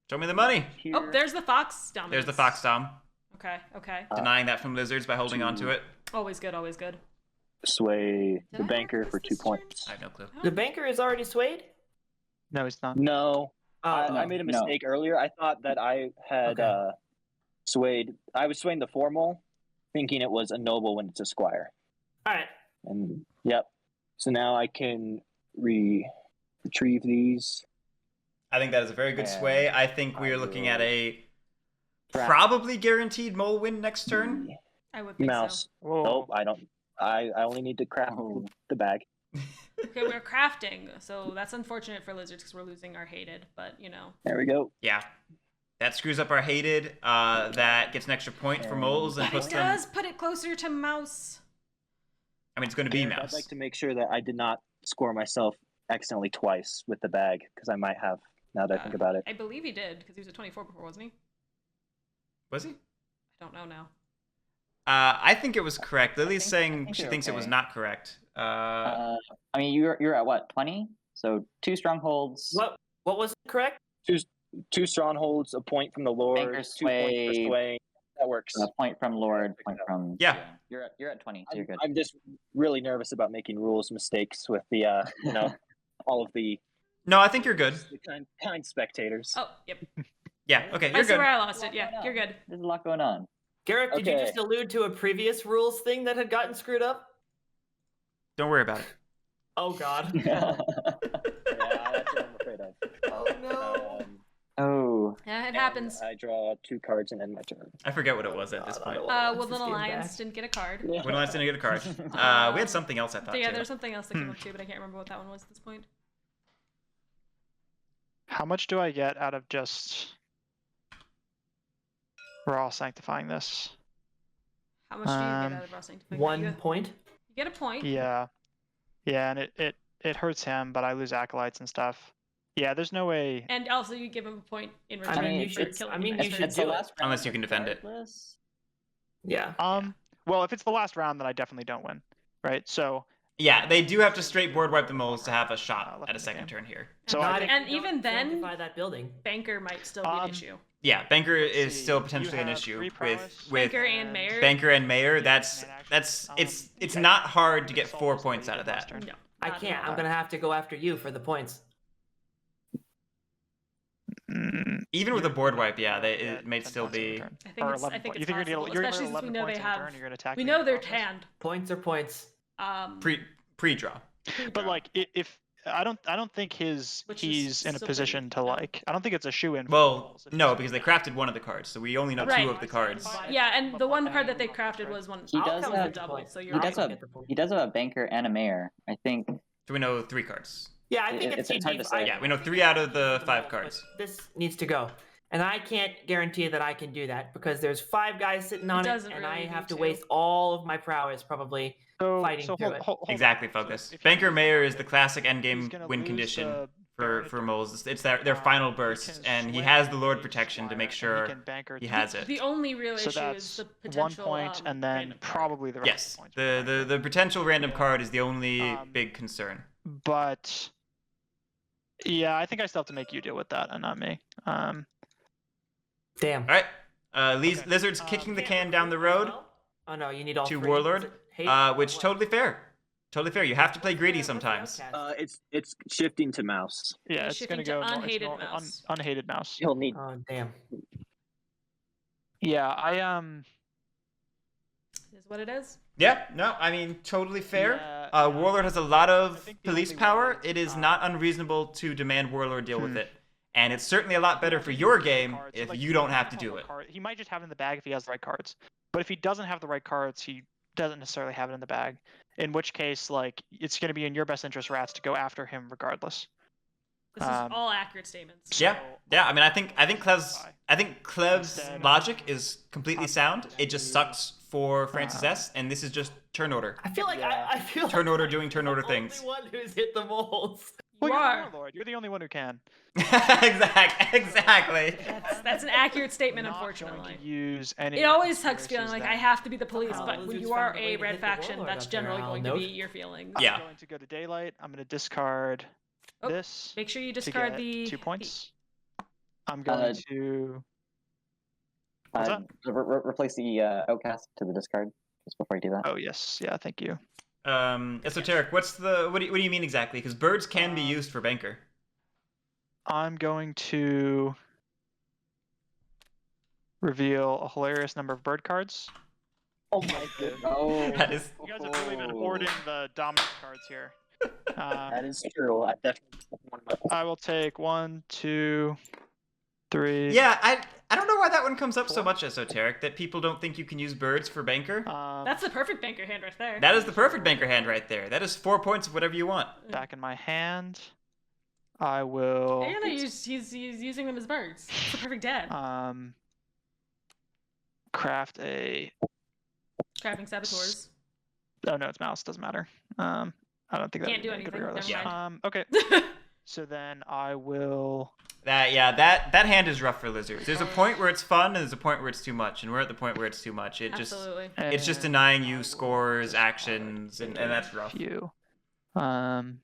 Show me the money. Here. Oh, there's the fox dominance. There's the fox dom. Okay, okay. Denying that from lizards by holding on to it. Always good, always good. Sway Did the I banker mark for this 2 this turn? points. I have no clue. the banker is already swayed. No, it's not. No, Oh, I made a mistake earlier. I thought that I had Okay. swayed. I was swaying the formal, thinking it was a noble when it's a squire. all right. And yep. So now I can retrieve these. I think that is a very good Yeah. sway. I think we I are looking at will- a Trap. probably guaranteed mole win next turn. I would think Mouse. Whoa. Nope, I don't. I only need to craft Oh. the bag. so. Okay, we're crafting, so that's unfortunate for lizards because we're losing our hated, but you know. There we go. Yeah. That screws up our hated. That gets an extra point for moles and But puts it them. does put it closer to mouse. I mean, it's going to be Garrick, mouse. I'd like to make sure that I did not score myself accidentally twice with the bag, because I might have, now that I think about it. I believe he did because he was at 24 before, wasn't he? Was he? I don't know now. I think it was correct. Lily's I saying think she you're thinks it was okay. not correct. I mean, you're at what, 20? So 2 strongholds. What was it correct? Two strongholds, a point from the Lord, Banker 2 points for sway. sway. That works. A point from Lord, point from. Yeah. You're at 20, so you're good. I'm just really nervous about making rules mistakes with the, all of the No, I think you're good. kind spectators. Oh, yep. Yeah. Okay, I you're see good. where I lost it. What's Yeah, going you're on? good. There's a lot going on. Garrick, did you Okay. just allude to a previous rules thing that had gotten screwed up? Don't worry about it. Oh God. Yeah, that's what I'm afraid of. Oh no. Oh, Yeah, it And happens. I draw 2 cards and end my turn. I forget what it was at this point. Woodland this game Alliance back. didn't get a card. Yeah. When last didn't get a card. We had something else I thought So yeah, too. there's something else that came up too, but I can't remember what that one was at this point. How much do I get out of just raw sanctifying this? How much do you get Um, out of Raw Sanctifying? 1 You point. get a point. Yeah. Yeah, and it hurts him, but I lose acolytes and stuff. Yeah, there's no way. And also you give him a point in I return. mean, you for should- killing I mean, him you next should turn. it's the do it. last round Unless you can defend it. regardless. Yeah. Well, if it's the last round, then I definitely don't win, right? So Yeah, they do have to straight board wipe the moles to have a shot left at a in the second game. turn here. So Not I if think, And you don't even then- sanctify that building. Banker might still be an issue. Yeah, banker is see, still you potentially an have issue 3 with prowess, Banker and mayor. banker and mayor. Yeah, That's and action. it's Okay. not hard to get Solve 4 this points later out of last that. turn. No, I not at can't. all. I'm gonna have to go after you for the points. Even with a board wipe, yeah, You're it gonna get may 10 still points every be. turn. I think Or it's, 11 I think points. it's You think possible, you're gonna get especially since 11 we know they points every have. turn, you're gonna attack We me know with they're progress. tanned. Points are points. Pre-draw. But like, if I don't think Which is he's in a still position pretty- to like. I don't think it's a shoe in. Well, no, because they crafted one of the cards, so we only know Right. 2 of the cards. Yeah, and the one card that they crafted was one. He I'll does count as a have- double, so He you're does right. have he does have a banker and a mayor. I think So we know 3 cards. Yeah, I think It's it's hard to say. Yeah, we know 3 out of the 5 cards. This needs to go. And I can't guarantee that I can do that because there's 5 guys sitting on it, doesn't and really I have need to to. waste all of my prowess probably So, fighting so through hold, it. hold on. Exactly, So focus. if he Banker loses mayor the is the market, classic he's endgame gonna win lose condition. the for moles. It's their final burst, and he has the Lord protection to make sure he has it. The only real So issue that's is the potential 1 point, and then random card. probably the rest Yes, of the points. for Banker. the potential random card is the only big concern. But yeah, I think I still have to make you deal with that and not me. Damn. All right, Okay. Lizard's kicking the Can't can down the recruit as road well? Oh no, you need all to three. Warlord, Is it hate? which What? totally fair. Totally fair. You have to play greedy What's the sometimes. outcast? It's shifting to mouse. Yeah, He's it's gonna shifting go to nor- it's unhated nor- mouse. unhated mouse. He'll need. Oh damn. Yeah, I Is what it is. Yeah, no, I mean totally fair. Yeah, Warlord has a lot I of think the police only power. way, It is not unreasonable to demand Warlord deal with Hmm. it, and it's certainly a lot better for your game if you don't have to do it. He might just have it in the bag if he has the right cards. But if he doesn't have the right cards, he doesn't necessarily have it in the bag. In which case, like, it's going to be in your best interest, Rats, to go after him regardless. This is all accurate statements. Yeah, So, yeah. I mean, I think Clev's Instead, logic is completely sound. possibly It just sucks for Francis Uh, S, and this is just turn order. I feel like Yeah. I feel Turn like order doing turn I'm order the things. only one who's hit the moles. Well, You you're are. the Warlord. You're the only one who can. Exactly. That's an accurate statement, Not unfortunately. going to use any It of the always sucks feeling resources like I that- have to be the police, Somehow but when Lizards you are found a way a to red hit the faction, Warlord that's up there, generally I'll going to note. be your feelings. Yeah. I'm going to go to daylight. I'm going to discard Oh, this Make sure you to discard get the 2 points. I'm going to. What's that? Replace the outcast to the discard just before you do that. Oh yes, yeah. Thank you. Esoteric. What do you mean exactly? Because birds can be used for banker. I'm going to reveal a hilarious number of bird cards. Oh my goodness. Oh, That is. You guys have really been hoarding the dominant cards here. That is true. I definitely one of my I will take 1, 2, 3. Yeah, I don't know why that one comes up so 4. much, Esoteric, that people don't think you can use birds for banker. That's the perfect banker hand right there. That is the perfect banker hand right there. That is 4 points of whatever you want. back in my hand. I will And he's using them as birds. It's the perfect dad. craft a. Crafting saboteurs. Oh no, it's mouse. Doesn't matter. I don't think that Can't do would be good anything, regardless. never mind. Okay. So then I will. That hand is rough for lizards. There's a point where it's fun, and there's a point where it's too much, and we're at the point where it's too much. Absolutely. It's just and denying I you will scores, discard actions, and that's rough. few.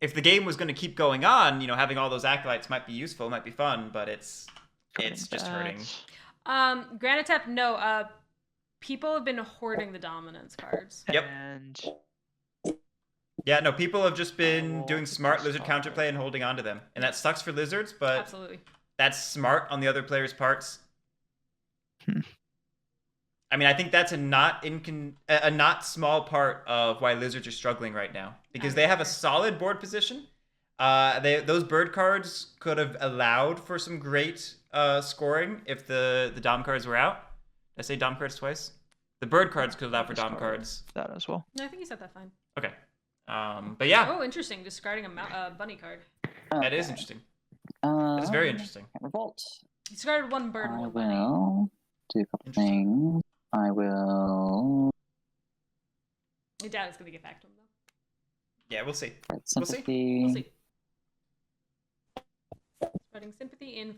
If the game was going to keep going on, having all those acolytes might be useful, might be fun, but it's just hurting. Granitep, no. People have been hoarding the dominance cards. Yep. And Yeah, no, people have just been will doing smart lizard discard. counterplay and holding on to them, and that sucks for lizards, but Absolutely. that's smart on the other players' parts. Hmm. I mean, I think that's a not small part of why lizards are struggling right now, because they have a solid board position. Those bird cards could have allowed for some great scoring if the dom cards were out. Did I say dom cards twice? The bird cards could allow for dom Discard. cards. that as well. No, I think you said that fine. Okay. But yeah, Oh, interesting. Discarding a bunny card. that is interesting. That is very interesting. Revolt. You discarded one bird and I one bunny. will do a couple Interesting. things. I will I doubt it's gonna get back to him though. Yeah, we'll see. write We'll see. sympathy. We'll see. Spreading sympathy in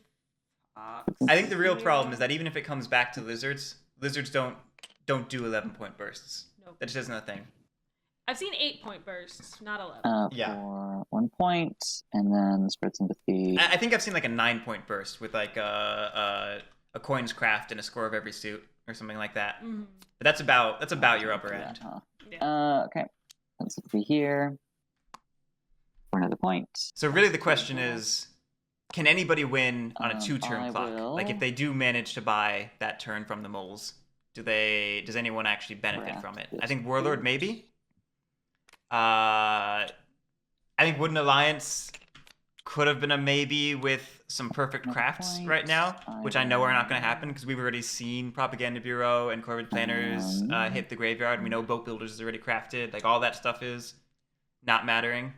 Fox. I think the real problem is that even if it comes back to lizards don't do 11-point bursts. Nope. That just isn't a thing. I've seen 8-point bursts, not 11. Yeah. For 1 point, and then spread sympathy. I think I've seen like a 9-point burst with like a coins craft and a score of every suit or something like that. Mhm. But that's about your upper end. Yeah. Okay. Let's be here for another point. So really the question is, can anybody win on a 2-turn I clock? will. Like if they do manage to buy that turn from the moles, does anyone actually benefit Craft from it? this I think Warlord maybe. I think Wooden Alliance could have been a maybe with some perfect Another crafts point. right now, which I know are not going to will- happen because we've already seen Propaganda Bureau and Corvid Planners hit the graveyard, and we know Boat Builders is already crafted. Like all that stuff is not mattering.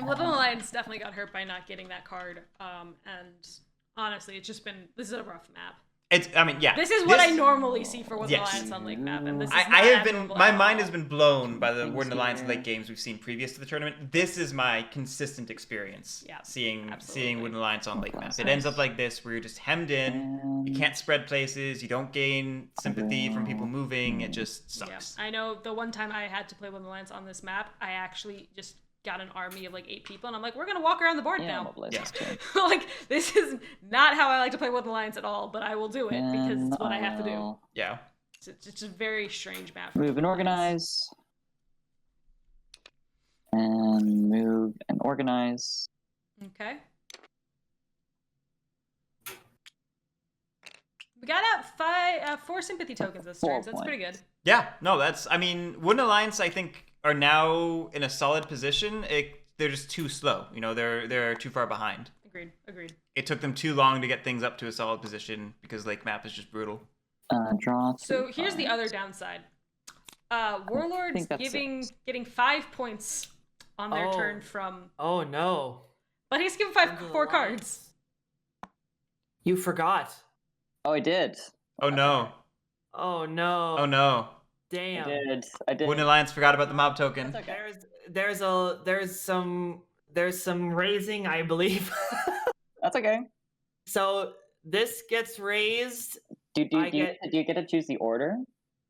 Little Alliance definitely got hurt by not getting that card. And honestly, this is a rough map. I mean, yeah. This is what I normally see for Woodland Yes. Alliance on Lake Map, and this is I not have been. abnorable My at mind all. has been blown by the Things Woodland Alliance and here. Lake games we've seen previous to the tournament. This is my consistent experience. Yeah, seeing absolutely. Woodland Alliance on Lake Map. It Nice. ends up like this, where you're just hemmed in. You can't spread places. You don't gain sympathy from people moving. It just sucks. Yeah. I know the one time I had to play Woodland Alliance on this map, I actually just got an army of like 8 people, and I'm like, we're gonna walk around the board Yeah, now. mobilize Yeah. this too. Like, this is not how I like to play Woodland Alliance at all, but I will do it because it's what I have to do. I'll Yeah. It's a very strange map. for Move and Woodland Alliance. organize. And move and organize. Okay. We got out 4 sympathy tokens this 4 turn, so that's pretty good. Yeah. No, that's. I mean, Woodland Alliance, I think, are now in a solid position. They're just too slow. You know, they're too far behind. Agreed. It took them too long to get things up to a solid position because Lake Map is just brutal. Draw. So 3 here's the cards. other downside. Warlord's think that's getting 5 points on their Oh. turn from, Oh no. but he's given Under the 4 lines. cards. You forgot. Oh, I did. Oh no. Oh no. Oh no. Damn. I did. Woodland Alliance forgot about the mob token. That's okay. There's some raising, I believe. That's okay. So this gets raised. Do I you get to choose the order,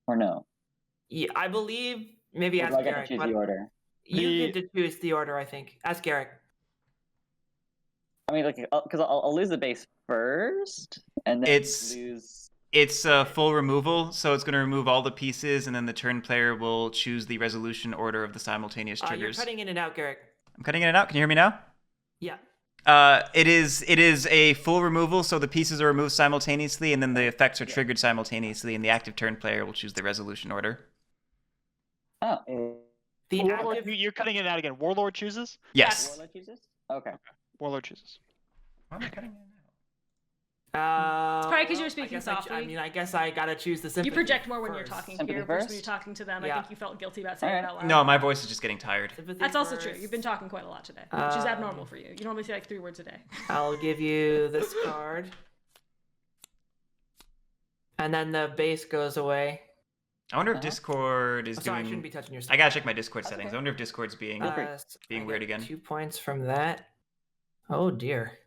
or no? Yeah, I believe maybe Or ask do I get to Garrick. choose but the order? You get to choose the order, I think. Ask Garrick. I mean, like, because I'll lose the base first, and then It's- lose. It's full removal, so it's going to remove all the pieces, and then the turn player will choose the resolution order of the simultaneous You're triggers. cutting in and out, Garrick. I'm cutting it out. Can you hear me now? Yeah. It is a full removal, so the pieces are removed simultaneously, and then the effects are triggered simultaneously, and the active turn player will choose the resolution order. Oh, The Warlord, active. you're cutting it out again. Warlord chooses. Yes. Warlord chooses. Okay. Warlord chooses. Why am I cutting it out? It's probably 'cause you were I speaking guess softly. I guess I gotta choose the sympathy. You project more when you're first. talking Sympathy here versus when first? you're talking to them. I Yeah. think you felt guilty about saying it Alright. out loud. No, my voice is just getting tired. Sympathy That's also true. first. You've been talking quite a lot today, which is abnormal Um, for you. You normally say like 3 words a day. I'll give you this card. And then the base goes away. I wonder if Uh-huh. Discord is Oh, sorry, I doing. shouldn't be touching your I gotta check my Discord That's settings. okay. I wonder if Discord's being. Feel free. being I weird get again. 2 points from that. Oh dear.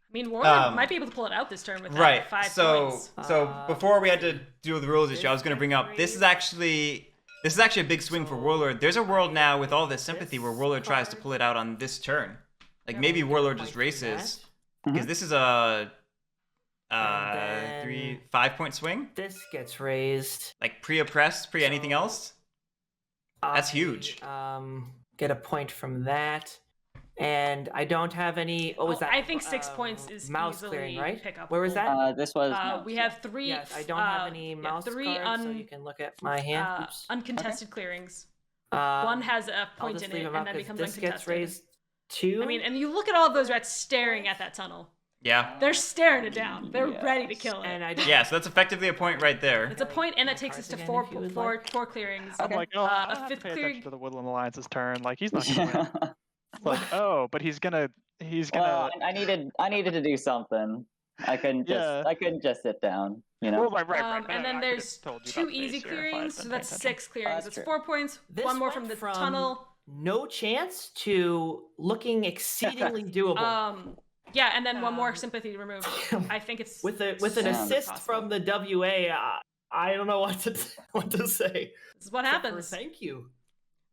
I mean, Warlord Um, might be able to pull it out this turn with that Right. 5 So points. before we had to do the rules issue, I was gonna bring up this is actually a big swing for Warlord. There's a world now with all this sympathy where Warlord tries to pull it out on this turn. Like Yeah, maybe we'll get a Warlord point just from races that. because this is a And 5-point swing. This gets raised. Like pre-oppress, pre anything else. That's I, huge. Get a point from that. And I don't have any. What was Oh, that? I think 6 points is mouse easily clearing, right? pickable. Where was that? This was. We mouse, have 3. Yes, I don't have any mouse 3 cards, so you can look at my hand. Oops. uncontested clearings. Um, One has a I'll point just in leave it, them and out then 'cause becomes this uncontested. gets raised 2. I mean, and you look at all of those rats staring at that tunnel. Yeah. They're staring it down. They're ready to Yes. kill it. and I don't. Yeah. So that's effectively a point right there. It's a point, and it takes us to Cards again, 4 if you would four, like. 4 clearings. I'm like, oh, a I don't have fifth to pay clearing- attention to the Woodland Alliance's turn. Like he's not gonna win. It's like, oh, but he's gonna. Well, I needed to do something. I couldn't just sit down. You know. Well, right. And but then I could've there's told you 2 about the easy base here if I had clearings, been so paying that's attention. 6 clearings. That's It's true. 4 points. This 1 more went from the from tunnel. No chance to looking exceedingly doable. Yeah, and then 1 more Um, sympathy removed. I think it's with an sounds assist possible. from the WA, I don't know what to say. This is what except for happens. This Thank you.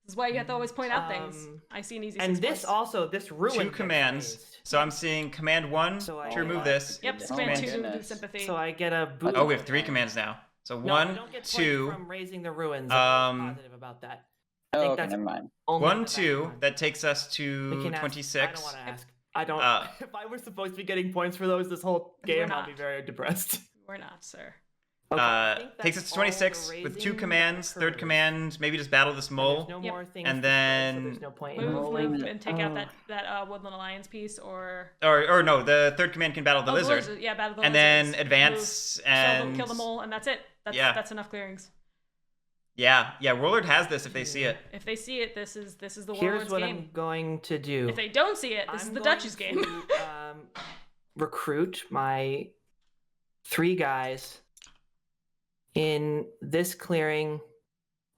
is why you have to always point out things. Um, I see an easy And 6 this points. also this ruin 2 gets commands. raised. So I'm seeing command 1 So I to get remove like- this. Yep, Oh command my 2 to remove goodness. sympathy. So I get a boost. Oh, we have 3 commands now. So No, 1, I don't get points 2, from raising the ruins. I'm positive about that. I Oh, think okay, that's never mind. only 1, the back 2. one. That takes us We to can ask- 26. I don't want to ask. I don't. Uh, if I were supposed to be getting points for those this whole We're game, I'll not. be very depressed. We're not, sir. Okay, I think Takes that's us to all the 26 with 2 raising that commands. Third occurs. command, maybe just battle this And mole. There's no Yep. more things And to spread, so then there's no point in Move, rolling. move, and take out that Woodland Alliance piece, or Or no, the third command can battle the lizard. Yeah, battle the And then lizards. advance Move, and kill the mole, and that's it. Yeah. That's enough clearings. Yeah, Warlord has this if they see it. If they see it, this is the Here's Warlord's what game. I'm going to do. If they don't see it, this is I'm the going Dutch's game. to, recruit my 3 guys in this clearing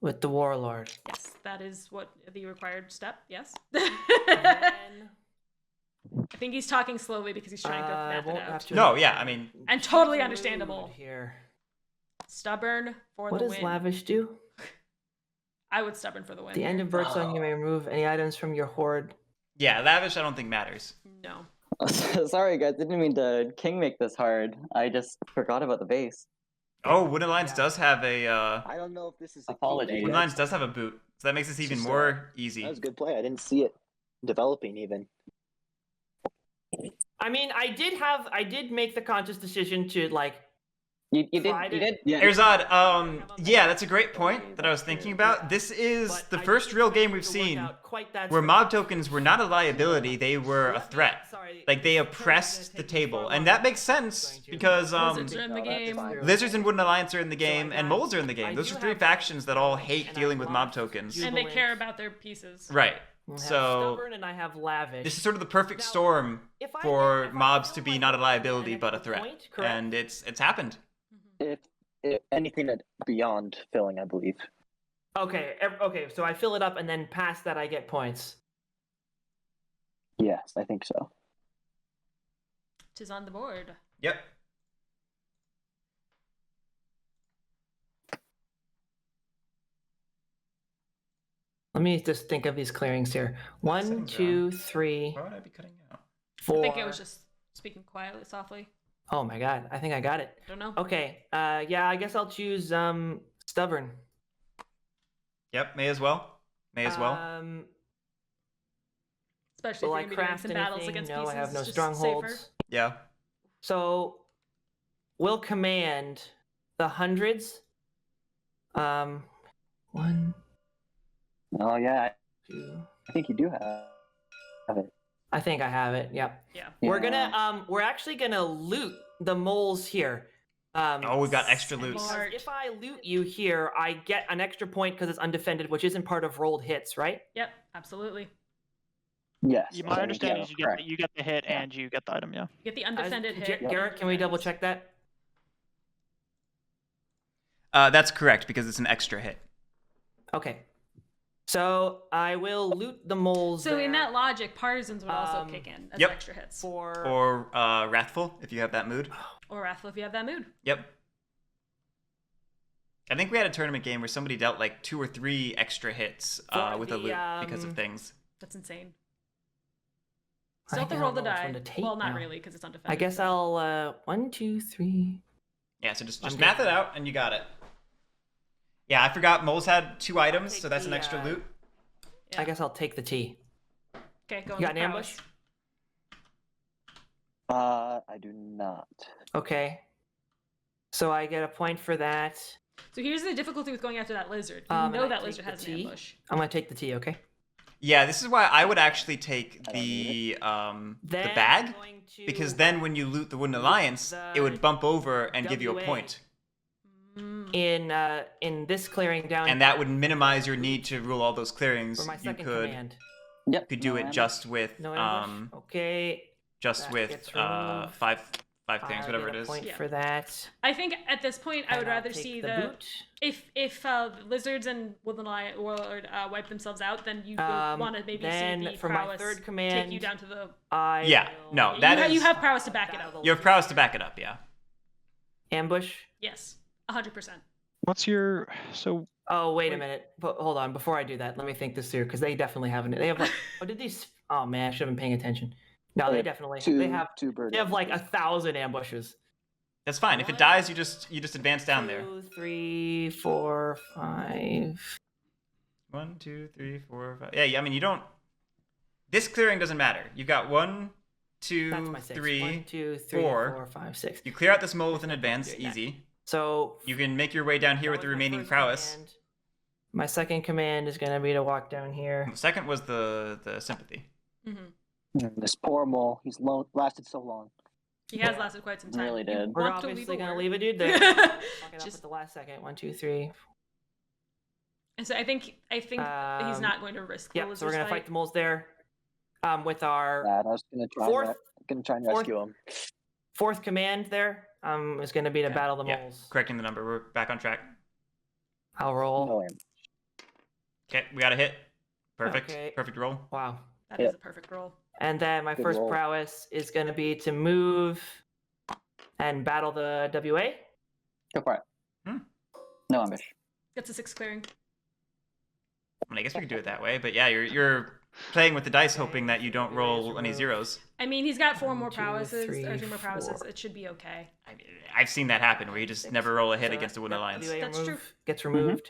with the warlord. Yes, that is what the required step. Yes. And then, I think he's talking slowly because he's trying to I map it won't have out. to- No, yeah, I mean, And totally choose a understandable. mood here. Stubborn for What the does win. lavish do? I would stubborn for the win. At the end of birdsong, you may remove any items from your hoard. yeah, lavish I don't think matters. No. Sorry, guys. Didn't mean to king make this hard. I just forgot about the base. Oh, Wooden Alliance Yeah. does have a I don't know if this is a Apologies. Wooden Alliance does have a boot, so that makes this even Just, more easy. That was a good play. I didn't see it developing even. I mean, I did make the conscious decision to like. You did. Tried You it. did. Yeah. Erzad, yeah, that's a great point that I was thinking about. This is But the I first didn't real expect game it we've to work seen out quite that where spectacular. mob tokens were not a liability, they were a threat. Like they oppressed the table, and that makes sense because Lizards are in the No, that's game. fine. Lizards and Wooden Alliance are in the game, I and got- Moles are in the game. I Those do are three have factions that all Lavish, hate and I dealing with mob lost tokens. you- And they Jubilant. care about their pieces. Right. I have So stubborn and I have lavish. this is sort of the perfect Now, storm If I- for if I mobs feel to be like not a I get liability an but a extra threat, point, correct? and it's happened. If anything beyond filling, I believe. Okay, okay, so I fill it up and then past that I get points. Yes, I think so. Tis on the board. Yep. Let me just think of these clearings here. 1, Settings are 2, 3, Why would I be cutting out? 4. I think it was just speaking quietly, softly. Oh my god, I think I got it. Don't know. Okay, yeah, I guess I'll choose stubborn. Yep, may as well. May as well. Especially Will if I you're going to be doing craft some anything? battles against No, pieces. I have no just strongholds. safer. Yeah. So, we'll command the hundreds. 1, Oh yeah, 2. I think you do have it. I think I have it. Yep. Yeah. We're Yeah. gonna we're actually gonna loot the moles here. Oh, we've got extra loot. Because Smart. if I loot you here, I get an extra point because it's undefended, which isn't part of rolled hits, right? Yep, absolutely. Yes. My okay, understanding yeah, is you correct. get the hit Yeah. and you get the item. Yeah. You get the undefended hit. Garrett, can we double check that? That's correct because it's an extra hit. Okay. So I will loot the moles. So in there that logic, partisans would also kick in as Yep. extra hits. for Or Wrathful if you have that mood. Or Wrathful if you have that mood. Yep. I think we had a tournament game where somebody dealt like 2 or 3 extra hits For with a the, loot because of things. That's insane. I Still have to don't roll the know which die. one to take Well, not now. really, because it's undefended. I guess I'll 1, 2, 3. Yeah, so just I'm math good. it out and you got it. Yeah, I forgot Moles had 2 items, take so that's an the, extra loot. Yeah. I guess I'll take the T. Okay, go You got an ambush? I do not. Okay. So I get a point for that. So here's the difficulty with going after that lizard. You And know I that take lizard the has an T. ambush. I'm gonna take the T. Okay. Yeah, this is why I would actually take I don't need the Then bag I'm going to because then when you loot the Wooden Alliance, it would bump over and give you a WA. point. in this clearing down And that would minimize your need to rule all those clearings. for my You second could command. Yep. do no it ambush. just with No ambush. Okay. just That with gets removed. five clearings, I'll whatever get it a is. point Yeah. for that. I think at this point, I would And I'll rather take see the boot. if lizards and Woodland Warlord wipe themselves out, then you would want to maybe then see the for my prowess third take command, you down to the. I Yeah, will no, that you is- have prowess to back it up. You have prowess to back it up, yeah. ambush. Yes, 100%. What's your so? Oh wait a minute. But hold on. Before I do that, let me think this through because they definitely have They have like. Oh, did these? Oh man, I should have been paying attention. No, they Yeah, definitely. Two, They have. two bird. They have like ambushes. 1,000 ambushes. That's fine. If it One, dies, you just advance down there. 2, 3, 4, 5. 1, 2, 3, 4, 5. Yeah, I mean you don't. This clearing doesn't matter. You've got 1, 2, That's my 6. 3. 1, 2, 3, 4. 4, 5, 6. You clear out this mole with an advance, doing that. easy. So You can make your way down here that with the was my remaining first prowess. command. My second command is going to be to walk down here. The second was the sympathy. This poor mole. He's lasted so long. He has lasted quite some time. Really You did. We're want to obviously leave a going to word. leave a dude there. Fuck it up Just- at the last second. 1, 2, 3. And so I think he's not going to risk. the Yep. So we're lizard's going to fight fight. the moles there. With our I was gonna try. Fourth- Gonna try and fourth- rescue him. fourth command there is going to be to Okay. battle the Yeah. moles. Correcting the number. We're back on track. I'll roll. No ambush. Okay, we got a hit. Perfect. Okay. Perfect roll. Wow. That Yeah. is a perfect roll. And then my Good first roll. prowess is going to be to move and battle the WA. Go for it. Hmm. No ambush. Gets a 6 clearing. I mean, I guess we could do it that way, but yeah, you're playing with the dice, hoping that you don't roll any zeros. I mean, he's got 4 more 1, 2, prowesses, 3, or 3 more prowesses. 4. It should be okay. I mean, I've seen that happen where you just never roll a hit So against a wooden that alliance. WA That's true. gets removed.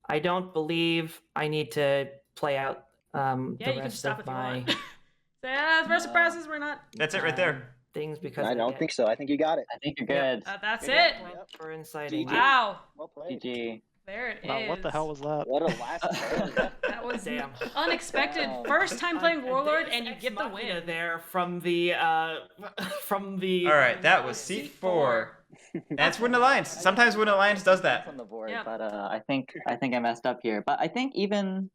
I don't believe I need to play out Yeah, the you can rest stop of if you my want. Say, the rest of prowesses, we're not. That's it right there. things because I don't think so. I think you got it. I think you're Yep. good. That's Good it. job. for inciting. GG. Wow. Well played. GG. There it is. Wow, what the hell was that? What a last turn. That was Damn. unexpected. Wow. First time playing Warlord, Deus and you Ex get the Machina win. there from the from the. All right, that was C4. That's Wooden Alliance. Sometimes Wooden Alliance does that. On the board, Yeah. but I think I messed up here. But I think even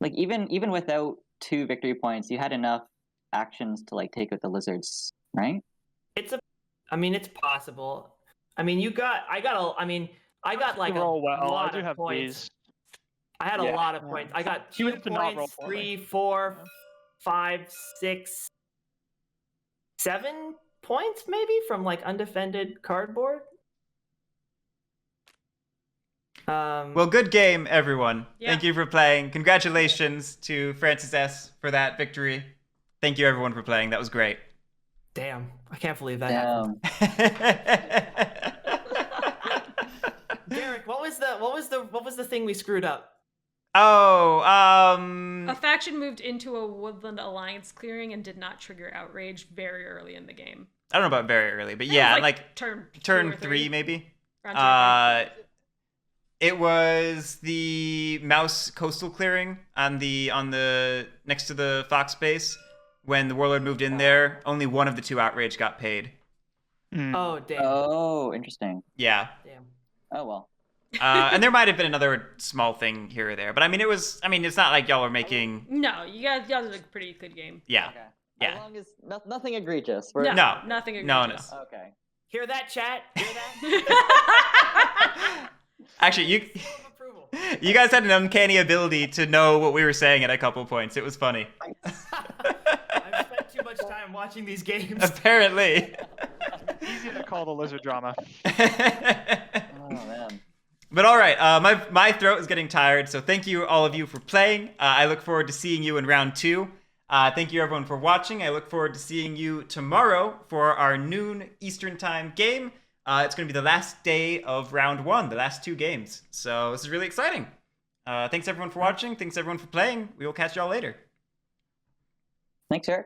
without 2 victory points, you had enough actions to like take out the lizards, right? I mean, it's possible. I mean, I got like You roll a well. lot I do of have points. these. I had a Yeah. lot of Yeah. points. I got You 2 have to not roll points, for 3, me. 4, Yeah. 5, 6, 7 points maybe from like undefended cardboard. Well, good game, everyone. Yeah. Thank you for playing. Congratulations to Francis S. for that victory. Thank you, everyone, for playing. That was great. Damn, I can't believe that happened. Guerric, what was the thing we screwed up? A faction moved into a Woodland Alliance clearing and did not trigger outrage very early in the game. I don't know about very early, but It was yeah, like turn turn 2 or 3 maybe. Around turn 3. It was the mouse coastal clearing on the next to the fox base. When the warlord moved in there, only one of the 2 outrage got paid. Mm. Oh damn! Oh, interesting. Yeah. Damn. Oh well. And there might have been another small thing here or there, but I mean, it's not like y'all are making. No, y'all did a pretty good game. Yeah. Okay. Yeah. As long as nothing egregious. No, No. nothing No, egregious. Okay. Hear that, chat? Hear that? Actually, Seal of approval. you guys had an uncanny ability to know what we were saying at a couple points. It was funny. I've spent too much time watching these games. Apparently. Easy to call the lizard drama. Oh man. But all right, my throat is getting tired, so thank you all of you for playing. I look forward to seeing you in round 2. Thank you everyone for watching. I look forward to seeing you tomorrow for our noon Eastern time game. It's going to be the last day of round 1, the last 2 games. So this is really exciting. Thanks everyone for watching. Thanks everyone for playing. We will catch y'all later. Thanks, Eric.